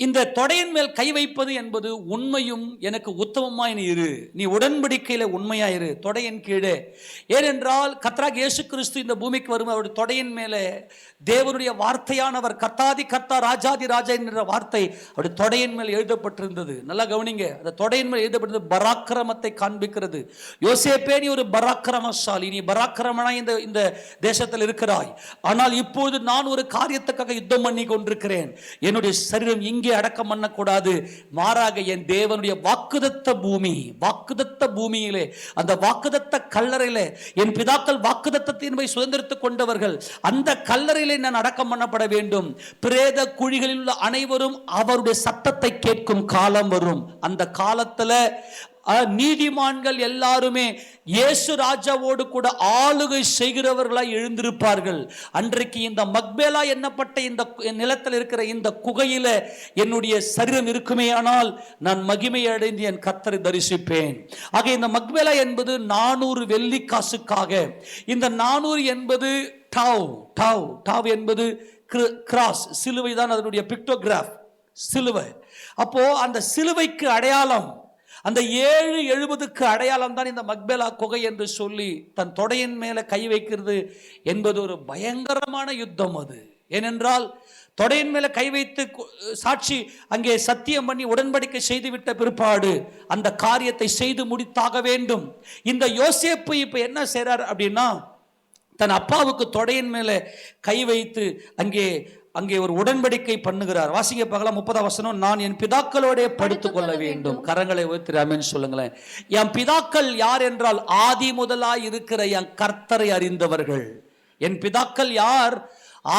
இந்த தொடையின் மேல் கை வைப்பது என்பது உண்மையும் எனக்கு உத்தமமாய் நீ இரு, நீ உடன்படிக்கையில உண்மையாயிரு தொடையின் கீழே. ஏனென்றால் கர்த்தராகிய இயேசு கிறிஸ்து இந்த பூமிக்கு வரும் அவருடைய தொடையின் மேலே தேவனுடைய வார்த்தையானவர் கர்த்தாதி கர்த்தா ராஜாதி ராஜா என்கிற வார்த்தை அவருடைய தொடையின் மேல் எழுதப்பட்டிருந்தது. நல்லா கவனிங்க, அந்த தொடையின் மேல் எழுதப்பட்டிருந்தது பராக்கிரமத்தை காண்பிக்கிறது. யோசேப்பே, நீ ஒரு பராக்கிரமசாலி, நீ பராக்கிரமனாய் இந்த தேசத்தில் இருக்கிறாய். ஆனால் இப்பொழுது நான் ஒரு காரியத்துக்காக யுத்தம் பண்ணி கொண்டிருக்கிறேன். என்னுடைய சரீரம் இங்கே அடக்கம் பண்ணக்கூடாது, மாறாக என் தேவனுடைய வாக்குதத்த பூமியிலே, அந்த வாக்குதத்த கல்லறையிலே என் பிதாக்கள் வாக்குதத்தத்தின் போய் சுதந்திரத்துக் கொண்டவர்கள், அந்த கல்லறையிலே நான் அடக்கம் பண்ணப்பட வேண்டும். பிரேத குழிகளில் உள்ள அனைவரும் அவருடைய சத்தத்தை கேட்கும் காலம் வரும். அந்த காலத்துல நீதிமான்கள் எல்லாருமே இயேசு ராஜாவோடு கூட ஆளுகை செய்கிறவர்களாய் எழுந்திருப்பார்கள். அன்றைக்கு இந்த மக்பேலா என்னப்பட்ட இந்த நிலத்தில் இருக்கிற இந்த குகையில என்னுடைய சரீரம் இருக்குமே, ஆனால் நான் மகிமை அடைந்து என் கர்த்தரை தரிசிப்பேன். ஆக இந்த மக்பேலா என்பது 400 வெள்ளி காசுக்காக, இந்த 400 என்பது டாவ் என்பது கிராஸ், சிலுவை தான் அதனுடைய பிக்டோகிராஃப், சிலுவை. அப்போ அந்த சிலுவைக்கு அடையாளம், அந்த 770க்கு அடையாளம் தான் இந்த மக்பேலா குகை என்று சொல்லி தன் தொடையின் மேல கை வைக்கிறது என்பது ஒரு பயங்கரமான யுத்தம். அது ஏனென்றால் தொடையின் மேல கை வைத்து சாட்சி அங்கே சத்தியம் பண்ணி உடன்படிக்கை செய்துவிட்ட பிற்பாடு அந்த காரியத்தை செய்து முடித்தாக வேண்டும். இந்த யோசேப்பு இப்ப என்ன செய்றார் அப்படின்னா, தன் அப்பாவுக்கு தொடையின் மேல கை வைத்து அங்கே அங்கே ஒரு உடன்படிக்கை பண்ணுகிறார். வாசிங்க பார்க்கலாம் 30 வசனம். நான் என் பிதாக்களோட படுத்துக் கொள்ள வேண்டும். கரங்களை உயர்த்தி ஆமென் சொல்லுங்களேன். என் பிதாக்கள் யார் என்றால் ஆதி முதலாய் இருக்கிற என் கர்த்தரை அறிந்தவர்கள். என் பிதாக்கள் யார்?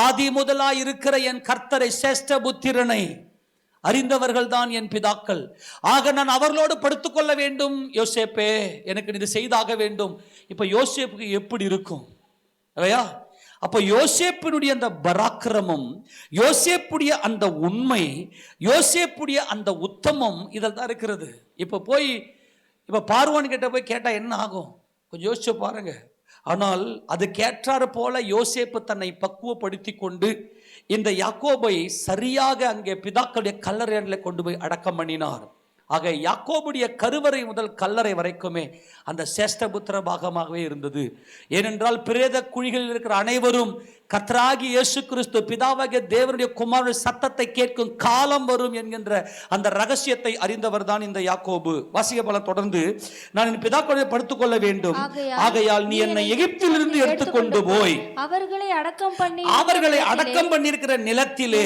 ஆதி முதலாய் இருக்கிற என் கர்த்தரை, சேஷ்ட புத்திரனை அறிந்தவர்கள் தான் என் பிதாக்கள். ஆக நான் அவர்களோடு படுத்துக்கொள்ள வேண்டும். யோசேப்பே, எனக்கு இது செய்தாக வேண்டும். இப்ப யோசேப்புக்கு எப்படி இருக்கும் இல்லையா? அப்ப யோசேப்பினுடைய அந்த பராக்கிரமம், யோசேப்புடைய அந்த உண்மை, யோசேப்புடைய அந்த உத்தமம் இதில் தான் இருக்கிறது. இப்ப பார்வோன் கிட்ட போய் கேட்டா என்ன ஆகும்? கொஞ்சம் யோசிச்சு பாருங்க. ஆனால் அது கேட்டாறு போல யோசேப்பு தன்னை பக்குவப்படுத்தி கொண்டு இந்த யாக்கோபை சரியாக அங்கே பிதாக்களுடைய கல்லறையில் கொண்டு போய் அடக்கம் பண்ணினார். ஆக யாக்கோபுடைய கருவறை முதல் கல்லறை வரைக்குமே அந்த சேஷ்டபுத்திர பாகமாகவே இருந்தது. ஏனென்றால் பிரேத குழிகளில் இருக்கிற அனைவரும் கர்த்தராகி இயேசு கிறிஸ்து பிதாவாகிய தேவனுடைய குமாரனுடைய சத்தத்தை கேட்கும் காலம் வரும் என்கின்ற அந்த ரகசியத்தை அறிந்தவர் தான் இந்த யாக்கோபு. வாசிக்க போல தொடர்ந்து, நான் என் பிதாக்களோடு படுத்துக்கொள்ள வேண்டும். ஆகையால் நீ என்னை எகிப்திலிருந்து எடுத்துக்கொண்டு போய் அவர்களை அடக்கம் பண்ணியிருக்கிற நிலத்திலே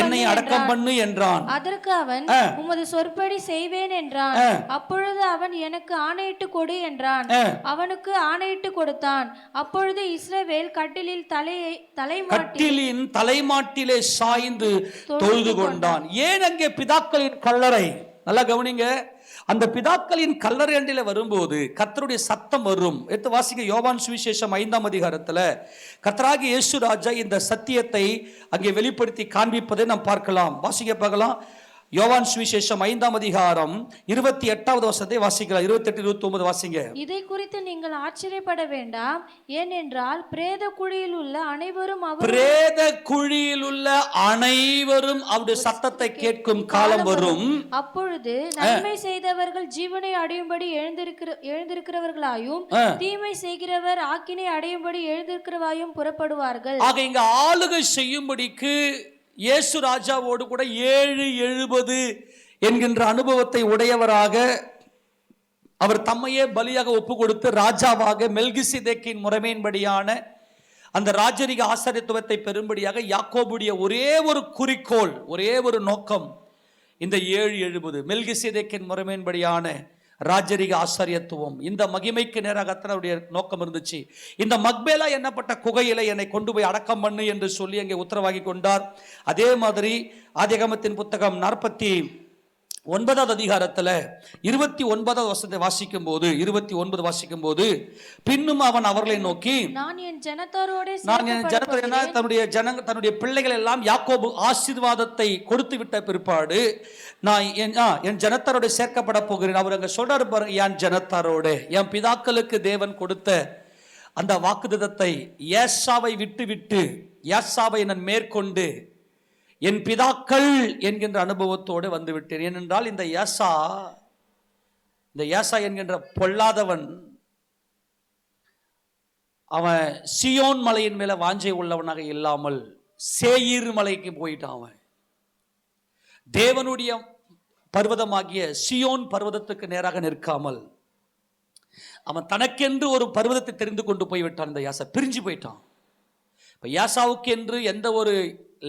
என்னை அடக்கம் பண்ணு என்றான்.
அதற்கு அவன், உமது சொற்படி செய்வேன் என்றான். அப்பொழுது அவன், எனக்கு ஆணையிட்டு கொடு என்றான். அவனுக்கு ஆணையிட்டு கொடுத்தான். அப்பொழுது இஸ்ரவேல் கட்டிலின்
தலைமாட்டிலே சாய்ந்து தொழுது கொண்டான். ஏன் அங்கே பிதாக்களின் கல்லறை? நல்லா கவனிங்க. அந்த பிதாக்களின் கல்லறை அண்டில வரும்போது கர்த்தருடைய சத்தம் வரும். எடுத்து வாசிக்க யோவான் சுவிசேஷம் 5ஆம் அதிகாரத்துல கர்த்தராகிய இயேசு ராஜா இந்த சத்தியத்தை அங்கே வெளிப்படுத்தி காண்பிப்பதை நாம் பார்க்கலாம். வாசிக்க பார்க்கலாம். யோவான் சுவிசேஷம் 5ஆம் அதிகாரம் 28வது வசனத்தை வாசிக்கலாம். 28 29 வாசிங்க.
இதை குறித்து நீங்கள் ஆச்சரியப்பட வேண்டாம். ஏனென்றால் பிரேத குழியில் உள்ள அனைவரும் அவருடைய சத்தத்தை கேட்கும் காலம் வரும். அப்பொழுது நன்மை செய்தவர்கள் ஜீவனை அடையும்படி எழுந்திருக்கிறவர்களாயும், தீமை செய்கிறவர் ஆக்கினை அடையும்படி எழுந்திருக்கிறவாயும் புறப்படுவார்கள்.
ஆக இங்க ஆளுகை செய்யும்படிக்கு இயேசு ராஜாவோடு கூட 770 என்கின்ற அனுபவத்தை உடையவராக அவர் தம்மையே பலியாக ஒப்பு கொடுத்து ராஜாவாக மெல்கிசேதேக்கின் முறைமையின்படியான அந்த ராஜரிக ஆசாரியத்துவத்தை பெறும்படியாக யாக்கோபுடைய ஒரே ஒரு குறிக்கோள், ஒரே ஒரு நோக்கம், இந்த 770 மெல்கிசேதேக்கின் முறைமையின்படியான ராஜரிக ஆசாரியத்துவம். இந்த மகிமைக்கு நேராக கர்த்தருடைய நோக்கம் இருந்துச்சு. இந்த மக்பேலா எண்ணப்பட்ட குகையில என்னை கொண்டு போய் அடக்கம் பண்ணு என்று சொல்லி அங்கே உத்தரவாகி கொண்டார். அதே மாதிரி ஆதியாகமத்தின் புத்தகம் 49வது அதிகாரத்துல 29வது வசனத்தை வாசிக்கும் போது 29 வாசிக்கும் போது, பின்னும் அவன் அவர்களை நோக்கி,
நான் என் ஜனத்தாரோட
தன்னுடைய பிள்ளைகள் எல்லாம் யாக்கோபு ஆசீர்வாதத்தை கொடுத்து விட்ட பிற்பாடு நான் என் ஜனத்தாரோட சேர்க்கப்பட போகிறேன். அவர் அங்க சொல்றாரு பாருங்க, என் ஜனத்தாரோட, என் பிதாக்களுக்கு தேவன் கொடுத்த அந்த வாக்குத்தத்தத்தை ஏசாவை விட்டு ஏசாவை நான் மேற்கொண்டு என் பிதாக்கள் என்கின்ற அனுபவத்தோடு வந்து விட்டேன். ஏனென்றால் இந்த ஏசா என்கின்ற பொல்லாதவன் அவன் சியோன் மலையின் மேல வாஞ்சை உள்ளவனாக இல்லாமல் சேயீர் மலைக்கு போயிட்டான். அவன் தேவனுடைய பர்வதமாகிய சியோன் பர்வதத்துக்கு நேராக நிற்காமல் அவன் தனக்கென்று ஒரு பர்வதத்தை தெரிந்து கொண்டு போய்விட்டான். இந்த யாசா பிரிஞ்சு போயிட்டான். இப்ப யாசாவுக்கு என்று எந்த ஒரு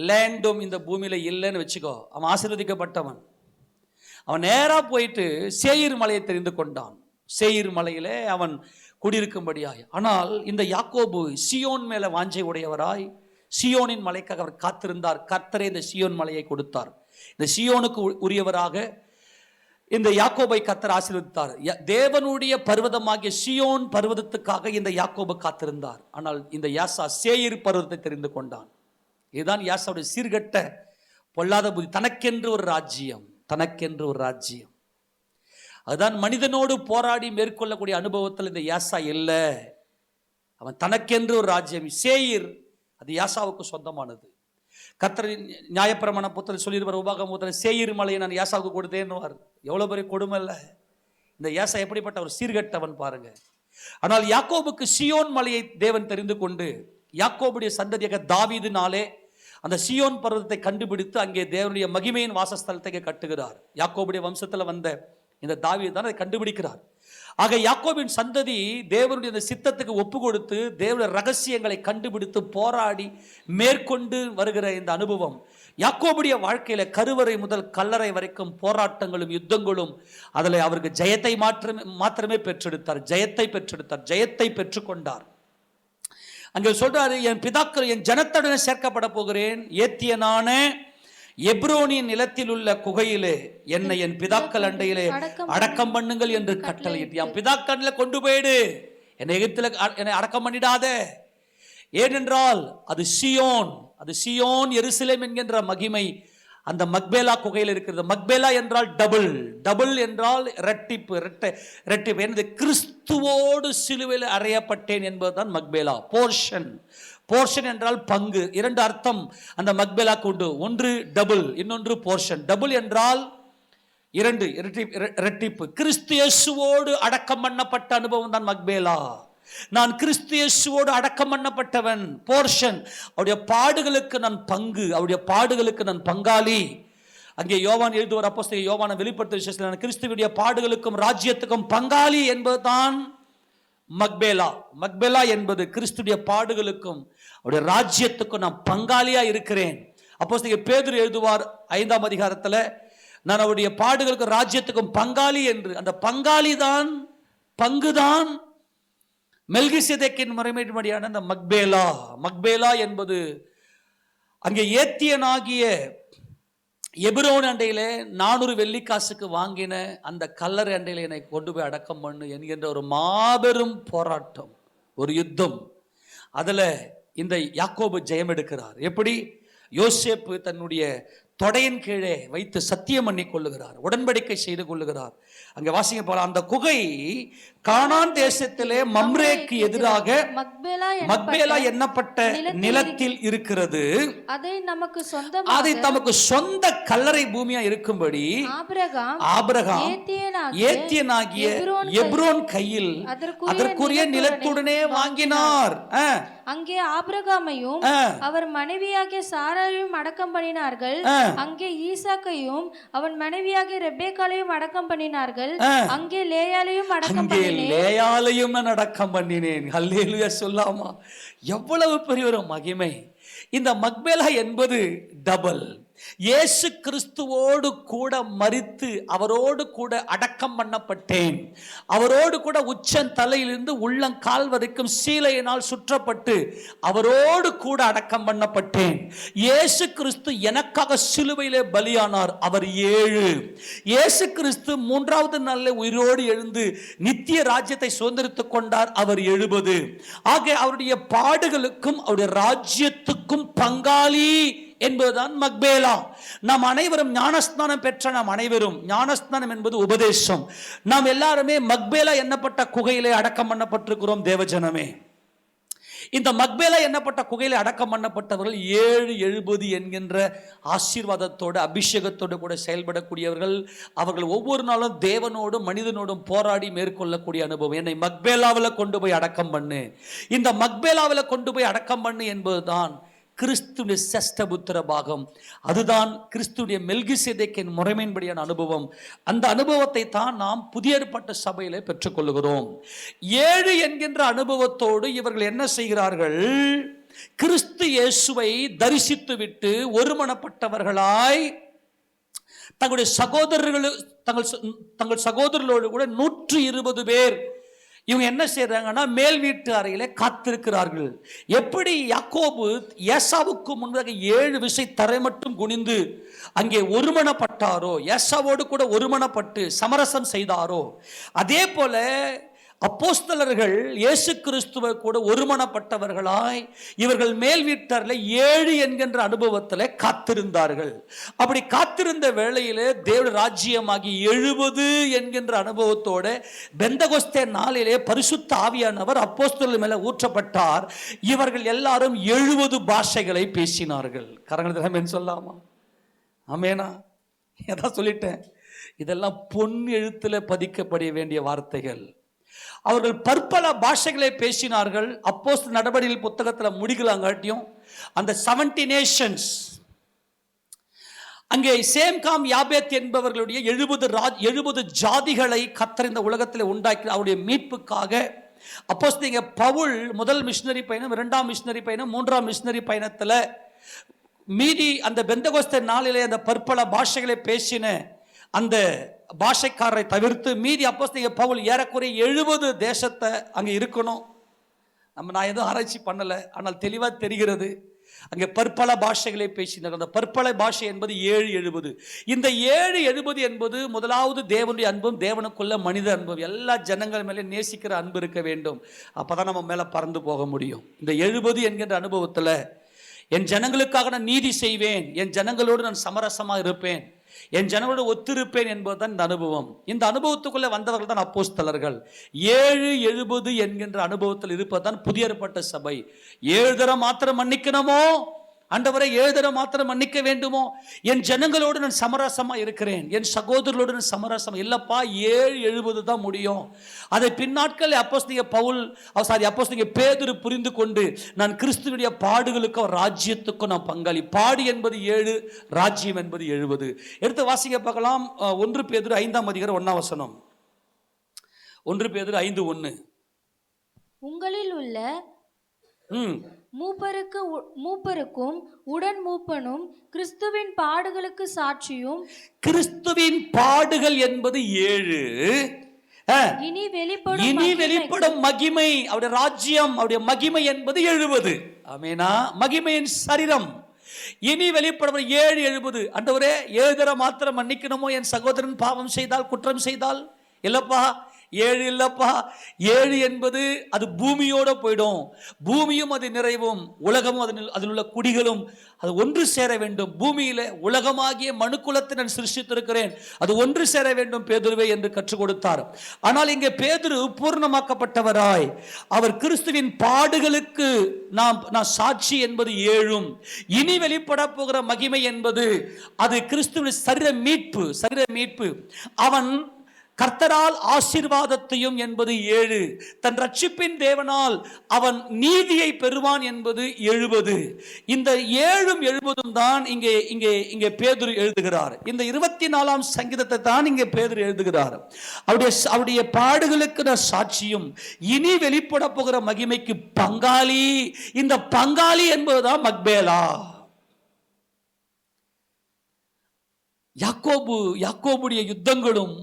லேண்டும் இந்த பூமியில இல்லைன்னு வச்சுக்கோ, அவன் ஆசீர்வதிக்கப்பட்டவன். அவன் நேரா போயிட்டு சேயீர் மலையை தெரிந்து கொண்டான். சேயீர் மலையிலே அவன் குடியிருக்கும்படியாய். ஆனால் இந்த யாக்கோபு சியோன் மேல வாஞ்சை உடையவராய் சியோனின் மலைக்காக அவர் காத்திருந்தார். கர்த்தரே இந்த சியோன் மலையை கொடுத்தார். இந்த சியோனுக்கு உரியவராக இந்த யாக்கோபை கர்த்தர் ஆசீர்வதித்தார். தேவனுடைய பர்வதமாகிய சியோன் பர்வதத்துக்காக இந்த யாக்கோபு காத்திருந்தார். ஆனால் இந்த யாசா சேயீர் பர்வதத்தை தெரிந்து கொண்டான். இதுதான் யாசாவுடைய சீர்கட்ட பொல்லாத புத்தி. தனக்கென்று ஒரு ராஜ்யம். அதுதான் மனிதனோடு போராடி மேற்கொள்ளக்கூடிய அனுபவத்தில் இந்த யாசா இல்லை. அவன் தனக்கென்று ஒரு ராஜ்யம். சேயீர் அது யாசாவுக்கு சொந்தமானது. கர்த்தரின் நியாயப்பிரமாண புத்தகத்தில் சொல்லியிருப்பார், உபாகமத்தில் சேயீர் மலையை நான் யாசாவுக்கு கொடுத்தேன்னுவார். எவ்வளவு பெரிய கொடுமை இல்லை? இந்த யாசா எப்படிப்பட்ட ஒரு சீர்கட்டவன் பாருங்க. ஆனால் யாக்கோபுக்கு சியோன் மலையை தேவன் தெரிந்து கொண்டு யாக்கோபுடைய சந்ததியாக தாவீதினாலே அந்த சீயோன் பர்வதத்தை கண்டுபிடித்து அங்கே தேவனுடைய மகிமையின் வாசஸ்தலத்தை கட்டுகிறார். யாக்கோபுடைய வம்சத்தில் வந்த இந்த தாவீது தான் அதை கண்டுபிடிக்கிறார். ஆக யாக்கோபின் சந்ததி தேவனுடைய இந்த சித்தத்துக்கு ஒப்பு கொடுத்து தேவனுடைய ரகசியங்களை கண்டுபிடித்து போராடி மேற்கொண்டு வருகிற இந்த அனுபவம் யாக்கோபுடைய வாழ்க்கையில கருவறை முதல் கல்லறை வரைக்கும் போராட்டங்களும் யுத்தங்களும் அதில் அவருக்கு ஜெயத்தை மாத்திரமே பெற்றெடுத்தார். ஜெயத்தை பெற்றுக்கொண்டார். அங்கே சொல்றாரு, என் பிதாக்கள் என் ஜனத்துடன் சேர்க்கப்பட போகிறேன், ஏத்தியனான எப்ரோனின் நிலத்தில் உள்ள குகையிலே என்னை என் பிதாக்கள் அண்டையிலே அடக்கம் பண்ணுங்கள் என்று கட்டளையிட்டு, என் பிதாக்கண்ல கொண்டு போயிடு, என்னை எகிப்தில் என்னை அடக்கம் பண்ணிடாத. ஏனென்றால் அது சியோன் எருசலேம் என்கின்ற மகிமை அந்த மக்பேலா குகையில் இருக்கிறது. மக்பேலா என்றால் டபுள் என்றால் இரட்டிப்பு. எனது கிறிஸ்துவோடு சிலுவையில் அறையப்பட்டேன் என்பதுதான் மக்பேலா. போர்ஷன் என்றால் பங்கு. இரண்டு அர்த்தம் அந்த மக்பேலாக்கு உண்டு. ஒன்று டபுள், இன்னொன்று போர்ஷன். டபுள் என்றால் இரண்டு, இரட்டிப்பு. கிறிஸ்து இயேசுவோடு அடக்கம் பண்ணப்பட்ட அனுபவம் தான் மக்பேலா. நான் கிறிஸ்து இயேசுவோடு அடக்கம் பண்ணப்பட்டவன். போர்ஷன், அவருடைய பாடுகளுக்கு நான் பங்கு, அவருடைய பாடுகளுக்கு நான் பங்காளி. அங்கே யோவான் எழுதுவார், அப்போஸ்தலன் யோவானை வெளிப்படுத்தும் விசேஷத்தில் நான் கிறிஸ்துவுடைய பாடுகளுக்கும் ராஜ்யத்துக்கும் பங்காளி என்பதுதான் மக்பேலா என்பது கிறிஸ்துடைய பாடுகளுக்கும் அவருடைய ராஜ்யத்துக்கும் நான் பங்காளியா இருக்கிறேன். அப்போஸ்தலன் பேதுரு எழுதுவார் 5ஆம் அதிகாரத்தில், நான் அவருடைய பாடுகளுக்கும் ராஜ்யத்துக்கும் பங்காளி என்று. அந்த பங்குதான் மெல்கிசேதேக்கின் முறைமைப்படியான அந்த மக்பேலா என்பது அங்கே ஏத்தியனாகிய எபிரோன் அண்டையிலே 400 வெள்ளிக்காசுக்கு வாங்கின அந்த கல்லறை அண்டையில என்னை கொண்டு போய் அடக்கம் பண்ணு என்கின்ற ஒரு மாபெரும் போராட்டம், ஒரு யுத்தம். அதுல இந்த யாக்கோபு ஜெயம் எடுக்கிறார். எப்படி? யோசேப்பு தன்னுடைய தொடையின் கீழே வைத்து சத்தியம் பண்ணி கொள்ளுகிறார், உடன்படிக்கை செய்து கொள்ளுகிறார். அங்கே வாசிங்க போலாம், அந்த குகை கானான் தேசத்திலே மம்ரேக்கு எதிராக மக்பேலா எண்ணப்பட்ட நிலத்தில் இருக்கிறது. அதை தமக்கு சொந்த கல்லறை பூமியா இருக்கும்படி ஆபிரகாம் ஏத்தியனாகிய எப்ரோன் கையில் அதற்குரிய நிலத்துடனே வாங்கினார்.
அங்கே ஆபிரகாமையும் அவர் மனைவியாகிய சாராயையும் அடக்கம் பண்ணினார்கள். அங்கே ஈசாக்கையும் அவன் மனைவியாகிய ரெபேக்காளையும் அடக்கம் பண்ணினார்கள். அங்கே லேயாளையும் அடக்கம்
பண்ணினேன். ஹல்லேலூயா சொல்லாமா? எவ்வளவு பெரிய ஒரு மகிமை! இந்த மக்பேலா என்பது டபுள். இயேசு கிறிஸ்துவோடு கூட மரித்து அவரோடு கூட அடக்கம் பண்ணப்பட்டேன். அவரோடு கூட உச்சன் தலையிலிருந்து உள்ளங்கால் வரைக்கும் சீலையினால் சுற்றப்பட்டு அவரோடு கூட அடக்கம் பண்ணப்பட்டேன். இயேசு கிறிஸ்து எனக்காக சிலுவையிலே பலியானார். அவர் 7. இயேசு கிறிஸ்து 3வது நாளில் உயிரோடு எழுந்து நித்திய ராஜ்யத்தை சுதந்திரித்துக் கொண்டார். அவர் 70. ஆக அவருடைய பாடுகளுக்கும் அவருடைய ராஜ்யத்துக்கும் பங்காளி என்பதுதான் மக்பேலா. நாம் அனைவரும் ஞானஸ்நானம் பெற்ற நாம் அனைவரும், ஞானஸ்நானம் என்பது உபதேசம். நாம் எல்லாருமே மக்பேலா எண்ணப்பட்ட குகையிலே அடக்கம் பண்ணப்பட்டிருக்கிறோம் தேவஜனமே. இந்த மக்பேலா எண்ணப்பட்ட குகையிலே அடக்கம் பண்ணப்பட்டவர்கள் 770 என்கின்ற ஆசீர்வாதத்தோடு அபிஷேகத்தோடு கூட செயல்படக்கூடியவர்கள். அவர்கள் ஒவ்வொரு நாளும் தேவனோடும் மனிதனோடும் போராடி மேற்கொள்ளக்கூடிய அனுபவம். என்னை மக்பேலாவில் கொண்டு போய் அடக்கம் பண்ணு, இந்த மக்பேலாவில் கொண்டு போய் அடக்கம் பண்ணு என்பதுதான் கிறிஸ்துடைய சஷ்டபுத்திர பாகம். அதுதான் கிறிஸ்துடைய மெல்கிசேதேக்கின் முறைமையின்படியான அனுபவம். அந்த அனுபவத்தை தான் நாம் புதிய ஏற்பாட்டு சபையிலே பெற்றுக்கொள்கிறோம். 7 என்கின்ற அனுபவத்தோடு இவர்கள் என்ன செய்கிறார்கள்? கிறிஸ்து இயேசுவை தரிசித்து விட்டு ஒருமனப்பட்டவர்களாய் தங்களுடைய தங்கள் சகோதரர்களோடு கூட 120 பேர் இவங்க என்ன செய்யறாங்கன்னா மேல் வீட்டு அறையில காத்திருக்கிறார்கள். எப்படி யாக்கோபு ஏசாவுக்கு முன்பாக 7 விசை தரை மட்டும் குனிந்து அங்கே ஒருமனப்பட்டாரோ, ஏசாவோடு கூட ஒருமனப்பட்டு சமரசம் செய்தாரோ, அதே போல அப்போஸ்தலர்கள் இயேசு கிறிஸ்துவை கூட ஒருமனப்பட்டவர்களாய் இவர்கள் மேல் வீட்டார்ல 7 என்கின்ற அனுபவத்தில் காத்திருந்தார்கள். அப்படி காத்திருந்த வேளையிலே தேவ ராஜ்யமாகி 70 என்கின்ற அனுபவத்தோட பெந்தகோஸ்தே நாளிலே பரிசுத்த ஆவியானவர் அப்போஸ்தலர் மேல ஊற்றப்பட்டார். இவர்கள் எல்லாரும் 70 பாஷைகளை பேசினார்கள். கரங்கள் சொல்லாமா? ஆமேனா? ஏதா சொல்லிட்டேன். இதெல்லாம் பொன் எழுத்துல பதிக்கப்பட வேண்டிய வார்த்தைகள். அவர்கள் பற்பல பாஷைகளை பேசினார்கள். அப்போஸ்தலர் நடபடிகள் புத்தகத்தில் முடிக்கலாங்காட்டியும் அந்த 70 நேஷன்ஸ், அங்கே சேம் காம் யாபேத் என்பவர்களுடைய 70 ஜாதிகளை கர்த்தர் இந்த உலகத்தில் உண்டாக்கி அவருடைய மீட்புக்காக அப்போஸ்தலர் பவுல் முதல் மிஷனரி பயணம், இரண்டாம் மிஷனரி பயணம், மூன்றாம் மிஷனரி பயணத்தில் மீதி அந்த பெந்தகோஸ்தே நாளிலே அந்த பற்பல பாஷைகளை பேசின அந்த பாஷைக்காரரை தவிர்த்து மீதி அப்போஸ்தலர் பவுல் ஏறக்குறைய 70 தேசத்தை அங்கே இருக்கணும். நான் எதுவும் ஆராய்ச்சி பண்ணலை, ஆனால் தெளிவாக தெரிகிறது அங்கே பற்பல பாஷைகளை பேசினார். அந்த பற்பல பாஷை என்பது 770. இந்த 770 என்பது முதலாவது தேவனுடைய அன்பும், தேவனுக்குள்ள மனித அன்பும், எல்லா ஜனங்கள் மேலே நேசிக்கிற அன்பு இருக்க வேண்டும். அப்பதான் நம்ம மேலே பறந்து போக முடியும். இந்த 70 என்கின்ற அனுபவத்தில் என் ஜனங்களுக்காக நான் நீதி செய்வேன், என் ஜனங்களோடு நான் சமரசமாக இருப்பேன், என் ஜனங்களோடு ஒத்திருப்பேன் என்பதுதான் இந்த அனுபவம். இந்த அனுபவத்துக்குள்ளே வந்தவர்கள் தான் அப்போஸ்தலர்கள். 770 என்கின்ற அனுபவத்தில் இருப்பதுதான் புதிய ஏற்பட்ட சபை. 7 தரம் மாத்திரம் மன்னிக்கணுமோ ஆண்டவரை, 7 தரம் மாத்திரம் மன்னிக்க வேண்டுமோ? என் ஜனங்களோடு நான் சமரசமாக இருக்கிறேன், என் சகோதரர்களோடு நான் சமரசம் இல்லப்பா. 770 தான் முடியும். அதை பின்னாட்கள் அப்போஸ்தலர் பேதுரு புரிந்து கொண்டு, நான் கிறிஸ்துவுடைய பாடுகளுக்கும் ராஜ்யத்துக்கும் நான் பங்காளி. பாடு என்பது 7, ராஜ்யம் என்பது 70. எடுத்து வாசிக்க பார்க்கலாம். 1 பேதுரு 5ஆம் அதிகாரம் 1ஆம் வசனம். 1 பேதுரு 5:1.
உங்களில் உள்ள மூப்பருக்கும் உடன் மூப்பனும் கிறிஸ்துவின் பாடுகளுக்கு சாட்சியும்.
கிறிஸ்துவின் பாடுகள் என்பது 7, இனி வெளிப்படும் மகிமை, அவருடைய ராஜ்யம், அவருடைய மகிமை என்பது 70. ஆமெனா? மகிமையின் சரீரம் இனி வெளிப்படும் 770. ஆண்டவரே, 7 தரம் மாத்திரம் மன்னிக்கணுமோ என் சகோதரன் பாவம் செய்தால், குற்றம் செய்தால்? இல்லப்பா, 7 இல்லப்பா. 7 என்பது அது பூமியோட போயிடும். பூமியும் அது நிறைவும், உலகமும் அதில் உள்ள குடிகளும் அது ஒன்று சேர வேண்டும். பூமியில உலகமாகிய மனுக்குலத்தை நான் சிருஷ்டித்திருக்கிறேன், அது ஒன்று சேர வேண்டும் பேதுருவே என்று கற்றுக் கொடுத்தார். ஆனால் இங்கே பேதுரு பூர்ணமாக்கப்பட்டவராய் அவர் கிறிஸ்துவின் பாடுகளுக்கு நான் சாட்சி என்பது 7. இனி வெளிப்பட போகிற மகிமை என்பது அது கிறிஸ்துவின் சரீர மீட்பு. அவன் கர்த்தரால் ஆசீர்வாதத்தையும் என்பது 7. தன் ரட்சிப்பின் தேவனால் அவன் நீதியை பெறுவான் என்பது 70. இந்த 7ம் 70ம் தான் இங்கே பேதுரு எழுதுகிறார். இந்த 24ஆம் சங்கீதத்தை தான் இங்கே பேதுரு எழுதுகிறார். அவருடைய பாடுகளுக்கு நான் சாட்சியும், இனி வெளிப்பட போகிற மகிமைக்கு பங்காளி. இந்த பங்காளி என்பதுதான் மக்பேலா. யாக்கோபுடைய யுத்தங்களும்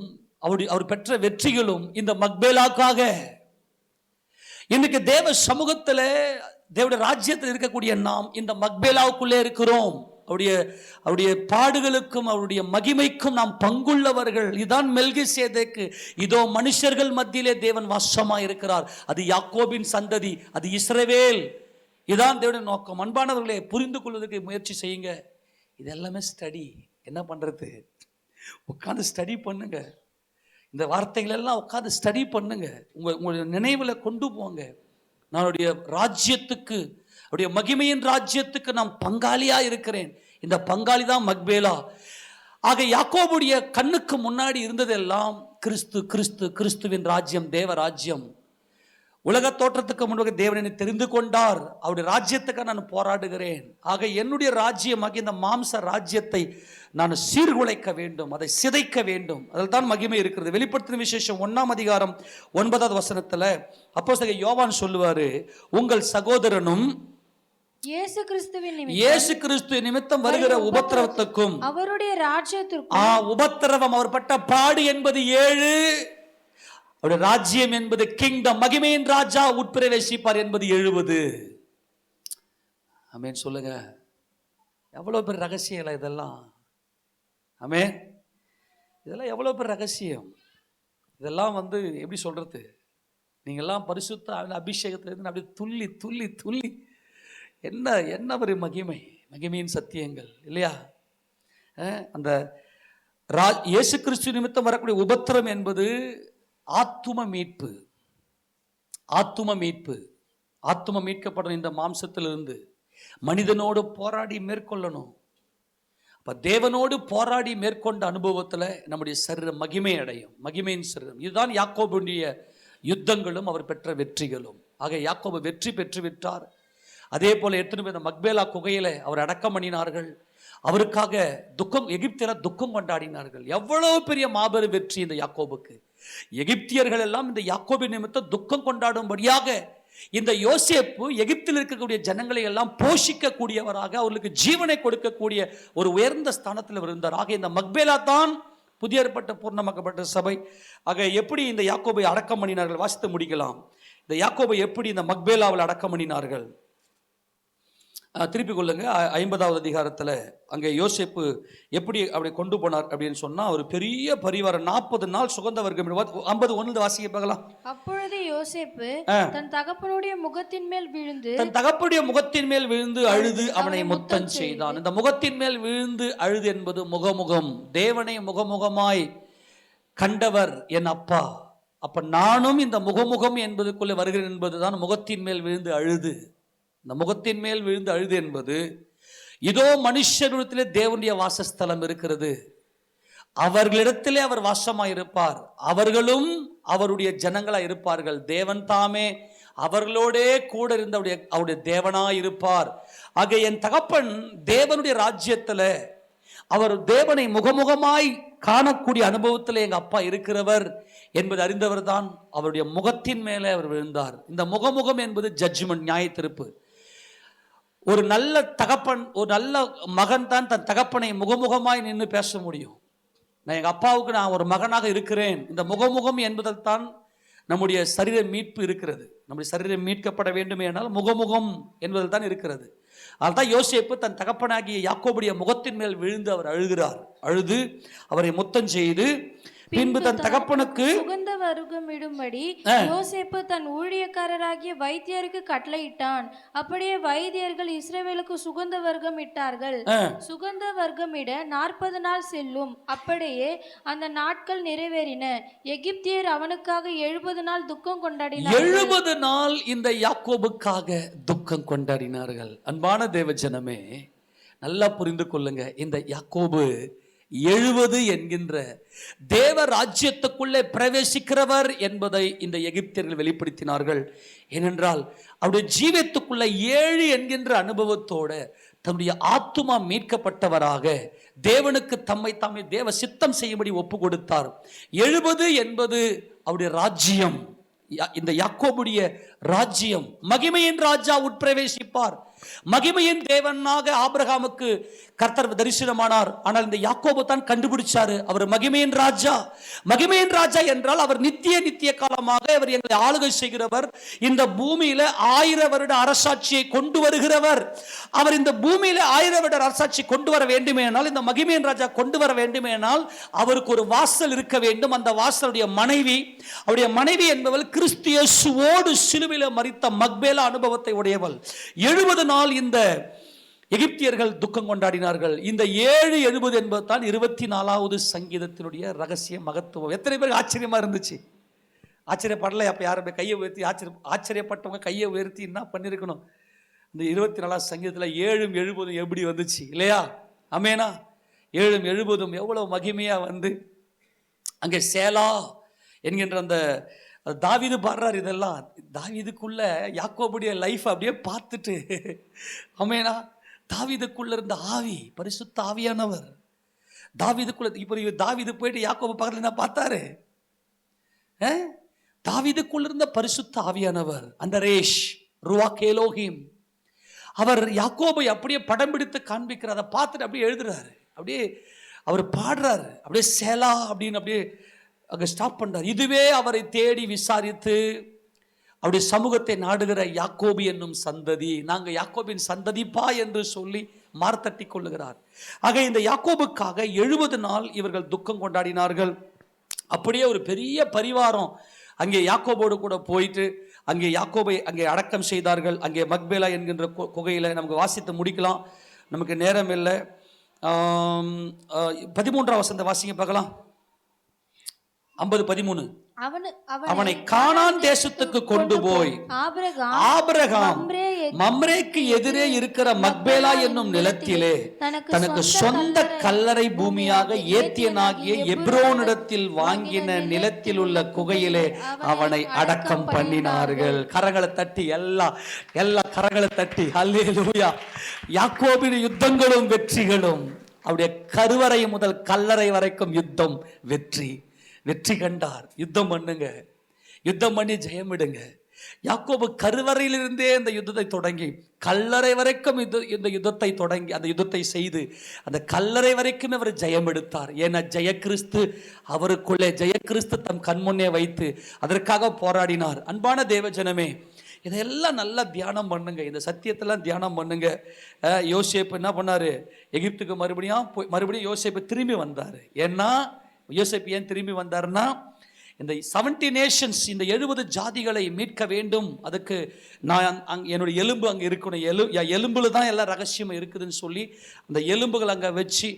அவர் பெற்ற வெற்றிகளும் இந்த மக்பேலாக்காக. இன்னைக்கு தேவ சமூகத்தில், தேவனுடைய ராஜ்யத்தில் இருக்கக்கூடிய நாம் இந்த மக்பேலாவுக்குள்ளே இருக்கிறோம். அவருடைய பாடுகளுக்கும் அவருடைய மகிமைக்கும் நாம் பங்குள்ளவர்கள். இதுதான் மெல்கிசேதேக்கு. இதோ மனுஷர்கள் மத்தியிலே தேவன் வாசமா இருக்கிறார். அது யாக்கோபின் சந்ததி, அது இஸ்ரவேல். இதுதான் தேவனுடைய நோக்கம். அன்பானவர்களே, புரிந்து கொள்வதற்கு முயற்சி செய்யுங்க. இது எல்லாமே ஸ்டடி. என்ன பண்றது? உட்காந்து ஸ்டடி பண்ணுங்க. இந்த வார்த்தைகள் எல்லாம் உட்காந்து ஸ்டடி பண்ணுங்க. உங்களுடைய நினைவில் கொண்டு போங்க. நம்முடைய ராஜ்யத்துக்கு, அவருடைய மகிமையின் ராஜ்யத்துக்கு நான் பங்காளியா இருக்கிறேன். இந்த பங்காளி தான் மக்பேலா. ஆக யாக்கோபுடைய கண்ணுக்கு முன்னாடி இருந்ததெல்லாம் கிறிஸ்துவின் ராஜ்யம், தேவ ராஜ்யம். உலக தோற்றத்துக்கு முன்பாக தேவனை தெரிந்து கொண்டார். அவருடைய ராஜ்யத்துக்கு நான் போராடுகிறேன். ஆக என்னுடைய ராஜ்யமாகி இந்த மாம்ச ராஜ்யத்தை நான் சீர்குலைக்க வேண்டும், அதை சிதைக்க வேண்டும். அதில் தான் மகிமை இருக்கிறது. வெளிப்படுத்தின விசேஷம் 1ஆம் அதிகாரம் 9வது வசனத்தில் அப்போஸ்தலர் யோவான் சொல்லுவாரு, உங்கள் சகோதரனும்
இயேசு கிறிஸ்து நிமித்தம்
வருகிற உபத்திரவத்துக்கும்
அவருடைய ராஜ்யத்திற்கும்.
உபத்திரவம், அவர் பட்ட பாடு என்பது 7. அவருடைய ராஜ்யம் என்பது கிங்டம், மகிமையின் ராஜா உட்பிரவேசிப்பார் என்பது 70. ஆமென் சொல்லுங்க. எவ்வளவு பெரிய ரகசியம் இதெல்லாம். ஆமென். இதெல்லாம் எவ்வளவு பெரிய ரகசியம். இதெல்லாம் எப்படி சொல்றது? நீங்கெல்லாம் பரிசுத்த அபிஷேகத்திலிருந்து அப்படியே துள்ளி துள்ளி துள்ளி என்ன ஒரு மகிமையின் சத்தியங்கள் இல்லையா? அந்த இயேசு கிறிஸ்து நிமித்தம் வரக்கூடிய உபத்திரம் என்பது ஆத்தும மீட்கப்படுற இந்த மாம்சத்திலிருந்து மனிதனோடு போராடி மேற்கொள்ளணும். அப்ப தேவனோடு போராடி மேற்கொண்ட அனுபவத்தில் நம்முடைய சரீரம் மகிமை அடையும், மகிமையின் சரீரம். இதுதான் யாக்கோபுடைய யுத்தங்களும் அவர் பெற்ற வெற்றிகளும். ஆக யாக்கோபு வெற்றி பெற்று விட்டார். அதே போல எத்தனை பேர் இந்த மக்பேலா குகையில அவர் அடக்கம் பண்ணினார்கள். அவருக்காக எகிப்தியர் துக்கம் கொண்டாடினார்கள். எவ்வளவு பெரிய மாபெரும் வெற்றி இந்த யாக்கோபுக்கு. எகிப்தியர்கள் எல்லாம் இந்த யாக்கோபின் நிமித்தம் துக்கம் கொண்டாடும்படியாக இந்த யோசேப்பு எகிப்தில் இருக்கக்கூடிய ஜனங்களை எல்லாம் போஷிக்க கூடியவராக, அவர்களுக்கு ஜீவனை கொடுக்கக்கூடிய ஒரு உயர்ந்த ஸ்தானத்தில் இருந்தார். ஆக இந்த மக்பேலா தான் புதிய ஏற்பட்ட பூர்ணமாக்கப்பட்ட சபை. ஆக எப்படி இந்த யாக்கோபை அடக்கம் பண்ணினார்கள் வாசித்து முடிக்கலாம். இந்த யாக்கோபை எப்படி இந்த மக்பேலாவில் அடக்கம் பண்ணினார்கள் திருப்பிக் கொள்ளுங்க. 50வது அதிகாரத்தில் அங்கே யோசேப்பு எப்படி அப்படி கொண்டு போனார் அப்படின்னு சொன்னா, ஒரு பெரிய பரிவாரம் 40 நாள் சுகந்த வர்க்கம். 51 வாசிக்க பார்க்கலாம்.
அப்பொழுது யோசேப்பு தன் தகப்பனுடைய முகத்தின் மேல் விழுந்து
அழுது அவனை முத்தம் செய்தான். இந்த முகத்தின் மேல் விழுந்து அழுது என்பது முகமுகம். தேவனை முகமுகமாய் கண்டவர் என் அப்பா. அப்ப நானும் இந்த முகமுகம் என்பதுக்குள்ளே வருகிறேன் என்பதுதான் முகத்தின் மேல் விழுந்து அழுது. இந்த முகத்தின் மேல் விழுந்து அழுது என்பது, இதோ மனுஷரிடத்திலே தேவனுடைய வாசஸ்தலம் இருக்கிறது, அவர்களிடத்திலே அவர் வாசமாயிருப்பார், அவர்களும் அவருடைய ஜனங்களாய் இருப்பார்கள், தேவன் தாமே அவர்களோடே கூட இருந்த அவருடைய தேவனாய் இருப்பார். ஆக என் தகப்பன் தேவனுடைய ராஜ்யத்தில் அவர் தேவனை முகமுகமாய் காணக்கூடிய அனுபவத்தில் எங்க அப்பா இருக்கிறவர் என்பது அறிந்தவர் தான் அவருடைய முகத்தின் மேலே அவர் விழுந்தார். இந்த முகமுகம் என்பது ஜட்ஜ்மெண்ட், நியாய தீர்ப்பு. ஒரு நல்ல தகப்பன், ஒரு நல்ல மகன் தான் தன் தகப்பனை முகமுகமாய் நின்று பேச முடியும். நான் எங்கள் அப்பாவுக்கு நான் ஒரு மகனாக இருக்கிறேன். இந்த முகமுகம் என்பதில் தான் நம்முடைய சரீர மீட்பு இருக்கிறது. நம்முடைய சரீரம் மீட்கப்பட வேண்டுமே ஆனால் முகமுகம் என்பதில் தான் இருக்கிறது. அதுதான் யோசேப்பு தன் தகப்பனாகிய யாக்கோபுடைய முகத்தின் மேல் விழுந்து அவர் அழுகிறார். அழுது அவரை முத்தம் செய்து பின்பு தன் தகப்பனுக்கு
சுகந்த வருகமிடும்படி யோசேப்பு தன் ஊழியக்காரராகிய வைத்தியருக்கு கட்டளையிட்டான். அப்படியே வைத்தியர்கள் இஸ்ரவேலுக்கு சுகந்த வர்க்கம் இட்டார்கள். சுகந்த வர்க்கமிட 40 நாள் செல்லும். அப்படியே அந்த நாட்கள் நிறைவேறின. எகிப்தியர் அவனுக்காக 70 நாள் துக்கம் கொண்டாடினார்கள்.
70 நாள் இந்த யாக்கோபுக்காக துக்கம் கொண்டாடினார்கள். அன்பான தேவ ஜனமே, நல்லா புரிந்து கொள்ளுங்க. இந்த யாக்கோபு 70 என்கின்ற தேவ ராஜ்யத்துக்குள்ளே பிரவேசிக்கிறவர் என்பதை இந்த எகிப்தியர்கள் வெளிப்படுத்தினார்கள். ஏனென்றால் அவருடைய ஜீவத்துக்குள்ள 7 என்கின்ற அனுபவத்தோட தன்னுடைய ஆத்துமா மீட்கப்பட்டவராக தேவனுக்கு தம்மை தாமே தேவ சித்தம் செய்யும்படி ஒப்பு கொடுத்தார். 70 என்பது அவருடைய ராஜ்யம், இந்த யாக்கோபுடைய ராஜ்யம். மகிமையின் ராஜா உட்பிரவேசிப்பார். மகிமையின் தேவனாக ஆபிரகாமுக்கு கர்த்தர் தரிசனமானார். ஆனால் இந்த யாக்கோபு தான் கண்டுபிடிச்சாரு, அவர் மகிமையின் ராஜா. மகிமையின் ராஜா என்றால் அவர் நித்திய காலமாக அவர் எங்களை ஆளுகை செய்கிறவர். இந்த பூமியில 1000 வருட அரசாட்சியை கொண்டு வருகிறவர். அவர் இந்த பூமியில 1000 வருட அரசாட்சி கொண்டு வர வேண்டுமேனால், இந்த மகிமையின் ராஜா கொண்டு வர வேண்டுமேனால் அவருக்கு ஒரு வாசல் இருக்க வேண்டும். அந்த வாசலுடைய மனைவி, அவருடைய மனைவி என்பவள் கிறிஸ்து இயேசுவோடு சிலுவையில மரித்த மக்பேலா அனுபவத்தை உடையவள். 70 நாள் இந்த எகிப்தியர்கள் துக்கம் கொண்டாடினார்கள். இந்த 7 70 என்பது தான் 24வது சங்கீதத்தினுடைய ரகசிய மகத்துவம். எத்தனை பேருக்கு ஆச்சரியமா இருந்துச்சு? ஆச்சரியப்படலை? அப்ப யாருமே கையை உயர்த்தி ஆச்சரியப்பட்டவங்க கையை உயர்த்தி என்ன பண்ணிருக்கணும்? இந்த 24வது சங்கீதத்துல 7 70 எப்படி வந்துச்சு இல்லையா? ஆமேனா? 7 70 எவ்வளவு மகிமையா வந்து அங்கே சேலா என்கின்ற அந்த தாவீது பாடுறார். இதெல்லாம் தாவீதுக்குள்ள யாக்கோபுடைய லைஃப் அப்படியே பார்த்துட்டு, ஆமேனா, தாவீதுக்குள்ள இருந்த ஆவி, பரிசுத்த ஆவியானவர் தாவீதுக்குள்ள. இப்போ தாவீது போயிட்டு யாக்கோபு பக்கத்துல என்ன பார்த்தாரு? தாவீதுக்குள்ள இருந்த பரிசுத்த ஆவியானவர், அந்த ரேஷ் ருவாக் எலோஹிம், அவர் யாக்கோபை அப்படியே படம் பிடித்து காண்பிக்கிறார். அதை பார்த்துட்டு அப்படியே எழுதுறாரு, அப்படியே அவர் பாடுறாரு, அப்படியே சேலா அப்படின்னு அப்படியே அங்கே ஸ்டாப் பண்றார். இதுவே அவரை தேடி விசாரித்து அவருடைய சமூகத்தை நாடுகிற யாக்கோபு என்னும் சந்ததி, நாங்க யாக்கோபின் சந்ததிப்பா என்று சொல்லி மார்த்தட்டி கொள்ளுகிறார். ஆக இந்த யாக்கோபுக்காக 70 நாள் இவர்கள் துக்கம் கொண்டாடினார்கள். அப்படியே ஒரு பெரிய பரிவாரம் அங்கே யாக்கோபோடு கூட போயிட்டு அங்கே யாக்கோபை அங்கே அடக்கம் செய்தார்கள். அங்கே மக்பேலா என்கின்ற குகையில் நமக்கு வாசித்து முடிக்கலாம், நமக்கு நேரம் இல்லை. 13ஆம் வசனத்தை வாசிங்க பார்க்கலாம். 50:13.
அவனை
அவனை கானான் தேசத்துக்கு கொண்டு போய் ஆபிரகாம் மம்ரேக்கு எதிரே இருக்கிற மக்பேலா என்னும் நிலத்திலே தனக்கு சொந்த கல்லறை பூமியாக ஏத்தியனாகிய எப்ரோனிடத்தில் வாங்கின நிலத்தில் உள்ள குகையிலே அவனை அடக்கம் பண்ணினார்கள். கரங்களை தட்டி எல்லா கரங்களை தட்டி அல்லேலூயா. யாக்கோபின் யுத்தங்களும் வெற்றிகளும், அவருடைய கருவறை முதல் கல்லறை வரைக்கும் யுத்தம் வெற்றி கண்டார். யுத்தம் பண்ணுங்க, யுத்தம் பண்ணி ஜெயமிடுங்க. யாக்கோபு கருவறையிலிருந்தே இந்த யுத்தத்தை தொடங்கி கல்லறை வரைக்கும் இந்த யுத்தத்தை தொடங்கி அந்த யுத்தத்தை செய்து அந்த கல்லறை வரைக்கும் அவர் ஜெயம் எடுத்தார். ஏன்னா ஜெயக்கிறிஸ்து அவருக்குள்ளே, ஜெயக்கிறிஸ்து தம் கண்முன்னே வைத்து அதற்காக போராடினார். அன்பான தேவஜனமே, இதெல்லாம் நல்லா தியானம் பண்ணுங்க, இந்த சத்தியத்தெல்லாம் தியானம் பண்ணுங்க. யோசேப்பு என்ன பண்ணாரு? எகிப்துக்கு மறுபடியும் யோசேப்பு திரும்பி வந்தார். ஏன்னா யோசேப்பு ஏன் திரும்பி வந்தார்னா, இந்த 70 நேஷன்ஸ், இந்த 70 ஜாதிகளை மீட்க வேண்டும். அதுக்கு நான் என்னுடைய எலும்பு அங்கே இருக்கணும், எலும்புல தான் எல்லாம் ரகசியம் இருக்குதுன்னு சொல்லி அந்த எலும்புகள் அங்கே வச்சு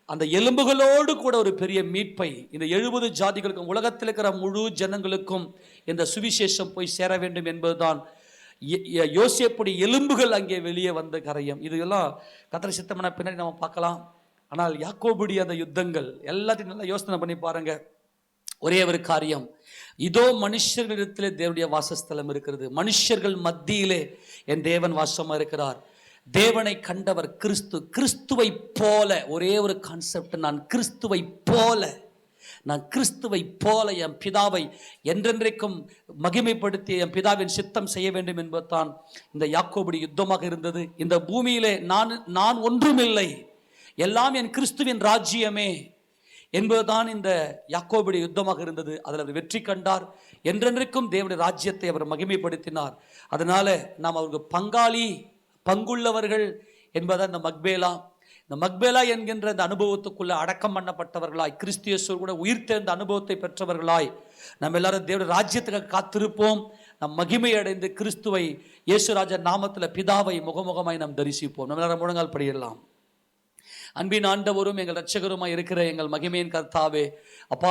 அந்த எலும்புகளோடு கூட ஒரு பெரிய மீட்பை இந்த 70 ஜாதிகளுக்கும் உலகத்தில் இருக்கிற முழு ஜனங்களுக்கும் இந்த சுவிசேஷம் போய் சேர வேண்டும் என்பதுதான் யோசேப்புடைய எலும்புகள் அங்கே வெளியே வந்த காரியம். இதெல்லாம் கர்த்தர் சித்தமான பின்னாடி நம்ம பார்க்கலாம். ஆனால் யாக்கோபுடைய அந்த யுத்தங்கள் எல்லாத்தையும் நல்லா யோசனை பண்ணி பாருங்க. ஒரே ஒரு காரியம், இதோ மனுஷர்களிடத்திலே தேவனுடைய வாசஸ்தலம் இருக்கிறது, மனுஷர்கள் மத்தியிலே என் தேவன் வாசமா இருக்கிறார். தேவனை கண்டவர் கிறிஸ்துவை போல, ஒரே ஒரு கான்செப்ட், நான் கிறிஸ்துவை போல என் பிதாவை என்றென்றைக்கும் மகிமைப்படுத்தி என் பிதாவின் சித்தம் செய்ய வேண்டும் என்பதுதான் இந்த யாக்கோபுடைய யுத்தமாக இருந்தது. இந்த பூமியிலே நான் ஒன்றுமில்லை, எல்லாம் என் கிறிஸ்துவின் ராஜ்யமே என்பதுதான் இந்த யாக்கோபுடைய யுத்தமாக இருந்தது. அதில் அவர் வெற்றி கண்டார். என்றென்றைக்கும் தேவனுடைய ராஜ்யத்தை அவர் மகிமைப்படுத்தினார். அதனால நாம் அவருக்கு பங்குள்ளவர்கள் என்பதை இந்த மக்பேலா என்கின்ற இந்த அனுபவத்துக்குள்ள அடக்கம் பண்ணப்பட்டவர்களாய், கிறிஸ்து இயேசு கூட உயிர்த்தெழுந்த அனுபவத்தை பெற்றவர்களாய் நம்ம எல்லாரும் தேவனுடைய ராஜ்யத்துக்கு காத்திருப்போம். நம் மகிமை அடைந்து கிறிஸ்துவை, இயேசுராஜா நாமத்தில் பிதாவை முகமுகமாய் நாம் தரிசிப்போம். நம்ம எல்லாரும் முழங்கால் படியிடலாம். அன்பின் ஆண்டவரும் எங்கள் இரட்சகருமாய் இருக்கிற எங்கள் மகிமையின் கர்த்தாவே, அப்பா